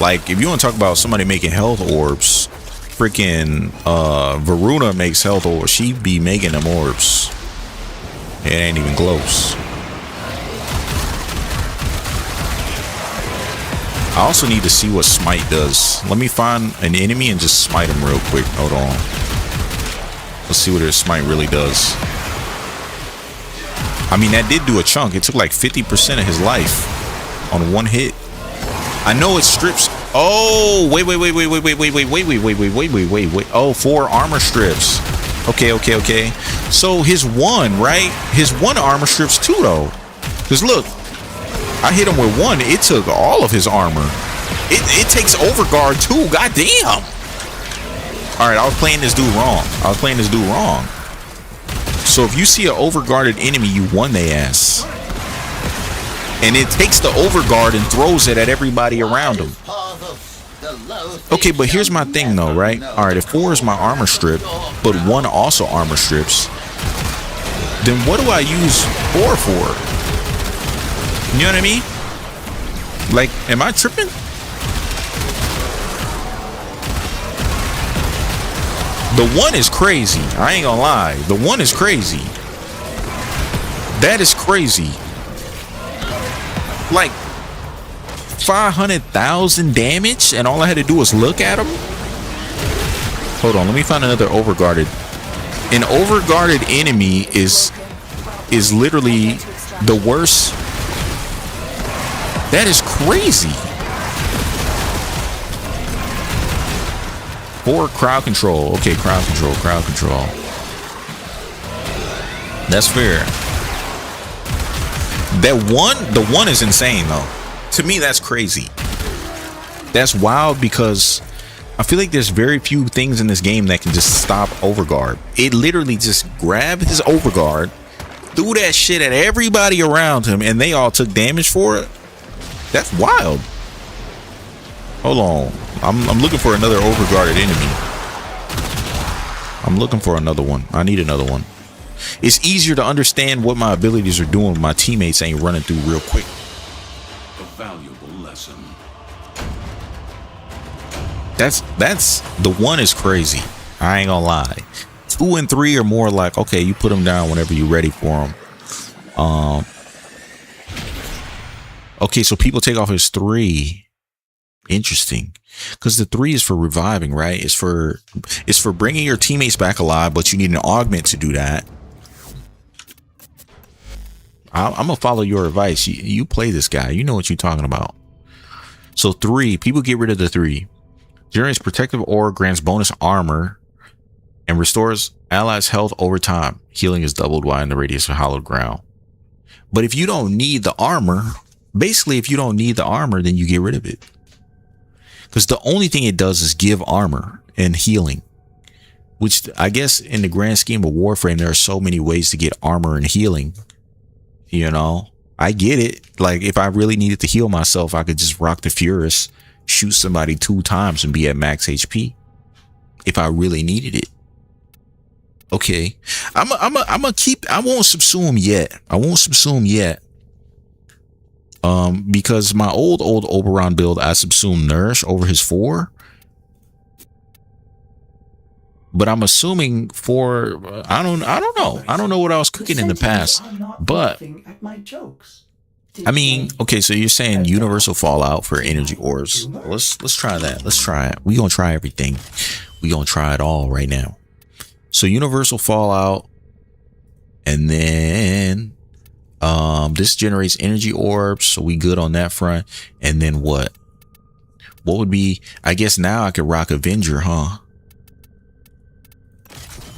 Like, if you want to talk about somebody making health orbs, freaking Varuna makes health orbs. She be making them orbs. It ain't even close. I also need to see what smite does. Let me find an enemy and just smite him real quick. Hold on. Let's see what his smite really does. I mean, that did do a chunk. It took like 50% of his life on 1 hit. I know it strips. Oh, wait. Oh, 4 armor strips. Okay. So his 1, right? His 1 armor strips 2 though. Because look, I hit him with 1. It took all of his armor. It takes overguard too. God damn. All right, I was playing this dude wrong. So if you see an overguarded enemy, you won their ass. And it takes the overguard and throws it at everybody around him. Okay, but here's my thing though, right? All right, if 4 is my armor strip, but 1 also armor strips, then what do I use 4 for? You know what I mean? Like, am I tripping? The one is crazy. I ain't gonna lie. The one is crazy. That is crazy. Like 500,000 damage, and all I had to do was look at him. Hold on, let me find another overguarded. An overguarded enemy is literally the worst. That is crazy. 4 crowd control. Okay, crowd control, crowd control. That's fair. The one is insane though. To me, that's crazy. That's wild because I feel like there's very few things in this game that can just stop overguard. It literally just grabbed his overguard, threw that shit at everybody around him, and they all took damage for it. That's wild. Hold on. I'm looking for another overguarded enemy. I'm looking for another one. I need another one. It's easier to understand what my abilities are doing when my teammates ain't running through real quick. A valuable lesson. That's the one is crazy. I ain't gonna lie. 2 and 3 are more like, okay, you put them down whenever you're ready for them. Okay, so people take off his 3. Interesting, because the 3 is for reviving, right? It's for bringing your teammates back alive, but you need an augment to do that. I'm gonna follow your advice. You play this guy. You know what you're talking about. So 3, people get rid of the 3. Generates protective aura, grants bonus armor, and restores allies' health over time. Healing is doubled while in the radius of hallowed ground. But if you don't need the armor, basically, if you don't need the armor, then you get rid of it. Because the only thing it does is give armor and healing. Which I guess in the grand scheme of Warframe, there are so many ways to get armor and healing. You know, I get it. Like if I really needed to heal myself, I could just rock the Furus, shoot somebody 2 times and be at max HP. If I really needed it. Okay. I won't subsume yet. I won't subsume yet. Because my old Oberon build, I subsumed Nourish over his 4. But I'm assuming for I don't know. I don't know what I was cooking in the past. But I mean, okay, so you're saying universal fallout for energy orbs. Let's try that. Let's try it. We're gonna try everything. We're gonna try it all right now. So universal fallout, and then this generates energy orbs, so we good on that front. And then what would be, I guess now I could rock Avenger, huh?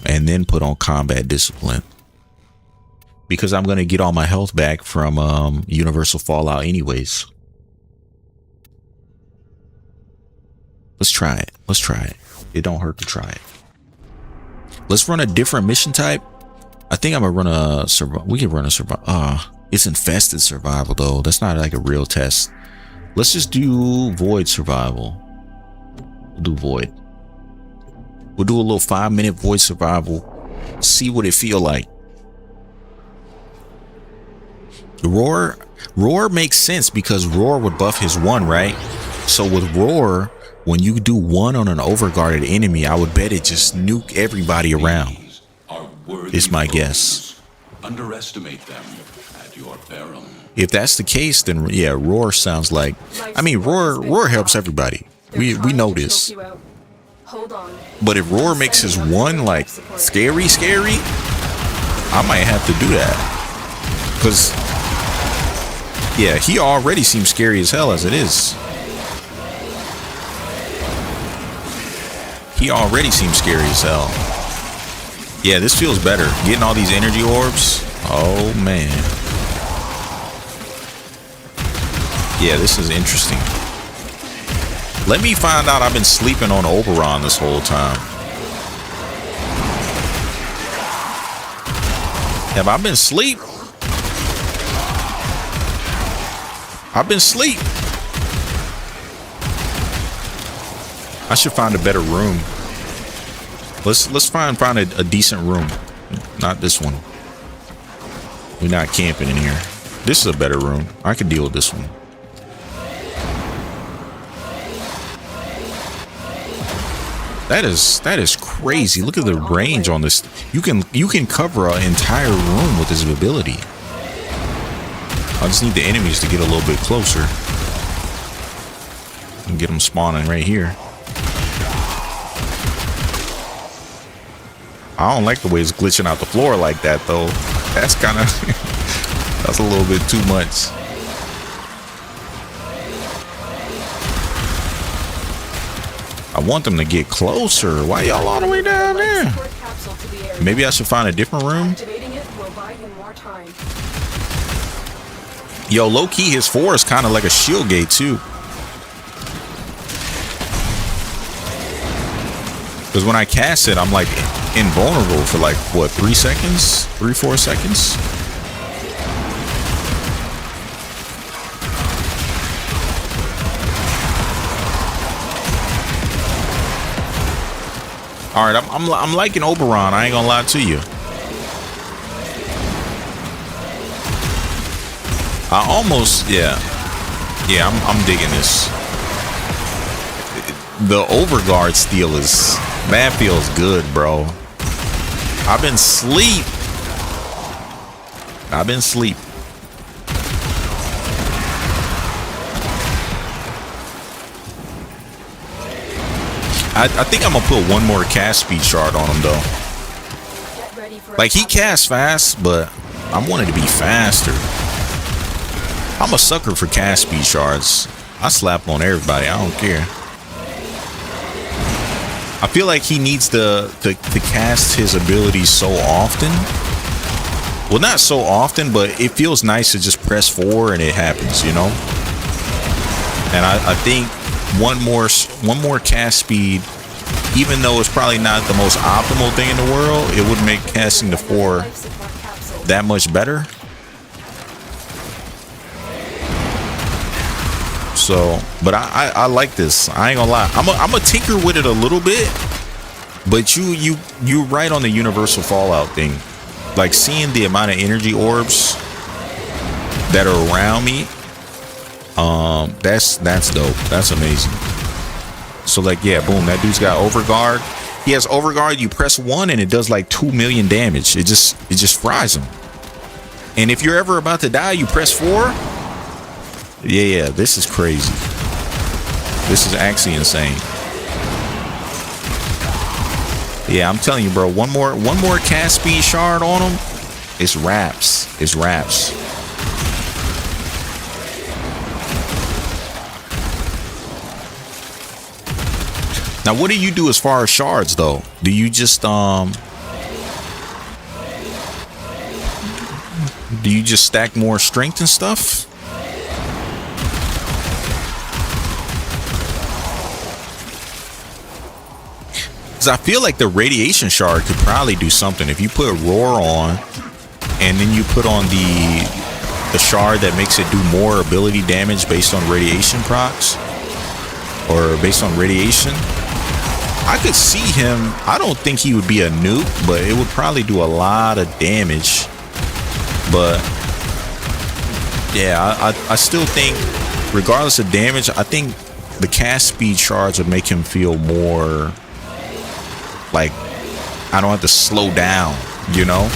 And then put on combat discipline, because I'm gonna get all my health back from universal fallout anyways. Let's try it. Let's try it. It don't hurt to try it. Let's run a different mission type. I think I'm gonna run a survival. We can run a survival. It's infested survival though. That's not like a real test. Let's just do void survival. We'll do void. We'll do a little 5-minute void survival. See what it feel like. Roar makes sense because Roar would buff his 1, right? So with Roar, when you do 1 on an overguarded enemy, I would bet it just nuke everybody around. It's my guess. Underestimate them at your peril. If that's the case, then yeah, Roar sounds like, I mean, Roar helps everybody. We know this. But if Roar makes his 1 like scary, I might have to do that. Because yeah, he already seems scary as hell as it is. He already seems scary as hell. Yeah, this feels better. Getting all these energy orbs. Oh man. Yeah, this is interesting. Let me find out I've been sleeping on Oberon this whole time. Have I been asleep? I've been asleep. I should find a better room. Let's find a decent room. Not this one. We're not camping in here. This is a better room. I can deal with this one. That is crazy. Look at the range on this. You can cover an entire room with this ability. I just need the enemies to get a little bit closer and get them spawning right here. I don't like the way it's glitching out the floor like that though. That's kind of that's a little bit too much. I want them to get closer. Why y'all all the way down there? Maybe I should find a different room. Yo, low key, his 4 is kind of like a shield gate too. Because when I cast it, I'm like invulnerable for like what, 3 seconds, 3-4 seconds. All right, I'm liking Oberon. I ain't gonna lie to you. I almost, yeah, I'm digging this. The overguard steal is, that feels good, bro. I've been sleep. I think I'm gonna put one more cast speed shard on him though. Like, he casts fast, but I want it to be faster. I'm a sucker for cast speed shards. I slap on everybody. I don't care. I feel like he needs to cast his abilities so often. Well, not so often, but it feels nice to just press 4 and it happens, you know. And I think one more cast speed, even though it's probably not the most optimal thing in the world, it would make casting the 4 that much better. So, but I like this. I ain't gonna lie. I'm a tinker with it a little bit, but you right on the universal fallout thing. Like, seeing the amount of energy orbs that are around me, that's dope. That's amazing. So, like, yeah, boom, that dude's got overguard. He has overguard. You press 1 and it does like 2 million damage. It just fries him. And if you're ever about to die, you press 4. Yeah, this is crazy. This is actually insane. Yeah, I'm telling you, bro. One more cast speed shard on him. It's wraps. It's wraps. Now, what do you do as far as shards, though? Do you just stack more strength and stuff? I feel like the radiation shard could probably do something. If you put roar on and then you put on the shard that makes it do more ability damage based on radiation procs or based on radiation, I could see him. I don't think he would be a nuke, but it would probably do a lot of damage. But yeah, I still think, regardless of damage, I think the cast speed shards would make him feel more like I don't have to slow down, you know.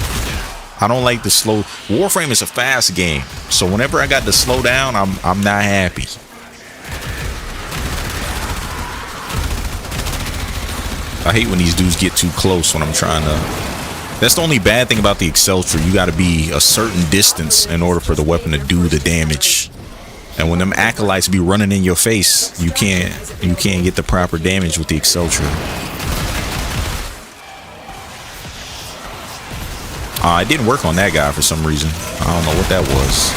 I don't like the slow. Warframe is a fast game, so whenever I got to slow down, I'm not happy. I hate when these dudes get too close when I'm trying to. That's the only bad thing about the Excelsior. You got to be a certain distance in order for the weapon to do the damage. And when them acolytes be running in your face, you can't get the proper damage with the Excelsior. It didn't work on that guy for some reason. I don't know what that was.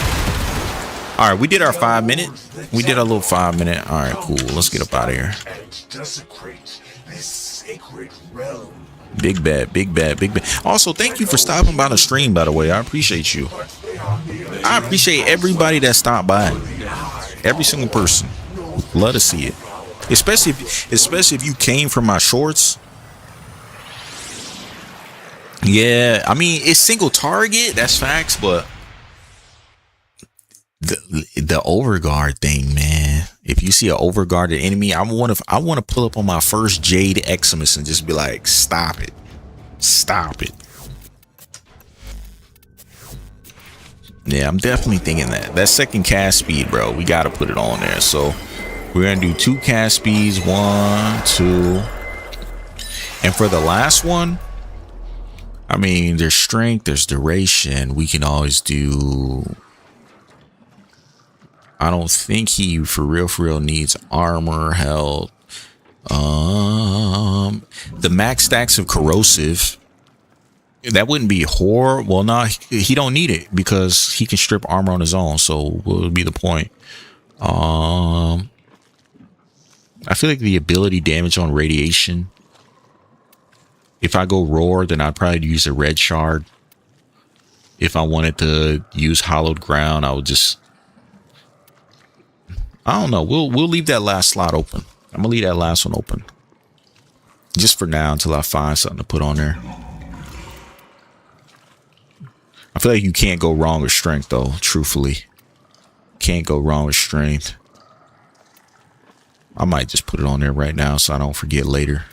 All right, we did our 5 minute. We did a little 5 minute. All right, cool. Let's get up out of here. Big bad. Also, thank you for stopping by the stream, by the way. I appreciate you. I appreciate everybody that stopped by. Every single person. Love to see it. Especially if you came from my shorts. Yeah, I mean, it's single target, that's facts, but the overguard thing, man. man. If you see an overguarded enemy, I want to pull up on my first Jade Eximus and just be like, stop it. Stop it. Yeah, I'm definitely thinking that second cast speed, bro, we got to put it on there. So we're going to do 2 cast speeds, 1, 2. And for the last one, I mean, there's strength, there's duration. We can always do, I don't think he for real needs armor, health. The max stacks of corrosive, that wouldn't be horrible. Well, no, he don't need it because he can strip armor on his own. So what would be the point? I feel like the ability damage on radiation, if I go roar, then I'd probably use a red shard. If I wanted to use hollowed ground, I would just, I don't know. We'll leave that last slot open. I'm gonna leave that last one open just for now until I find something to put on there. I feel like you can't go wrong with strength, though. Truthfully, can't go wrong with strength. I might just put it on there right now so I don't forget later.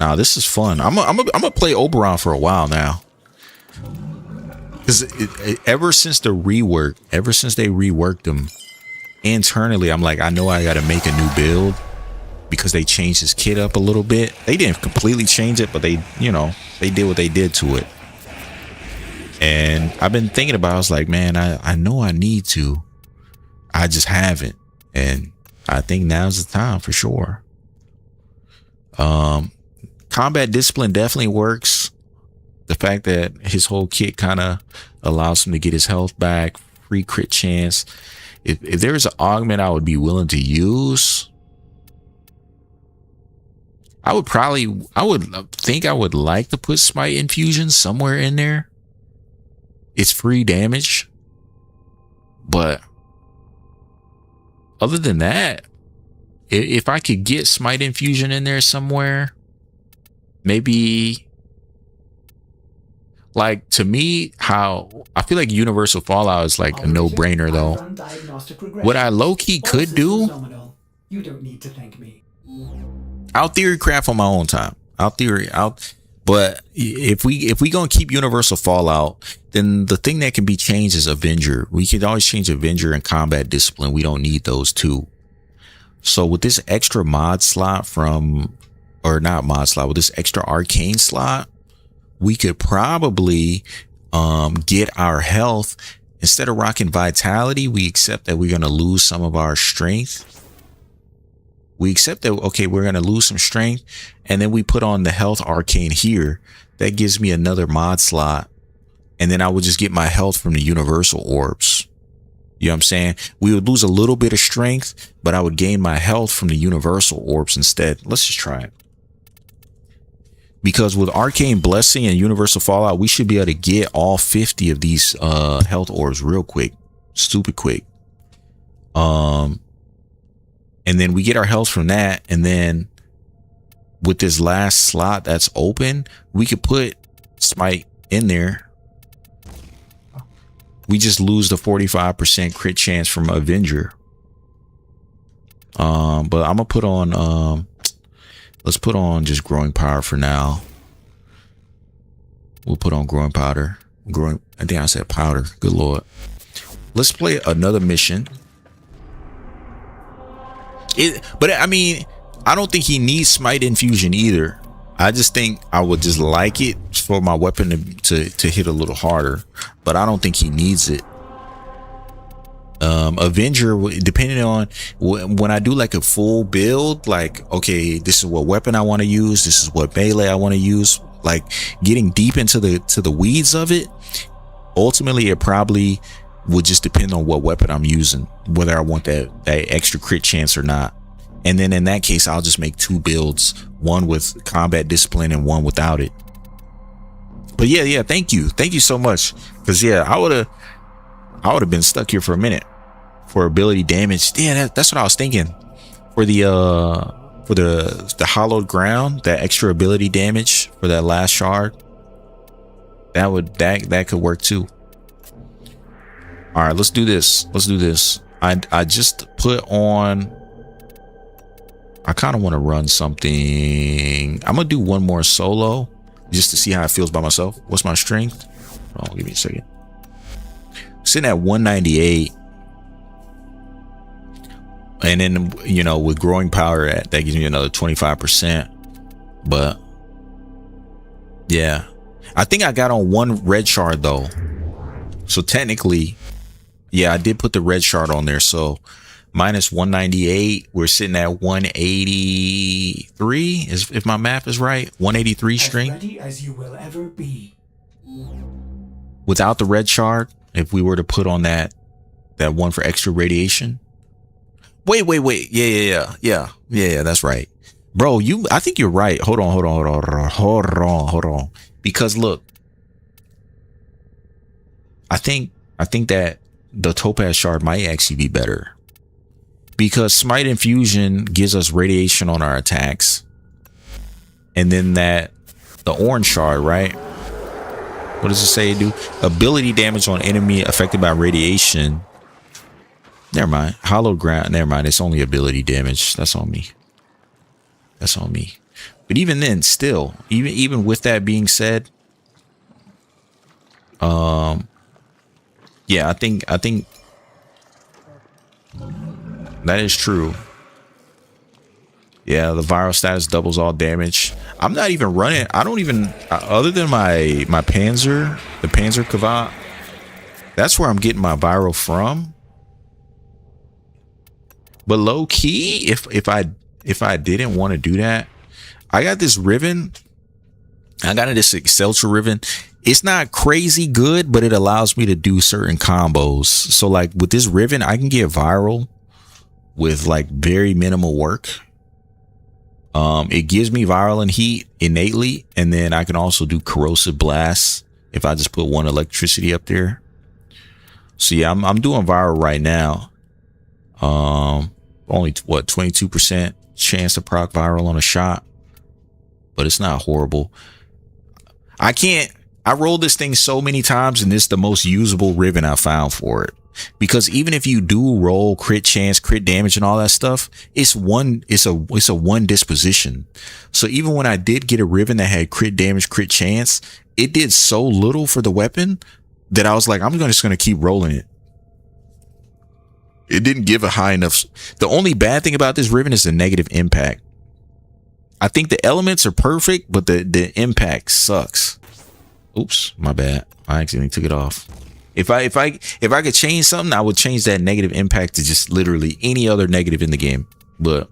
Now this is fun. I'm gonna play Oberon for a while now, because ever since they reworked them internally, I'm like, I know I got to make a new build because they changed his kit up a little bit. They didn't completely change it, but they, you know, they did what they did to it. And I've been thinking about it. I was like, man, I know I need to. I just haven't. And I think now's the time for sure. Combat discipline definitely works. The fact that his whole kit kind of allows him to get his health back, free crit chance. If there's an augment I would be willing to use, I would think I would like to put Smite Infusion somewhere in there. It's free damage. But other than that, if I could get Smite Infusion in there somewhere, maybe, like, to me, how I feel like Universal Fallout is like a no-brainer though. What I low-key could do, you don't need to thank me. I'll theory craft on my own time. But if we gonna keep Universal Fallout, then the thing that can be changed is Avenger. We could always change Avenger and Combat Discipline. We don't need those two. So with this extra mod slot with this extra arcane slot, we could probably get our health. Instead of rocking vitality, we accept that we're going to lose some of our strength. We accept that, okay, we're going to lose some strength. And then we put on the health arcane here. That gives me another mod slot. And then I would just get my health from the universal orbs. You know what I'm saying? We would lose a little bit of strength, but I would gain my health from the universal orbs instead. Let's just try it. Because with Arcane Blessing and Universal Fallout, we should be able to get all 50 of these health orbs real quick. Stupid quick. And then we get our health from that. And then with this last slot that's open, we could put Smite in there. We just lose the 45% crit chance from Avenger. But I'm gonna put on let's put on just Growing Power for now. We'll put on Growing Powder. I think I said powder. Good Lord. Let's play another mission. But I mean, I don't think he needs Smite Infusion either. I just think I would just like it for my weapon to hit a little harder. But I don't think he needs it. Avenger, depending on when I do like a full build, like, okay, this is what weapon I want to use, this is what melee I want to use, like getting deep into the weeds of it, ultimately it probably would just depend on what weapon I'm using, whether I want that extra crit chance or not. And then in that case, I'll just make 2 builds, one with Combat Discipline and one without it. But yeah, thank you so much, because yeah, I would have been stuck here for a minute for ability damage. Yeah, that's what I was thinking. For the hollowed ground, that extra ability damage for that last shard, that could work too. All right, let's do this. Let's do this. I just put on. I kind of want to run something. I'm gonna do one more solo just to see how it feels by myself. What's my strength? Oh, give me a second. Sitting at 198, and then you know with growing power that gives me another 25%. But yeah, I think I got on one red shard though, so technically, yeah, I did put the red shard on there. So minus 198, we're sitting at 183. Is if my math is right, 183 strength. As ready as you will ever be. Without the red shard, if we were to put on that one for extra radiation. Wait. Yeah, that's right. Bro, I think you're right. Hold on. Because look, I think that the topaz shard might actually be better. Because Smite Infusion gives us radiation on our attacks. And then the orange shard, right? What does it say it do? Ability damage on enemy affected by radiation. Never mind. Hollowed ground. Never mind. It's only ability damage. That's on me. But even then, still, even with that being said, yeah, I think that is true. Yeah, the viral status doubles all damage. I'm not even running. I don't even, other than my Panzer, the Panzer Kavat, that's where I'm getting my viral from. But low key, if I didn't want to do that, I got this Riven. I got this Excelsior Riven. It's not crazy good, but it allows me to do certain combos. So like with this Riven, I can get viral with like very minimal work. It gives me viral and heat innately, and then I can also do corrosive blasts if I just put one electricity up there. So yeah, I'm doing viral right now. Only what 22% chance to proc viral on a shot, but it's not horrible. I rolled this thing so many times, and this is the most usable Riven I found for it. Because even if you do roll crit chance, crit damage, and all that stuff, it's a one disposition. So even when I did get a Riven that had crit damage, crit chance, it did so little for the weapon that I was like, I'm just gonna keep rolling it. It didn't give a high enough. The only bad thing about this Riven is the negative impact. I think the elements are perfect, but the impact sucks. Oops, my bad. I accidentally took it off. If I could change something, I would change that negative impact to just literally any other negative in the game. But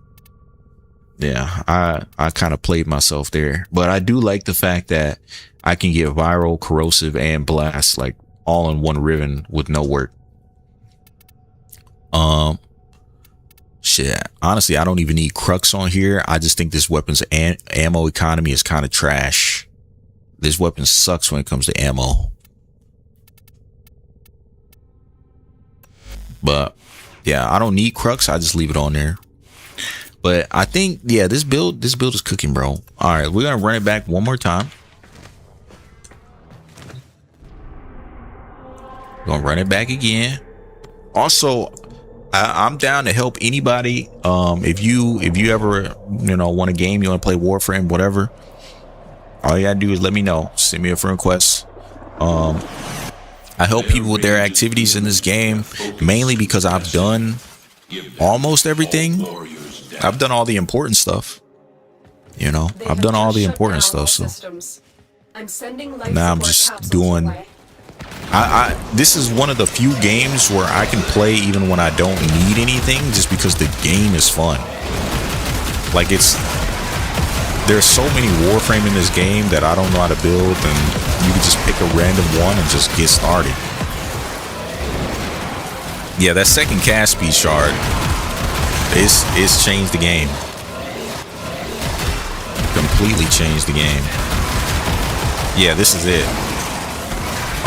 yeah, I kind of played myself there. But I do like the fact that I can get viral, corrosive, and blast like all in one Riven with no work. Shit. Honestly, I don't even need Crux on here. I just think this weapon's ammo economy is kind of trash. This weapon sucks when it comes to ammo. But yeah, I don't need Crux. I just leave it on there. But I think, yeah, this build is cooking, bro. All right, we're gonna run it back one more time. Gonna run it back again. Also, I'm down to help anybody. If you ever want a game, you want to play Warframe, whatever, all you gotta do is let me know. Send me a friend request. I help people with their activities in this game, mainly because I've done almost everything. I've done all the important stuff. I've done all the important stuff. So now I'm just doing. This is one of the few games where I can play even when I don't need anything, just because the game is fun. Like there's so many Warframe in this game that I don't know how to build, and you can just pick a random one and just get started. Yeah, that second cast speed shard, it's changed the game. Completely changed the game. Yeah, this is it.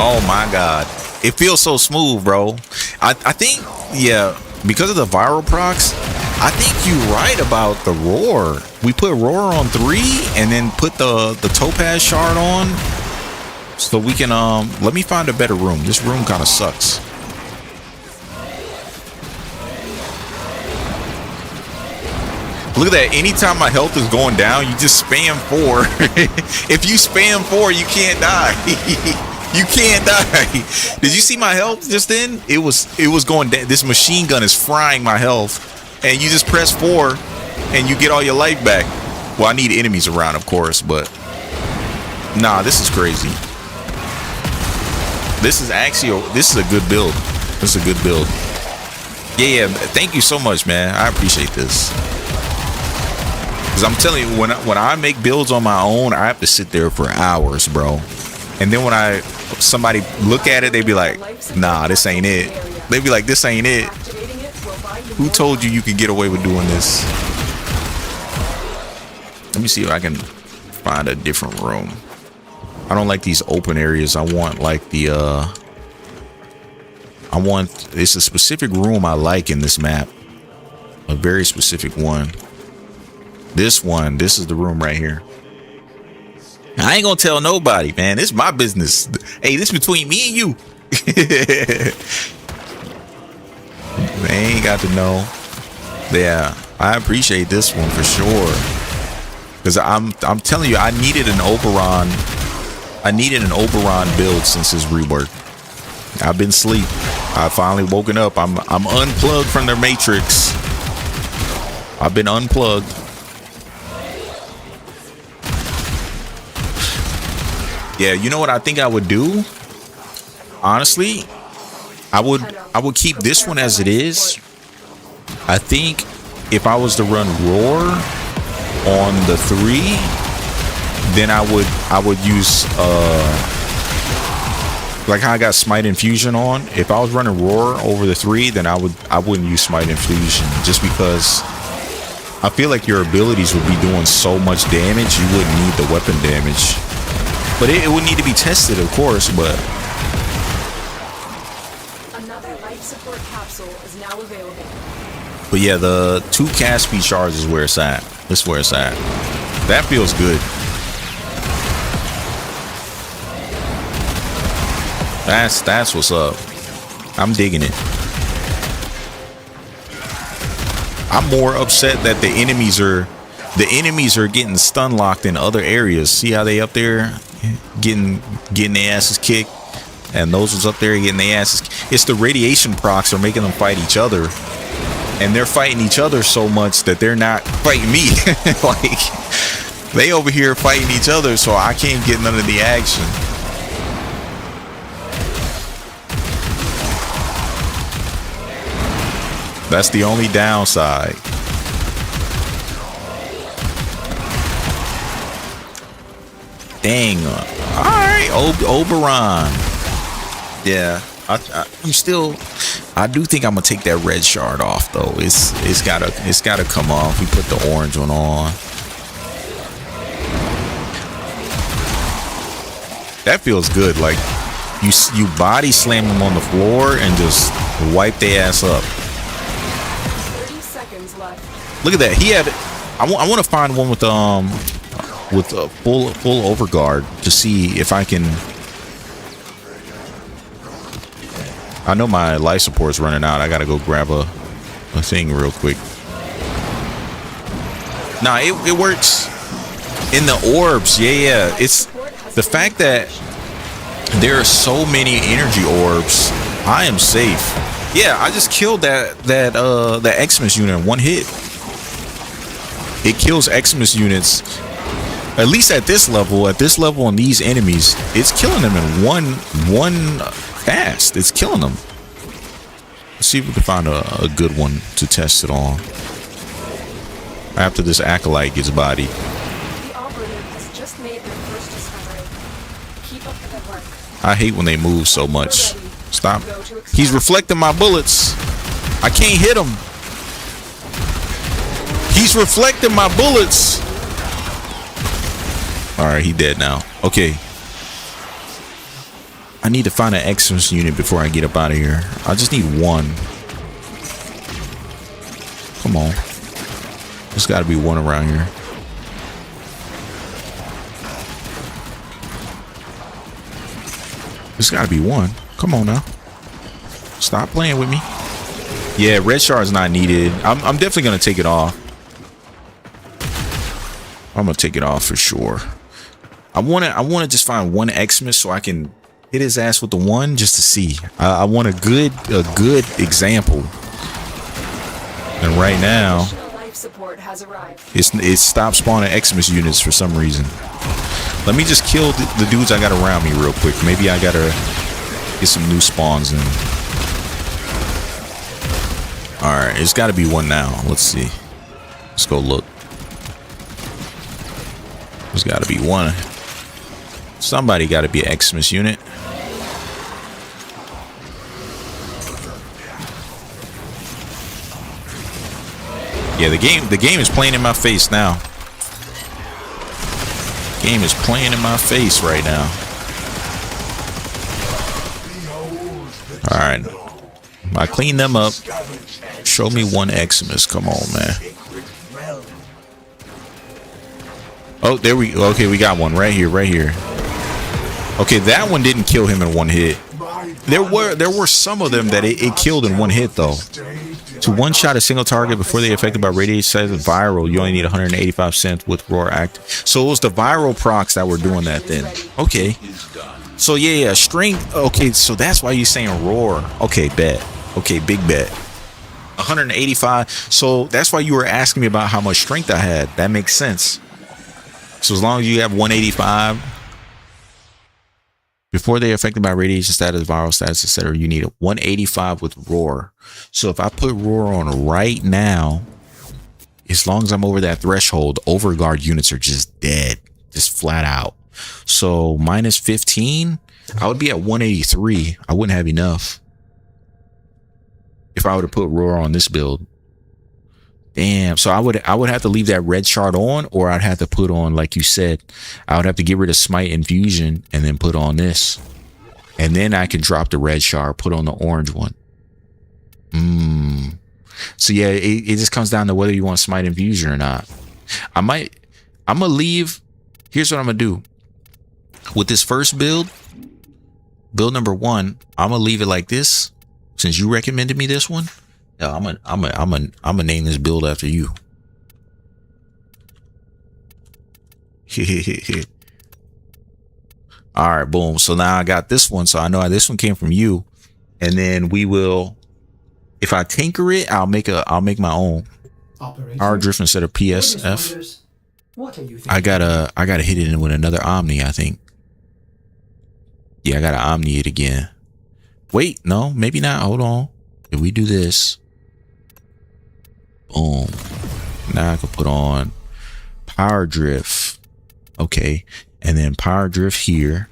Oh my god, it feels so smooth, bro. I think, yeah, because of the viral procs, I think you're right about the roar. We put roar on 3 and then put the topaz shard on, so we can let me find a better room. This room kind of sucks. Look at that. Anytime my health is going down, you just spam 4. If you spam 4, you can't die. You can't die. Did you see my health just then? It was going down. This machine gun is frying my health. And you just press 4 and you get all your life back. Well, I need enemies around, of course, but nah, this is crazy. This is actually this is a good build. This is a good build. Yeah, thank you so much, man. I appreciate this. Cause I'm telling you, when I make builds on my own, I have to sit there for hours, bro. And then when somebody look at it, they be like, nah, this ain't it. They be like, this ain't it. Who told you could get away with doing this? Let me see if I can find a different room. I don't like these open areas. I want like it's a specific room I like in this map. A very specific one. This is the room right here. I ain't gonna tell nobody, man. This is my business. Hey, this is between me and you. They ain't got to know. Yeah, I appreciate this one for sure. Because I'm telling you, I needed an Oberon. I needed an Oberon build since his rework. I've been asleep. I finally woken up. I'm unplugged from their matrix. I've been unplugged. Yeah, you know what I think I would do? Honestly, I would keep this one as it is. I think if I was to run Roar on the 3, then I would use like how I got Smite Infusion on. If I was running Roar over the 3, then I wouldn't use Smite Infusion, just because I feel like your abilities would be doing so much damage, you wouldn't need the weapon damage. But it would need to be tested, of course, but Another life support capsule is now available. But yeah, the 2 cast speed charge is where it's at. This is where it's at. That feels good. That's what's up. I'm digging it. I'm more upset that the enemies are getting stun locked in other areas. See how they up there getting their asses kicked, and those ones up there getting their asses kicked. It's the radiation procs are making them fight each other, and they're fighting each other so much that they're not fighting me. Like, they over here fighting each other, so I can't get none of the action. That's the only downside. Dang. All right, Oberon. Yeah, I'm still. I do think I'm gonna take that red shard off though. It's gotta come off. We put the orange one on. That feels good. Like you body slam them on the floor and just wipe their ass up. 30 seconds left. Look at that. He had. I want to find one with a full overguard to see if I can. I know my life support's running out. I gotta go grab a thing real quick. Nah, it works in the orbs. Yeah. It's the fact that there are so many energy orbs. I am safe. Yeah, I just killed the Xmas unit in one hit. It kills Xmas units. At least at this level on these enemies, it's killing them in one fast. It's killing them. Let's see if we can find a good one to test it on. After this acolyte gets bodied. The operative has just made their first discovery. Keep up the good work. I hate when they move so much. Stop. He's reflecting my bullets. I can't hit him. He's reflecting my bullets. All right, he dead now. Okay. I need to find an Xmas unit before I get up out of here. I just need one. Come on. There's got to be one around here. There's got to be one. Come on now. Stop playing with me. Yeah, red shard's not needed. I'm definitely going to take it off. I'm gonna take it off for sure. I wanna just find one Xmas so I can hit his ass with the one just to see. I want a good example. And right now, Life support has arrived. it stopped spawning Xmas units for some reason. Let me just kill the dudes I got around me real quick. Maybe I gotta get some new spawns in. Alright, it's gotta be one now. Let's see. Let's go look. There's gotta be one. Somebody gotta be an Xmas unit. Yeah, the game is playing in my face now. Game is playing in my face right now. Alright. I clean them up. Show me one Xmas. Come on, man. Oh, there we go. Okay, we got one right here, right here. Okay, that one didn't kill him in one hit. There were some of them that it killed in one hit though. To one-shot a single target before they affected by radiation size of viral, you only need 185 cents with roar act. So it was the viral procs that were doing that then. Okay. So yeah, strength. Okay, so that's why you're saying roar. Okay, bet. Okay, big bet. 185. So that's why you were asking me about how much strength I had. That makes sense. So as long as you have 185 before they're affected by radiation status, viral status, etc., you need a 185 with roar. So if I put roar on right now, as long as I'm over that threshold, overguard units are just dead, just flat out. So minus 15, I would be at 183. I wouldn't have enough if I would have put roar on this build. Damn. So I would have to leave that red shard on, or I'd have to put on, like you said, I would have to get rid of smite infusion and then put on this, and then I can drop the red shard, put on the orange one. So yeah, it just comes down to whether you want smite infusion or not. I'm gonna leave. Here's what I'm gonna do with this first build number 1. I'm gonna leave it like this since you recommended me this one. Yeah, I'm gonna name this build after you. All right, boom. So now I got this one, so I know this one came from you, and then we will. If I tinker it, I'll make my own power drift instead of PSF. What are you I gotta hit it in with another Omni, I think. Yeah, I gotta Omni it again. Wait, no, maybe not. Hold on. If we do this, boom. Now I can put on power drift. Okay, and then power drift here.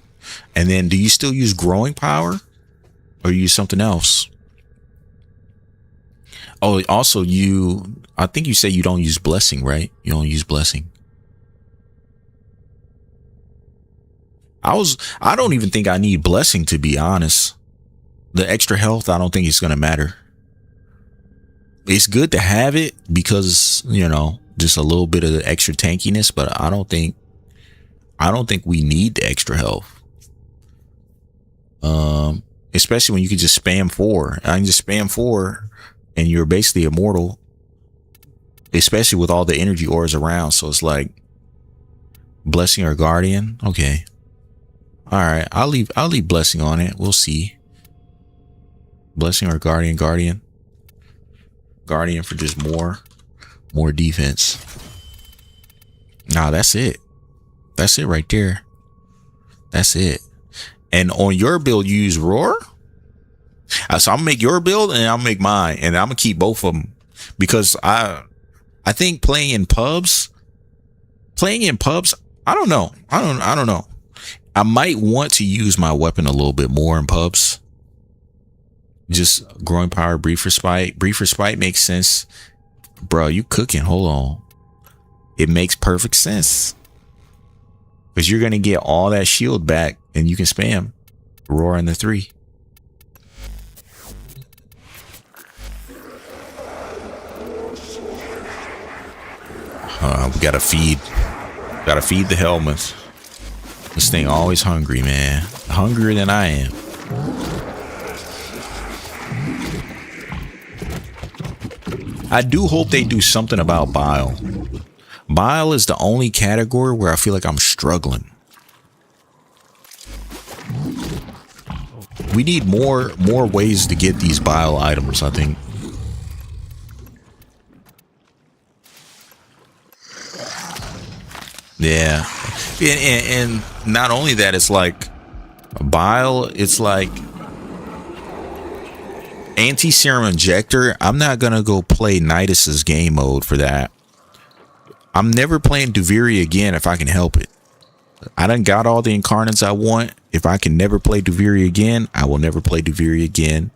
And then, do you still use growing power, or use something else? Oh, also I think you say you don't use blessing, right? You don't use blessing. I don't even think I need blessing, to be honest. The extra health, I don't think it's going to matter. It's good to have it because, you know, just a little bit of the extra tankiness, but I don't think we need the extra health. Especially when you can just spam 4. I can just spam 4 and you're basically immortal, especially with all the energy ores around. So it's like blessing or guardian. Okay. All right. I'll leave blessing on it. We'll see. Blessing or guardian for just more defense. Nah, that's it. That's it right there. That's it. And on your build, you use roar. So I'm gonna make your build and I'll make mine, and I'm gonna keep both of them because I think playing in pubs, I don't know. I don't know. I might want to use my weapon a little bit more in pubs. Just growing power, brief respite. Brief respite makes sense. Bro, you cooking. Hold on. It makes perfect sense. Because you're going to get all that shield back and you can spam roar in the 3. We gotta feed the helmets. This thing always hungry, man. Hungrier than I am. I do hope they do something about bile. Bile is the only category where I feel like I'm struggling. We need more ways to get these bile items, I think. Yeah. And not only that, it's like bile, it's like anti-serum injector. I'm not gonna go play Nidus's game mode for that. I'm never playing Duviri again if I can help it. I done got all the incarnates I want. If I can never play Duviri again, I will never play Duviri again.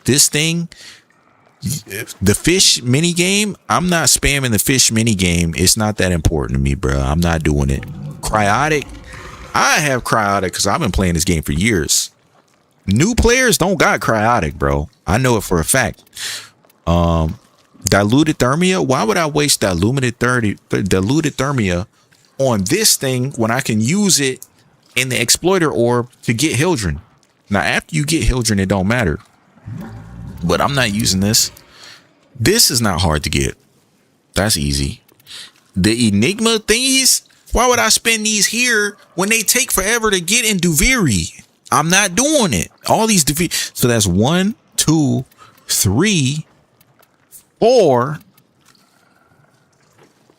This thing, the fish mini game, I'm not spamming the fish mini game. It's not that important to me, bro. I'm not doing it. Cryotic, I have cryotic because I've been playing this game for years. New players don't got cryotic, bro. I know it for a fact. Diluted thermia. Why would I waste diluted thermia on this thing when I can use it in the exploiter orb to get Hildren? Now, after you get Hildren, it don't matter. But I'm not using this. This is not hard to get. That's easy. The Enigma thingies. Why would I spend these here when they take forever to get in Duviri? I'm not doing it. All these Duviri. So that's 1, 2, 3, 4.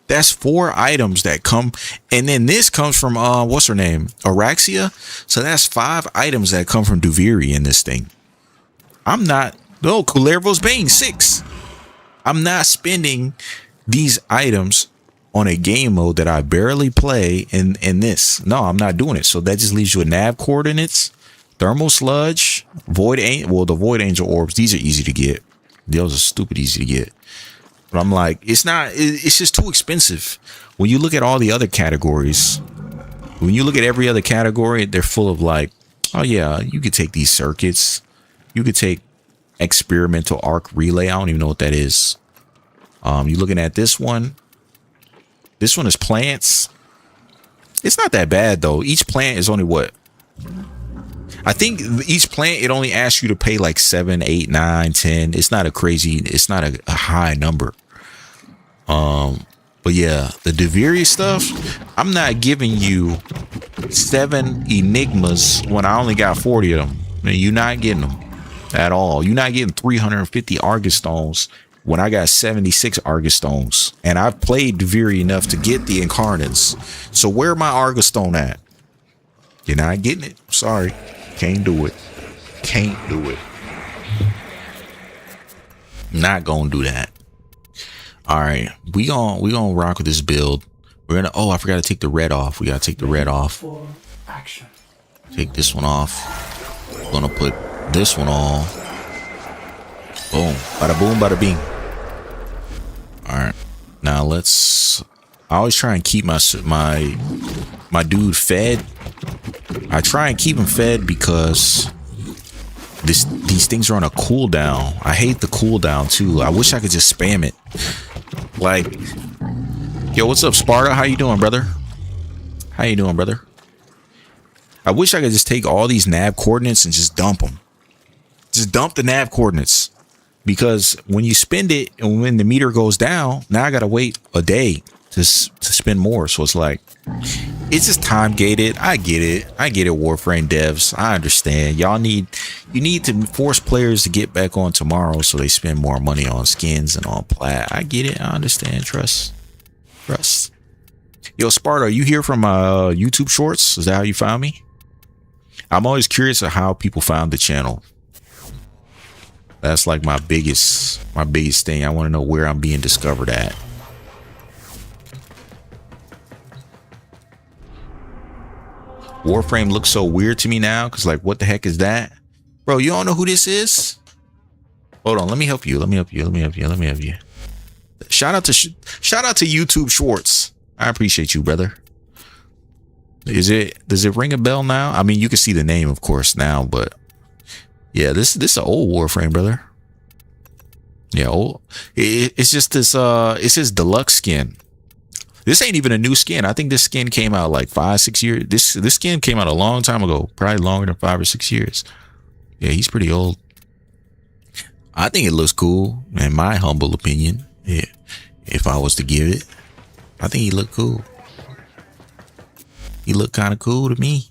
That's 4 items that come, and then this comes from what's her name, Araxia. So that's 5 items that come from Duviri in this thing. I'm not. No, Kullervo's Bane 6. I'm not spending these items on a game mode that I barely play in this. No, I'm not doing it. So that just leaves you with nav coordinates, thermal sludge, void angel. Well, the void angel orbs, these are easy to get. Those are stupid easy to get. But I'm like, it's just too expensive. When you look at all the other categories, when you look at every other category, they're full of like, oh yeah, you could take these circuits. You could take experimental arc relay. I don't even know what that is. You're looking at this one. This one is plants. It's not that bad though. Each plant is only what? I think each plant, it only asks you to pay like 7, 8, 9, 10. It's not a crazy, it's not a high number. But yeah, the Duviri stuff, I'm not giving you 7 enigmas when I only got 40 of them. I mean, you're not getting them at all. You're not getting 350 Argus stones when I got 76 Argus stones. And I've played Duviri enough to get the incarnates. So where my Argus stone at? You're not getting it. Sorry. Can't do it. Can't do it. Not gonna do that. All right, we gonna rock with this build. We're gonna. Oh, I forgot to take the red off. We gotta take the red off. For action. Take this one off. We're gonna put this one on. Boom. Bada boom. Bada bing. All right. Now let's. I always try and keep my dude fed. I try and keep him fed because these things are on a cooldown. I hate the cooldown too. I wish I could just spam it. Like, yo, what's up, Sparta? How you doing, brother? How you doing, brother? I wish I could just take all these nav coordinates and just dump them. Just dump the nav coordinates. Because when you spend it and when the meter goes down, now I gotta wait a day to spend more. So it's like, it's just time gated. I get it. Warframe devs. I understand. You need to force players to get back on tomorrow so they spend more money on skins and on plat. I get it. I understand. Trust. Yo, Sparta, are you here from YouTube Shorts? Is that how you found me? I'm always curious of how people found the channel. That's like my biggest thing. I want to know where I'm being discovered at. Warframe looks so weird to me now because, like, what the heck is that? Bro, you don't know who this is? Hold on, let me help you. Shout out to YouTube Shorts. I appreciate you, brother. Does it ring a bell now? I mean, you can see the name, of course, now, but yeah, this is an old Warframe, brother. Yeah, old. It's just this. It's his deluxe skin. This ain't even a new skin. I think this skin came out like 5-6 years. This skin came out a long time ago, probably longer than 5 or 6 years. Yeah, he's pretty old. I think it looks cool, in my humble opinion. Yeah, if I was to give it. I think he looked cool. He looked kind of cool to me.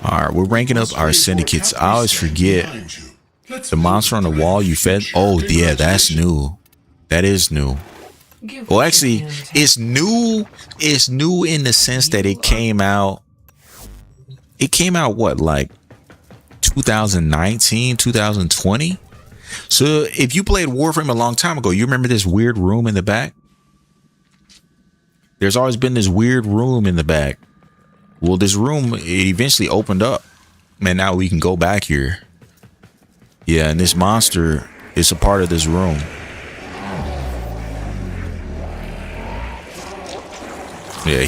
All right, we're ranking up our syndicates. I always forget the monster on the wall you fed. Oh yeah, that's new. That is new. Well, actually, it's new. It's new in the sense that it came out. It came out what, like 2019, 2020. So if you played Warframe a long time ago, you remember this weird room in the back? There's always been this weird room in the back. Well, this room, it eventually opened up. And now we can go back here. Yeah, and this monster is a part of this room. Yeah,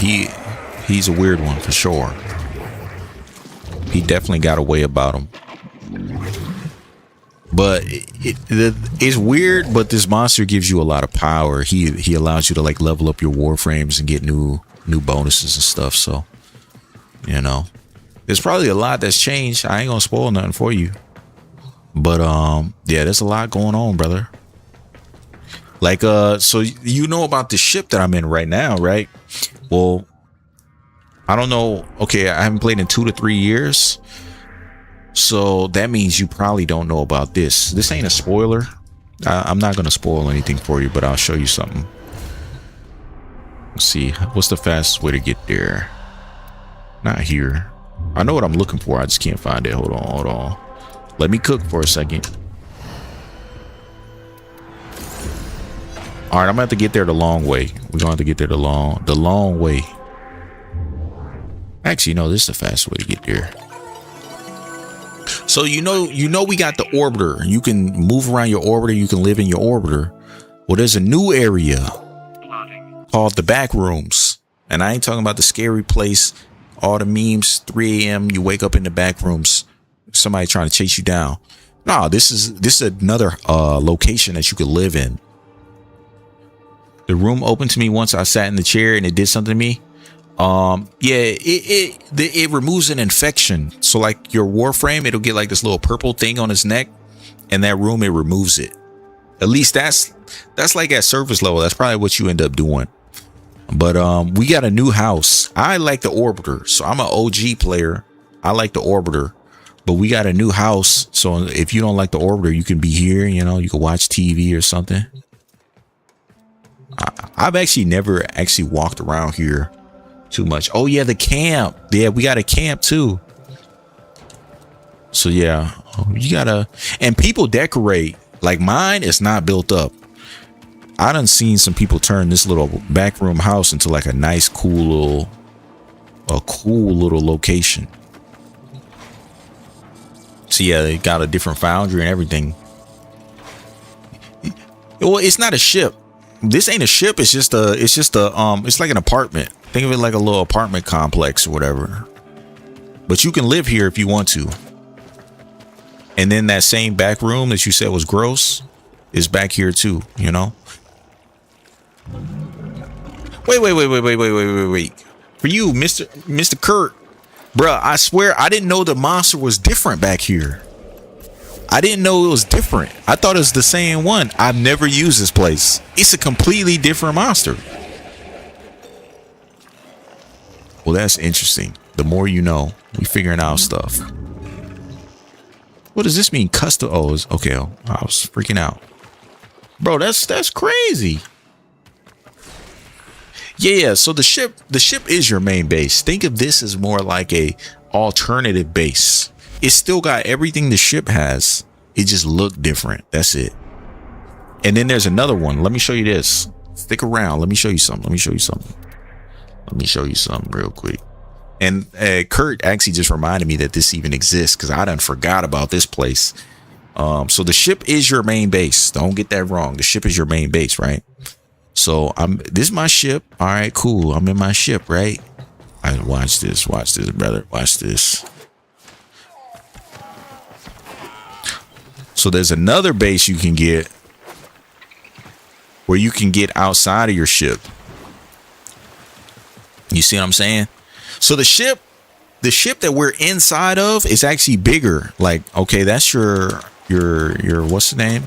he's a weird one for sure. He definitely got a way about him. But it's weird, but this monster gives you a lot of power. He allows you to like level up your Warframes and get new bonuses and stuff. So, you know, there's probably a lot that's changed. I ain't gonna spoil nothing for you. But yeah, there's a lot going on, brother. Like so you know about the ship that I'm in right now, right? Well, I don't know. Okay, I haven't played in 2 to 3 years. So that means you probably don't know about this. This ain't a spoiler. I'm not going to spoil anything for you, but I'll show you something. Let's see. What's the fastest way to get there? Not here. I know what I'm looking for. I just can't find it. Hold on. Let me cook for a second. All right, I'm going to have to get there the long way. We're going to have to get there the long way. Actually, no, this is the fastest way to get there. So you know we got the orbiter. You can move around your orbiter. You can live in your orbiter. Well, there's a new area called the back rooms. And I ain't talking about the scary place. All the memes, 3 a.m. You wake up in the back rooms. Somebody trying to chase you down. No, this is another location that you could live in. The room opened to me once I sat in the chair and it did something to me. Yeah, it removes an infection. So like your Warframe, it'll get like this little purple thing on its neck, and that room, it removes it. At least that's like at surface level. That's probably what you end up doing. But we got a new house. I like the orbiter, so I'm an OG player. I like the orbiter, but we got a new house. So if you don't like the orbiter, you can be here. You know, you can watch TV or something. I've actually never actually walked around here too much. Oh yeah, the camp. Yeah, we got a camp too. So yeah, you gotta, and people decorate. Like mine is not built up. I done seen some people turn this little back room house into like a nice, cool little location. So yeah, they got a different foundry and everything. Well, it's not a ship. This ain't a ship. It's like an apartment. Think of it like a little apartment complex or whatever. But you can live here if you want to. And then that same back room that you said was gross is back here too, you know? Wait. For you, Mr. Kurt, bruh, I swear I didn't know the monster was different back here. I didn't know it was different. I thought it was the same one. I've never used this place. It's a completely different monster. Well, that's interesting. The more you know, we figuring out stuff. What does this mean? Custom? Oh, okay. Oh, I was freaking out, bro. That's crazy. Yeah. So the ship is your main base. Think of this as more like a alternative base. It's still got everything the ship has. It just looked different. That's it. And then there's another one. Let me show you this. Stick around. Let me show you something. Let me show you something real quick. And Kurt actually just reminded me that this even exists because I done forgot about this place. So the ship is your main base. Don't get that wrong. The ship is your main base, right? So this is my ship. All right, cool. I'm in my ship, right? Watch this, brother. Watch this. So there's another base you can get where you can get outside of your ship. You see what I'm saying? So the ship that we're inside of is actually bigger. Like, okay, that's your what's the name?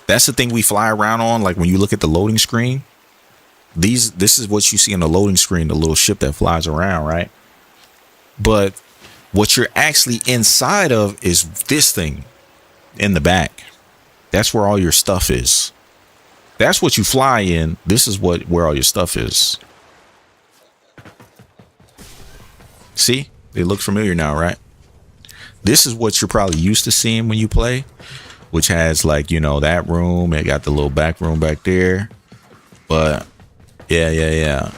That's the thing we fly around on. Like when you look at the loading screen, This is what you see on the loading screen, the little ship that flies around, right? But what you're actually inside of is this thing in the back. That's where all your stuff is. That's what you fly in. This is where all your stuff is. See? They look familiar now, right? This is what you're probably used to seeing when you play, which has, like, you know, that room. It got the little back room back there. But yeah.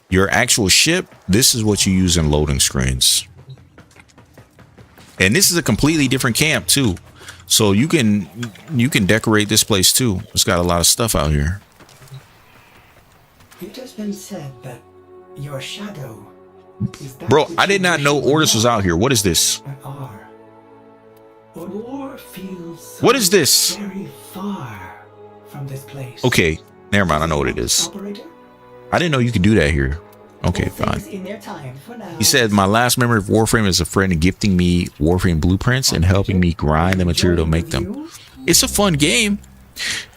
Your actual ship, this is what you use in loading screens. And this is a completely different camp too. So you can decorate this place too. It's got a lot of stuff out here. It has been said that your shadow is that Bro, which I did you not wish know you Ordis was were out here. What is this? or are. But war feels What is this? very far from this place. Okay, never mind. I know what it is. Operator? I didn't know you could do that here. Okay, All fine. things in their time for now. He said, my last memory of Warframe is a friend gifting me Warframe blueprints and helping me grind the material to make them. It's a fun game.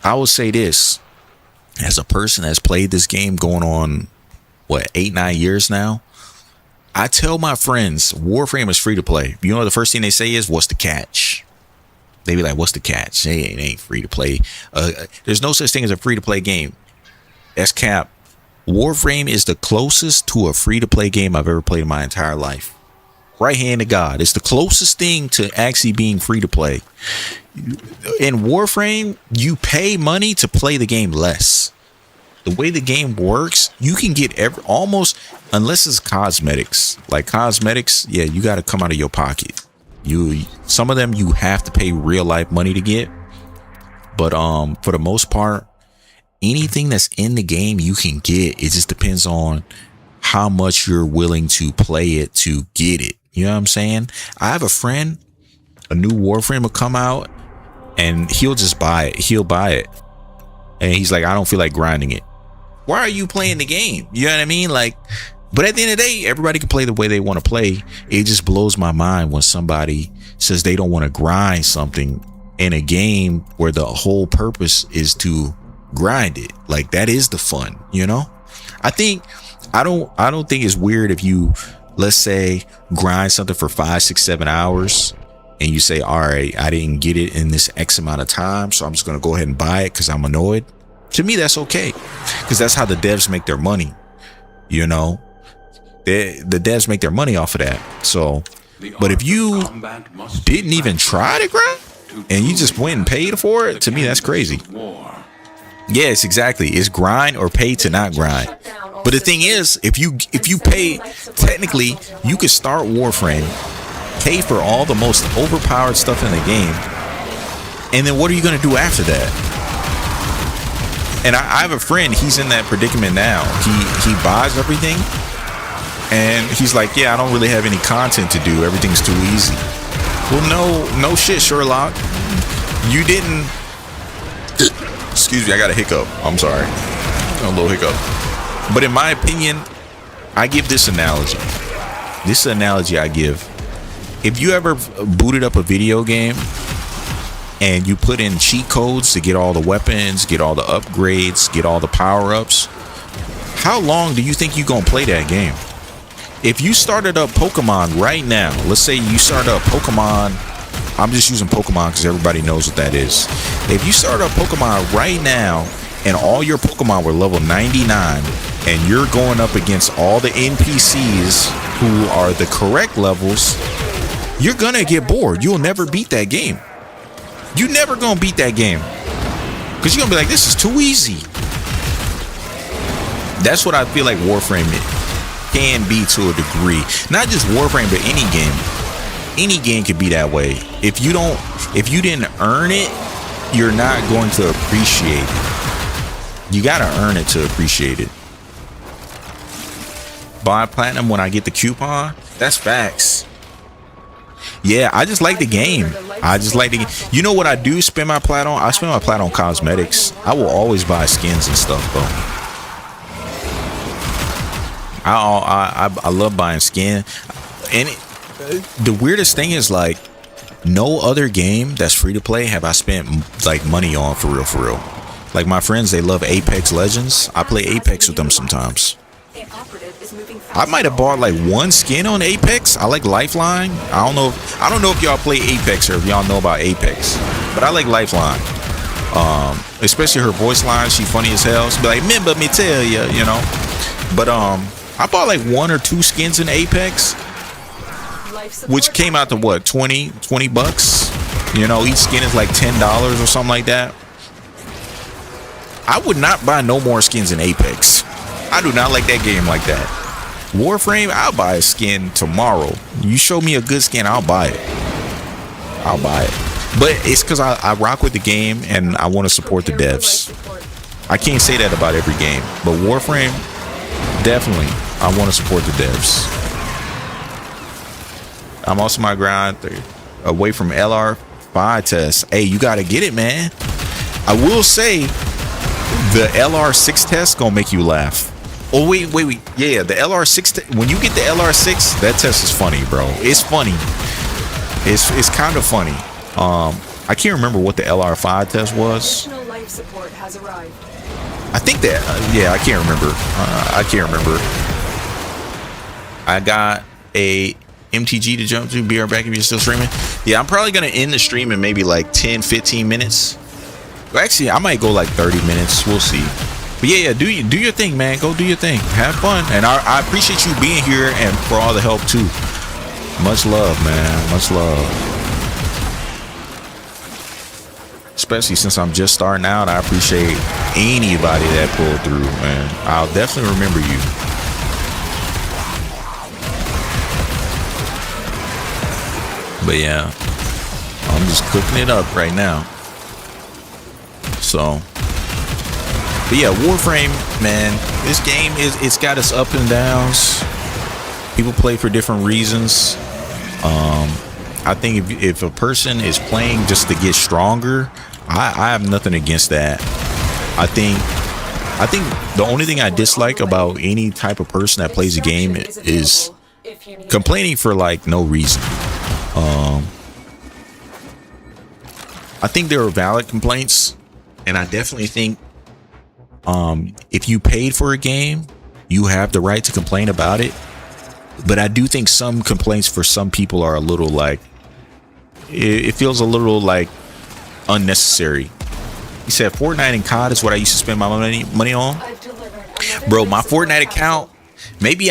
I will say this. As a person that's played this game going on, what, 8-9 years now? I tell my friends, Warframe is free to play. You know, the first thing they say is, what's the catch? They be like, what's the catch? Hey, it ain't free to play. There's no such thing as a free to play game. That's cap. Warframe is the closest to a free to play game I've ever played in my entire life. Right hand to God. It's the closest thing to actually being free to play. In Warframe, you pay money to play the game less. The way the game works, you can get almost, unless it's cosmetics. Like cosmetics, yeah, you got to come out of your pocket. Some of them you have to pay real life money to get. But for the most part, anything that's in the game you can get. It just depends on how much you're willing to play it to get it. You know what I'm saying? I have a friend, a new Warframe will come out and he'll just buy it. He'll buy it. And he's like, I don't feel like grinding it. Why are you playing the game? You know what I mean? Like, but at the end of the day, everybody can play the way they want to play. It just blows my mind when somebody says they don't want to grind something in a game where the whole purpose is to grind it. Like, that is the fun, you know? I don't think it's weird if you, let's say, grind something for 5, 6, 7 hours and you say, all right, I didn't get it in this X amount of time, so I'm just going to go ahead and buy it because I'm annoyed. To me, that's okay, because that's how the devs make their money. You know, the devs make their money off of that. So, but if you didn't even try to grind and you just went and paid for it, to me, that's crazy. Yes, exactly. It's grind or pay to not grind. But the thing is, if you pay, technically, you could start Warframe, pay for all the most overpowered stuff in the game, and then what are you going to do after that? And I have a friend, he's in that predicament now. He buys everything, and he's like, yeah, I don't really have any content to do. Everything's too easy. Well, no shit, Sherlock. You didn't... Excuse me, I got a hiccup. I'm sorry. A little hiccup. But in my opinion, I give this analogy. This is an analogy I give. If you ever booted up a video game and you put in cheat codes to get all the weapons, get all the upgrades, get all the power-ups, how long do you think you're going to play that game? If you started up Pokemon right now, let's say you started up Pokemon, I'm just using Pokemon because everybody knows what that is. If you start up Pokemon right now and all your Pokemon were level 99 and you're going up against all the NPCs who are the correct levels, you're going to get bored. You'll never beat that game. You're never going to beat that game because you're going to be like, this is too easy. That's what I feel like Warframe can be to a degree. Not just Warframe, but any game. Any game could be that way. If you didn't earn it, you're not going to appreciate it. You got to earn it to appreciate it. Buy platinum when I get the coupon. That's facts. Yeah, I just like the game. I just like the game. You know what I do spend my plat on? I spend my plat on cosmetics. I will always buy skins and stuff, bro. I love buying skin. And the weirdest thing is, like, no other game that's free to play have I spent like money on for real. Like my friends, they love Apex Legends. I play Apex with them sometimes. The operative is moving I might have bought like one skin on Apex. I like Lifeline. I don't know if y'all play Apex or if y'all know about Apex, but I like Lifeline. Especially her voice line. She funny as hell. She'll be like, "Remember me tell ya," you know. But I bought like 1 or 2 skins in Apex, which came out to what, 20 bucks. You know, each skin is like $10 or something like that. I would not buy no more skins in Apex. I do not like that game like that. Warframe, I'll buy a skin tomorrow. You show me a good skin, I'll buy it. I'll buy it. But it's because I rock with the game and I want to support the devs. I can't say that about every game, but Warframe, definitely, I want to support the devs. I'm also my grind away from LR5 tests. Hey, you got to get it, man. I will say the LR6 test gonna make you laugh. Oh, wait. Yeah, the LR6, when you get the LR6, that test is funny, bro. It's funny. It's kind of funny. I can't remember what the LR5 test was. Additional life support has arrived. I think that, yeah, I can't remember. I got a MTG to jump to. Be right back if you're still streaming. Yeah, I'm probably going to end the stream in maybe like 10-15 minutes. Actually, I might go like 30 minutes. We'll see. But yeah, do your thing, man. Go do your thing. Have fun. And I appreciate you being here and for all the help too. Much love, man. Much love. Especially since I'm just starting out, I appreciate anybody that pulled through, man. I'll definitely remember you. But yeah, I'm just cooking it up right now. So, but yeah, Warframe, man, this game it's got its up and downs. People play for different reasons. I think if a person is playing just to get stronger, I have nothing against that. I think the only thing I dislike about any type of person that plays a game is complaining for like no reason. I think there are valid complaints, and I definitely think if you paid for a game, you have the right to complain about it. But I do think some complaints for some people are a little like, it feels a little like unnecessary. He said Fortnite and COD is what I used to spend my money on. Bro, my Fortnite account, maybe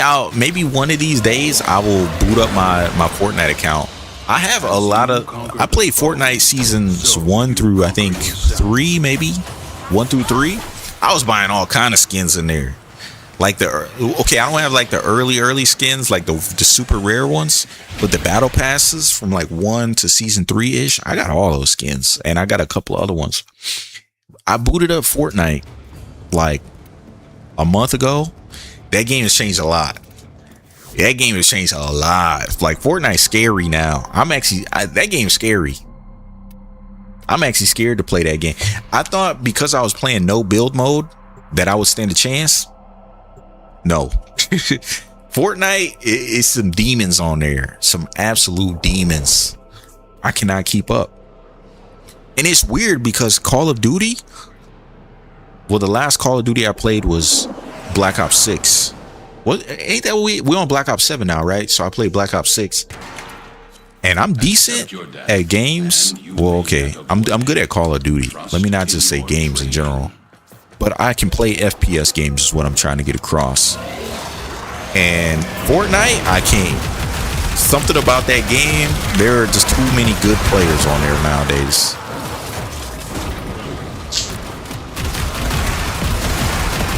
one of these days I will boot up my Fortnite account. I have a lot of, I played Fortnite seasons 1 through I think 3, maybe 1 through 3. I was buying all kind of skins in there. Like I don't have like the early skins, like the super rare ones, but the battle passes from like 1 to season 3-ish, I got all those skins, and I got a couple of other ones. I booted up Fortnite like a month ago. That game has changed a lot. Like Fortnite's scary now. That game's scary. I'm actually scared to play that game. I thought because I was playing no build mode that I would stand a chance. No. Fortnite is some demons on there. Some absolute demons. I cannot keep up. And it's weird because Call of Duty, well, the last Call of Duty I played was Black Ops 6. What ain't that we on Black Ops 7 now, right? So I played Black Ops 6. And I'm decent at games. Well, okay. I'm good at Call of Duty. Let me not just say games in general. But I can play FPS games is what I'm trying to get across. And Fortnite, I can't. Something about that game, there are just too many good players on there nowadays.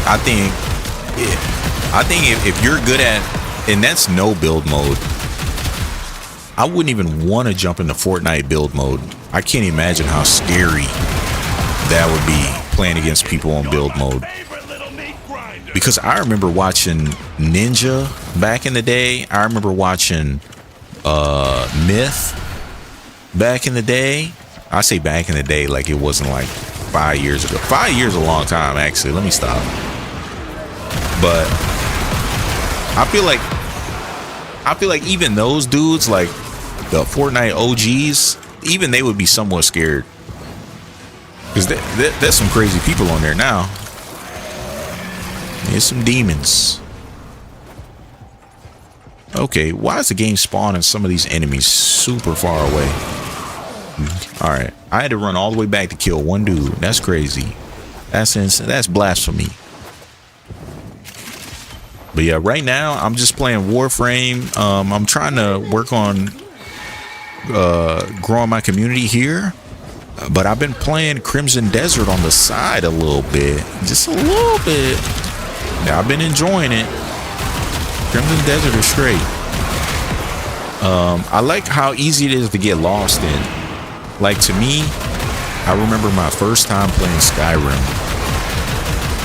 I think if you're good at, and that's no build mode, I wouldn't even want to jump into Fortnite build mode. I can't imagine how scary that would be, playing against people on build mode. Because I remember watching Ninja back in the day. I remember watching Myth back in the day. I say back in the day like it wasn't like 5 years ago. 5 years is a long time, actually. Let me stop. But I feel like even those dudes, like the Fortnite OGs, even they would be somewhat scared. Because there's some crazy people on there now. There's some demons. Okay, why is the game spawning some of these enemies super far away? Alright, I had to run all the way back to kill one dude. That's crazy. That's blasphemy. But yeah, right now I'm just playing Warframe. I'm trying to work on growing my community here. But I've been playing Crimson Desert on the side a little bit. Just a little bit. Yeah, I've been enjoying it. Crimson Desert is great. I like how easy it is to get lost in. Like, to me, I remember my first time playing Skyrim.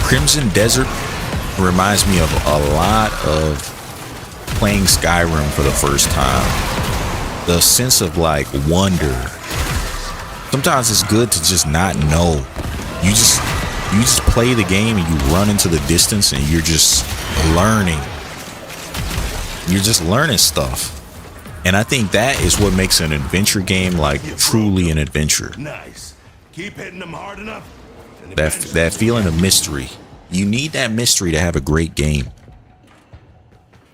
Crimson Desert reminds me of a lot of playing Skyrim for the first time. The sense of like wonder. Sometimes it's good to just not know. You just play the game and you run into the distance and you're just learning. You're just learning stuff. And I think that is what makes an adventure game like truly an adventure. Nice. Keep hitting them hard enough. That feeling of mystery. You need that mystery to have a great game.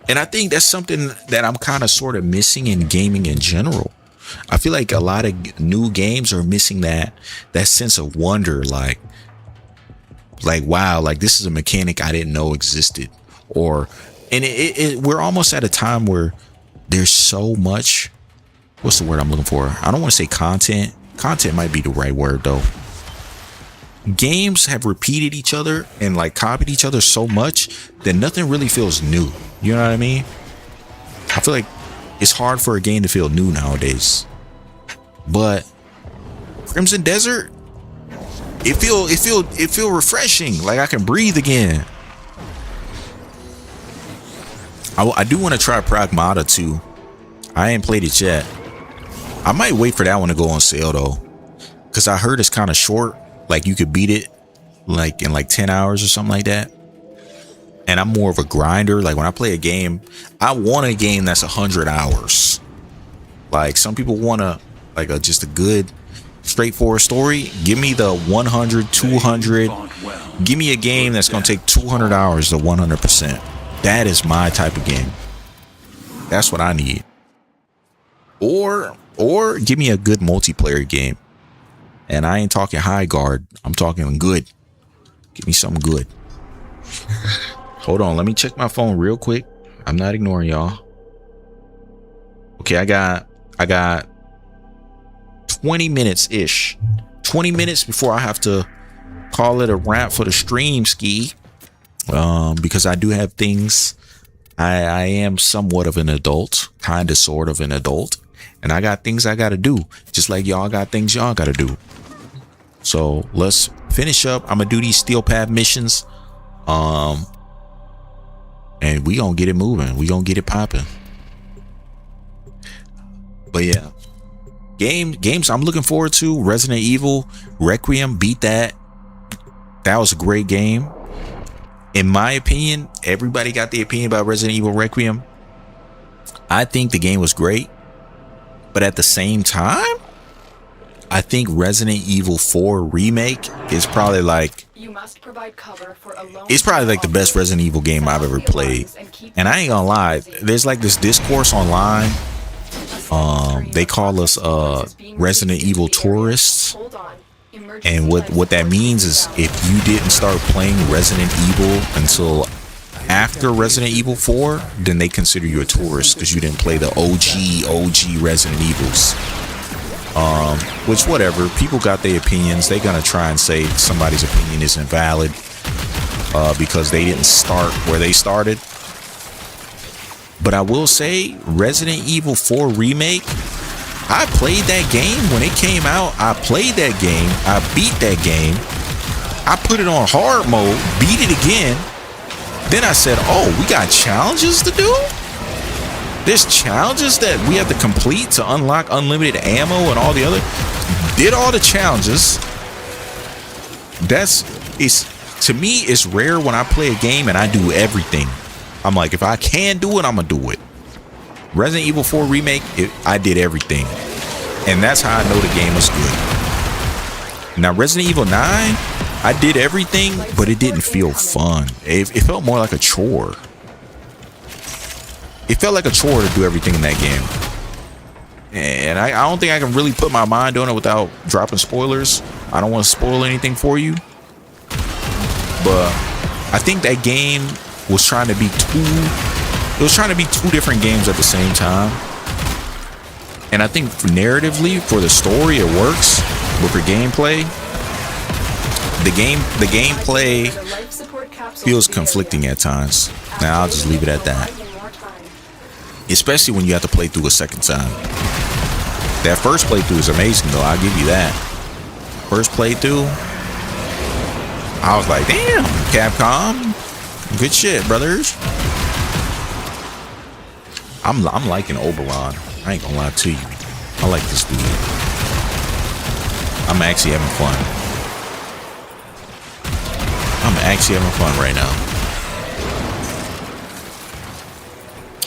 And I think that's something that I'm kind of sort of missing in gaming in general. I feel like a lot of new games are missing that sense of wonder, like wow, like this is a mechanic I didn't know existed. We're almost at a time where there's so much, what's the word I'm looking for? I don't want to say content. Content might be the right word though. Games have repeated each other and like copied each other so much that nothing really feels new. You know what I mean? I feel like it's hard for a game to feel new nowadays. But Crimson Desert, it feel refreshing. Like I can breathe again. I do want to try Pragmata too. I ain't played it yet. I might wait for that one to go on sale though, because I heard it's kind of short. Like you could beat it like in like 10 hours or something like that. And I'm more of a grinder. Like when I play a game, I want a game that's 100 hours. Like some people want just a good straightforward story. Give me the 100, 200. Give me a game that's going to take 200 hours to 100%. That is my type of game. That's what I need. Or give me a good multiplayer game. And I ain't talking high guard. I'm talking good. Give me something good. Hold on. Let me check my phone real quick. I'm not ignoring y'all. Okay, I got 20 minutes ish. 20 minutes before I have to call it a wrap for the stream ski. Because I do have things. I am somewhat of an adult, kind of sort of an adult, and I got things I got to do, just like y'all got things y'all got to do. So let's finish up. I'm gonna do these steel pad missions, and we gonna get it moving. We gonna get it popping. But yeah, games I'm looking forward to. Resident Evil Requiem, beat that. That was a great game. In my opinion, everybody got the opinion about Resident Evil Requiem. I think the game was great, but at the same time, I think Resident Evil 4 Remake is probably like, it's probably like the best Resident Evil game I've ever played. And I ain't gonna lie, there's like this discourse online. They call us Resident Evil tourists. And what that means is if you didn't start playing Resident Evil until after Resident Evil 4, then they consider you a tourist because you didn't play the OG Resident Evils. Which whatever, people got their opinions. They're gonna try and say somebody's opinion isn't valid because they didn't start where they started. But I will say Resident Evil 4 Remake, I played that game when it came out. I played that game. I beat that game. I put it on hard mode, beat it again. Then I said, oh, we got challenges to do? There's challenges that we have to complete to unlock unlimited ammo and all the other. Did all the challenges. To me, it's rare when I play a game and I do everything. I'm like, if I can do it, I'm gonna do it. Resident Evil 4 Remake, I did everything. And that's how I know the game was good. Now, Resident Evil 9, I did everything, but it didn't feel fun. It felt more like a chore. It felt like a chore to do everything in that game. And I don't think I can really put my mind on it without dropping spoilers. I don't want to spoil anything for you. But I think that game was trying to be two different games at the same time. And I think narratively, for the story, it works. But for gameplay, the gameplay feels conflicting at times. Now I'll just leave it at that. Especially when you have to play through a second time. That first playthrough is amazing though, I'll give you that. First playthrough, I was like, damn, Capcom, good shit, brothers. I'm liking Oberon. I ain't gonna lie to you. I like this dude. I'm actually having fun. I'm actually having fun right now.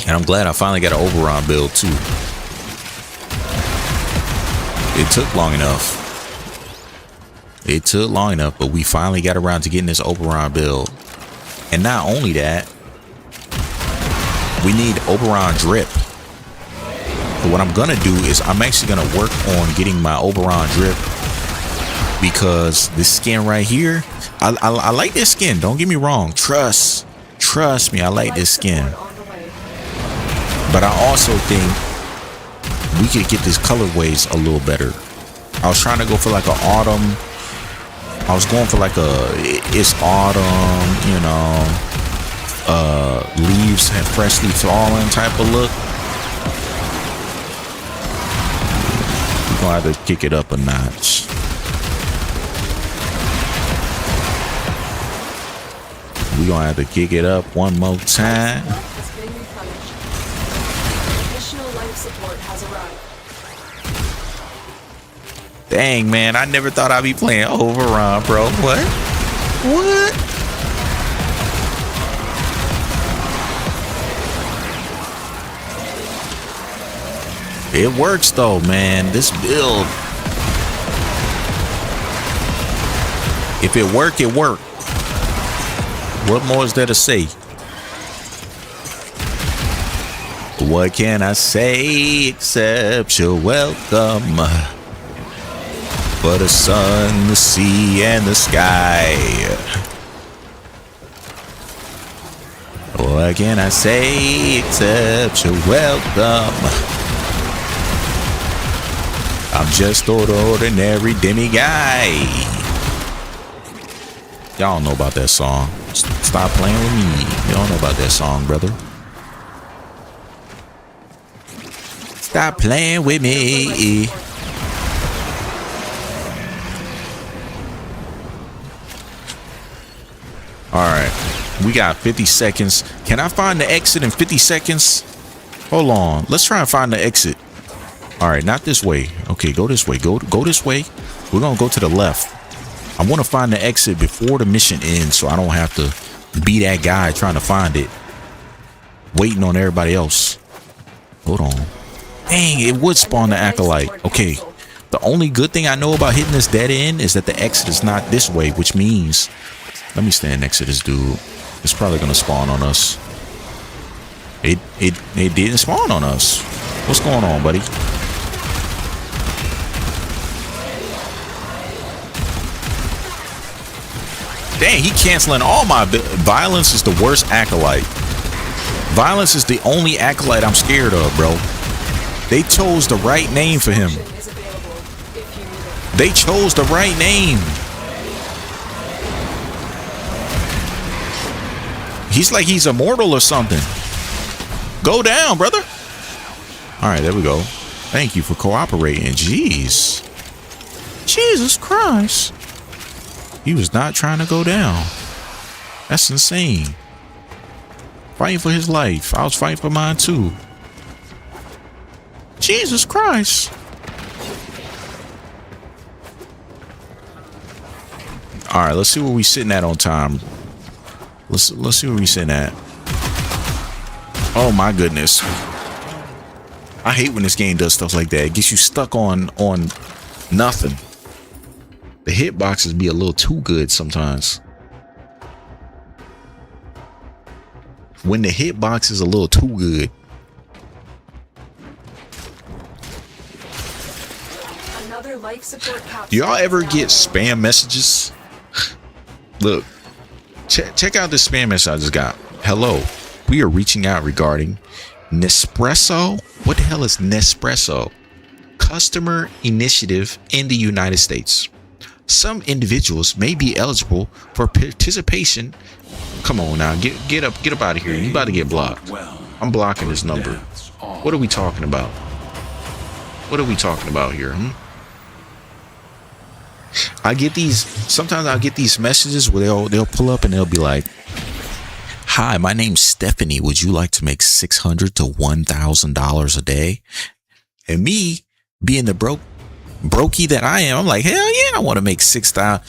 And I'm glad I finally got an Oberon build too. It took long enough. It took long enough, but we finally got around to getting this Oberon build. And not only that, we need Oberon drip. So what I'm gonna do is I'm actually gonna work on getting my Oberon drip, because this skin right here, I like this skin. Don't get me wrong. Trust me, I like this skin. But I also think we could get these colorways a little better. I was trying to go for like an autumn. I was going for like it's autumn, you know, leaves have freshly fallen type of look. We're gonna have to kick it up a notch. We're gonna have to kick it up one more time. Support has arrived. Dang, man, I never thought I'd be playing Oberon, bro. What? It works though, man. This build, if it work, it work. What more is there to say? What can I say except you're welcome for the sun, the sea, and the sky? What can I say except you're welcome? I'm just an ordinary demiguy. Y'all don't know about that song. Stop playing with me. You don't know about that song, brother. Stop playing with me. All right, we got 50 seconds. Can I find the exit in 50 seconds? Hold on, let's try and find the exit. All right, not this way. Okay, go this way. Go this way. We're gonna go to the left. I want to find the exit before the mission ends, so I don't have to be that guy trying to find it, waiting on everybody else. Hold on. Dang, it would spawn the acolyte. Okay, the only good thing I know about hitting this dead end is that the exit is not this way, which means, let me stand next to this dude. It's probably gonna spawn on us. It didn't spawn on us. What's going on, buddy? Dang, he canceling all my violence. Is the worst acolyte. Violence is the only acolyte I'm scared of, bro. They chose the right name for him. They chose the right name. He's like he's immortal or something. Go down, brother. All right, there we go. Thank you for cooperating. Jeez. Jesus Christ. He was not trying to go down. That's insane. Fighting for his life. I was fighting for mine too. Jesus Christ. All right, let's see where we sitting at on time. Let's see where we sitting at. Oh my goodness. I hate when this game does stuff like that. It gets you stuck on nothing. The hitboxes be a little too good sometimes. When the hitbox is a little too good. Another life support capsule. Do y'all ever get spam messages? Look, check out this spam message I just got. Hello, we are reaching out regarding Nespresso. What the hell is Nespresso? Customer initiative in the United States. Some individuals may be eligible for participation. Come on now, get up out of here. You about to get blocked. I'm blocking this number. What are we talking about? What are we talking about here? Sometimes I'll get these messages where they'll pull up and they'll be like, "Hi, my name's Stephanie. Would you like to make $600 to $1,000 a day?" And me being the brokey that I am, I'm like, hell yeah, I want to make $600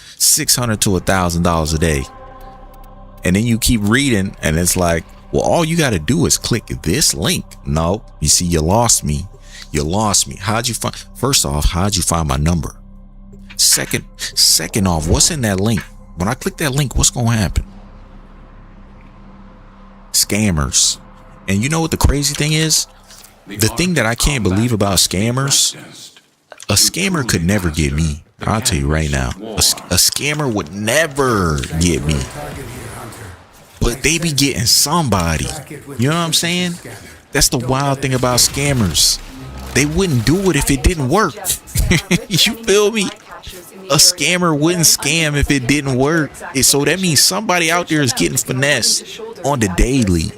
to $1,000 a day. And then you keep reading and it's like, well, all you got to do is click this link. No, you see, you lost me. You lost me. First off, how'd you find my number? Second off, what's in that link? When I click that link, what's going to happen? Scammers. And you know what the crazy thing is? The thing that I can't believe about scammers, a scammer could never get me. I'll tell you right now, a scammer would never get me. But they be getting somebody. You know what I'm saying? That's the wild thing about scammers. They wouldn't do it if it didn't work. You feel me? A scammer wouldn't scam if it didn't work. So that means somebody out there is getting finessed on the daily.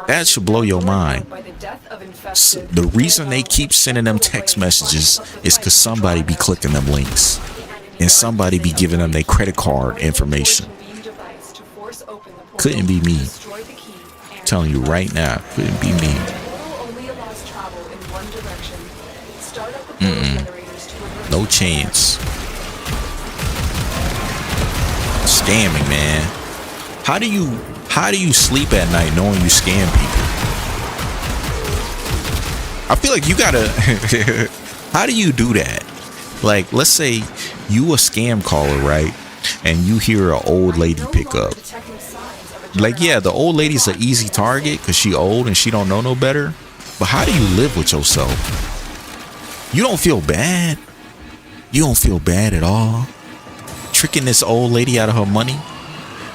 That should blow your mind. The reason they keep sending them text messages is because somebody be clicking them links and somebody be giving them their credit card information. Couldn't be me. I'm telling you right now, couldn't be me. No chance. Scamming, man. How do you sleep at night knowing you scam people? I feel like you gotta how do you do that? Like, let's say you a scam caller, right? And you hear an old lady pick up. Like, yeah, the old lady's an easy target because she old and she don't know no better. But how do you live with yourself? You don't feel bad. You don't feel bad at all. Tricking this old lady out of her money.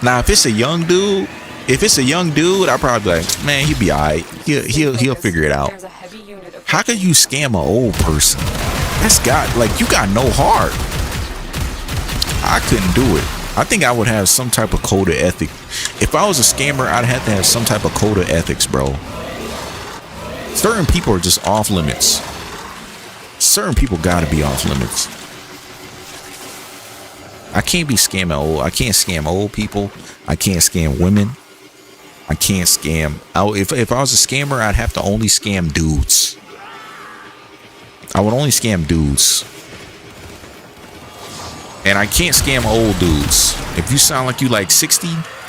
Now, if it's a young dude, I'd probably be like, man, he'll be alright. He'll figure it out. How could you scam an old person? You got no heart. I couldn't do it. I think I would have some type of code of ethics. If I was a scammer, I'd have to have some type of code of ethics, bro. Certain people are just off limits. Certain people gotta be off limits. I can't be scamming old. I can't scam old people. I can't scam women. I can't scam. If I was a scammer, I'd have to only scam dudes. I would only scam dudes. And I can't scam old dudes. If you sound like you like 60,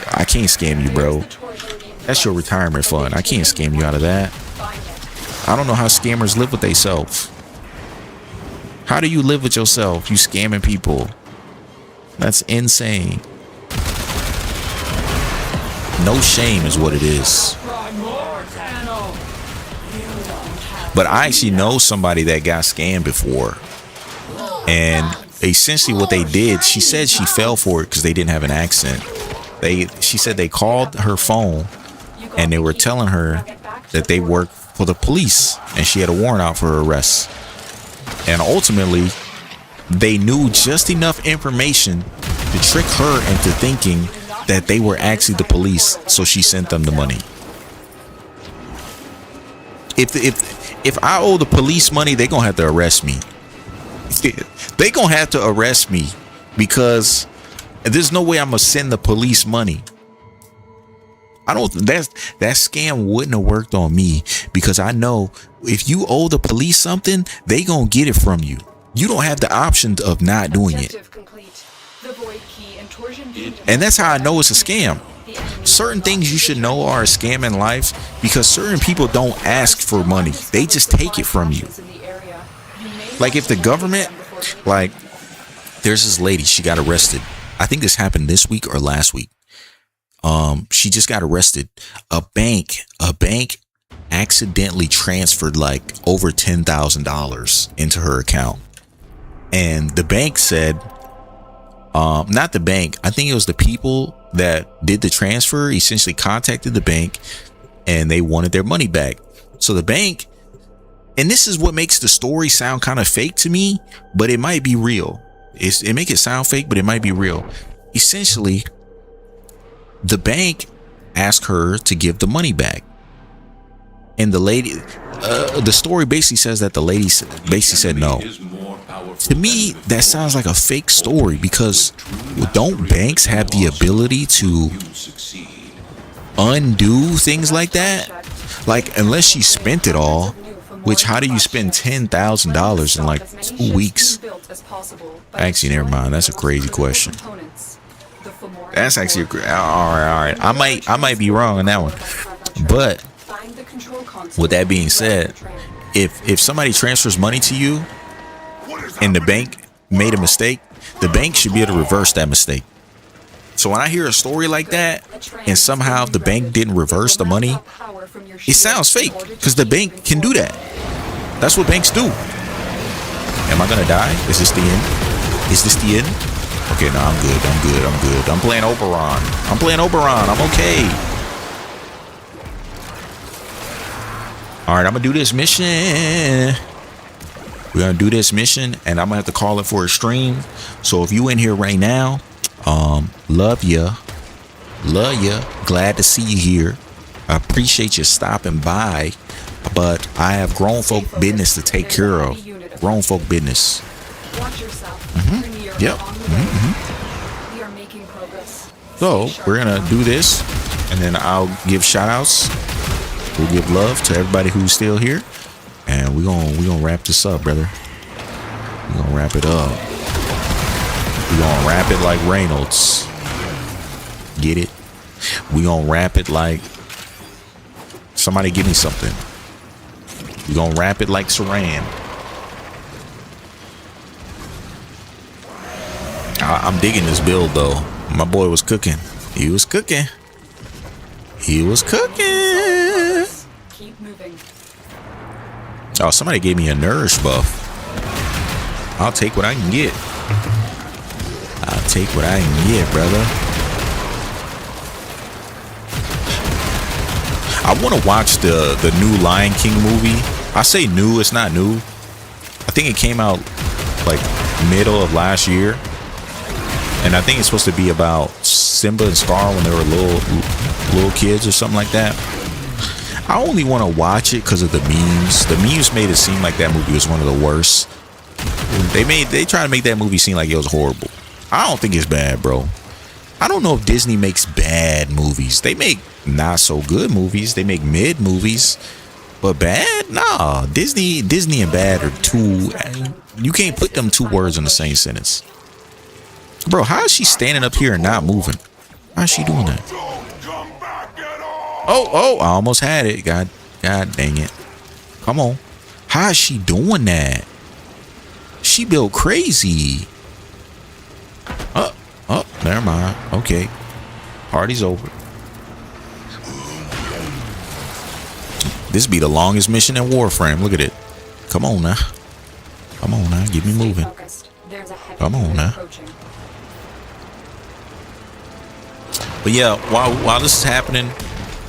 I can't scam you, bro. That's your retirement fund. I can't scam you out of that. I don't know how scammers live with themselves. How do you live with yourself? You scamming people. That's insane. No shame is what it is. But I actually know somebody that got scammed before. And essentially what they did, she said she fell for it because they didn't have an accent. She said they called her phone and they were telling her that they worked for the police and she had a warrant out for her arrest. And ultimately, they knew just enough information to trick her into thinking that they were actually the police, so she sent them the money. If I owe the police money, they're gonna have to arrest me. They gonna have to arrest me because there's no way I'm gonna send the police money. That scam wouldn't have worked on me because I know if you owe the police something, they gonna get it from you. You don't have the option of not doing it. And that's how I know it's a scam. Certain things you should know are a scam in life because certain people don't ask for money. They just take it from you. Like if the government, like there's this lady, she got arrested. I think this happened this week or last week. She just got arrested. A bank accidentally transferred like over $10,000 into her account. And the bank said, not the bank, I think it was the people that did the transfer essentially contacted the bank and they wanted their money back. So the bank, and this is what makes the story sound kind of fake to me, but it might be real. It make it sound fake, but it might be real. Essentially, the bank asked her to give the money back. And the lady, the story basically says that the lady basically said no. To me, that sounds like a fake story, because don't banks have the ability to undo things like that? Like, unless she spent it all, which how do you spend $10,000 in like 2 weeks? Actually, never mind. That's a crazy question. That's actually all right. I might be wrong on that one. But with that being said, if somebody transfers money to you and the bank made a mistake, the bank should be able to reverse that mistake. So when I hear a story like that and somehow the bank didn't reverse the money, it sounds fake, because the bank can do that. That's what banks do. Am I gonna die? Is this the end? Is this the end? Okay, no, I'm good. I'm playing Oberon. I'm okay. All right, I'm gonna do this mission. We're gonna do this mission, and I'm gonna have to call it for a stream. So if you in here right now, love ya, glad to see you here. I appreciate you stopping by, but I have grown folk business to take care of. Grown folk business. Yep. We are making progress. So we're gonna do this, and then I'll give shout outs. We'll give love to everybody who's still here, and we're gonna wrap this up, brother. We're gonna wrap it up. We're gonna wrap it like Reynolds. Get it? We're gonna wrap it like somebody give me something. We're gonna wrap it like Saran. I'm digging this build though. My boy was cooking. He was cooking. Keep moving. Oh, somebody gave me a nourish buff. I'll take what I can get. Brother. I want to watch the new Lion King movie. I say new, it's not new. I think it came out like middle of last year. And I think it's supposed to be about Simba and Scar when they were little kids or something like that. I only want to watch it because of the memes. The memes made it seem like that movie was one of the worst. They try to make that movie seem like it was horrible. I don't think it's bad, bro. I don't know if Disney makes bad movies. They make not so good movies. They make mid movies, but bad? Nah. Disney and bad are two. You can't put them two words in the same sentence. Bro, how is she standing up here and not moving? How is she doing that? Oh, I almost had it. God dang it. Come on. How is she doing that? She built crazy. Oh, never mind. Okay. Party's over. This be the longest mission in Warframe. Look at it. Come on now. Get me moving. Come on now. But yeah, while this is happening,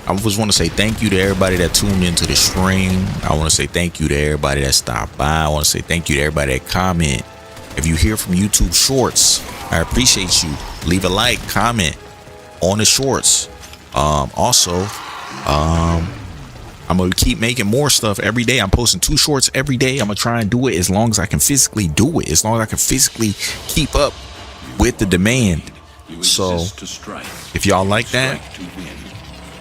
I just want to say thank you to everybody that tuned into the stream. I want to say thank you to everybody that stopped by. I want to say thank you to everybody that comment. If you hear from YouTube Shorts, I appreciate you. Leave a like, comment on the shorts. Also, I'm going to keep making more stuff every day. I'm posting 2 shorts every day. I'm going to try and do it as long as I can physically do it. As long as I can physically keep up with the demand. So if y'all like that,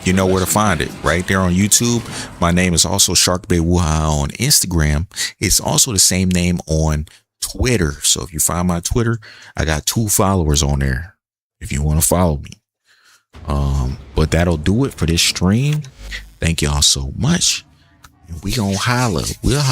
you know where to find it, right there on YouTube. My name is also Sharkbait Wuha on Instagram. It's also the same name on Twitter. So if you find my Twitter, I got 2 followers on there if you want to follow me. But that'll do it for this stream. Thank y'all so much. We gonna holla. We'll holla.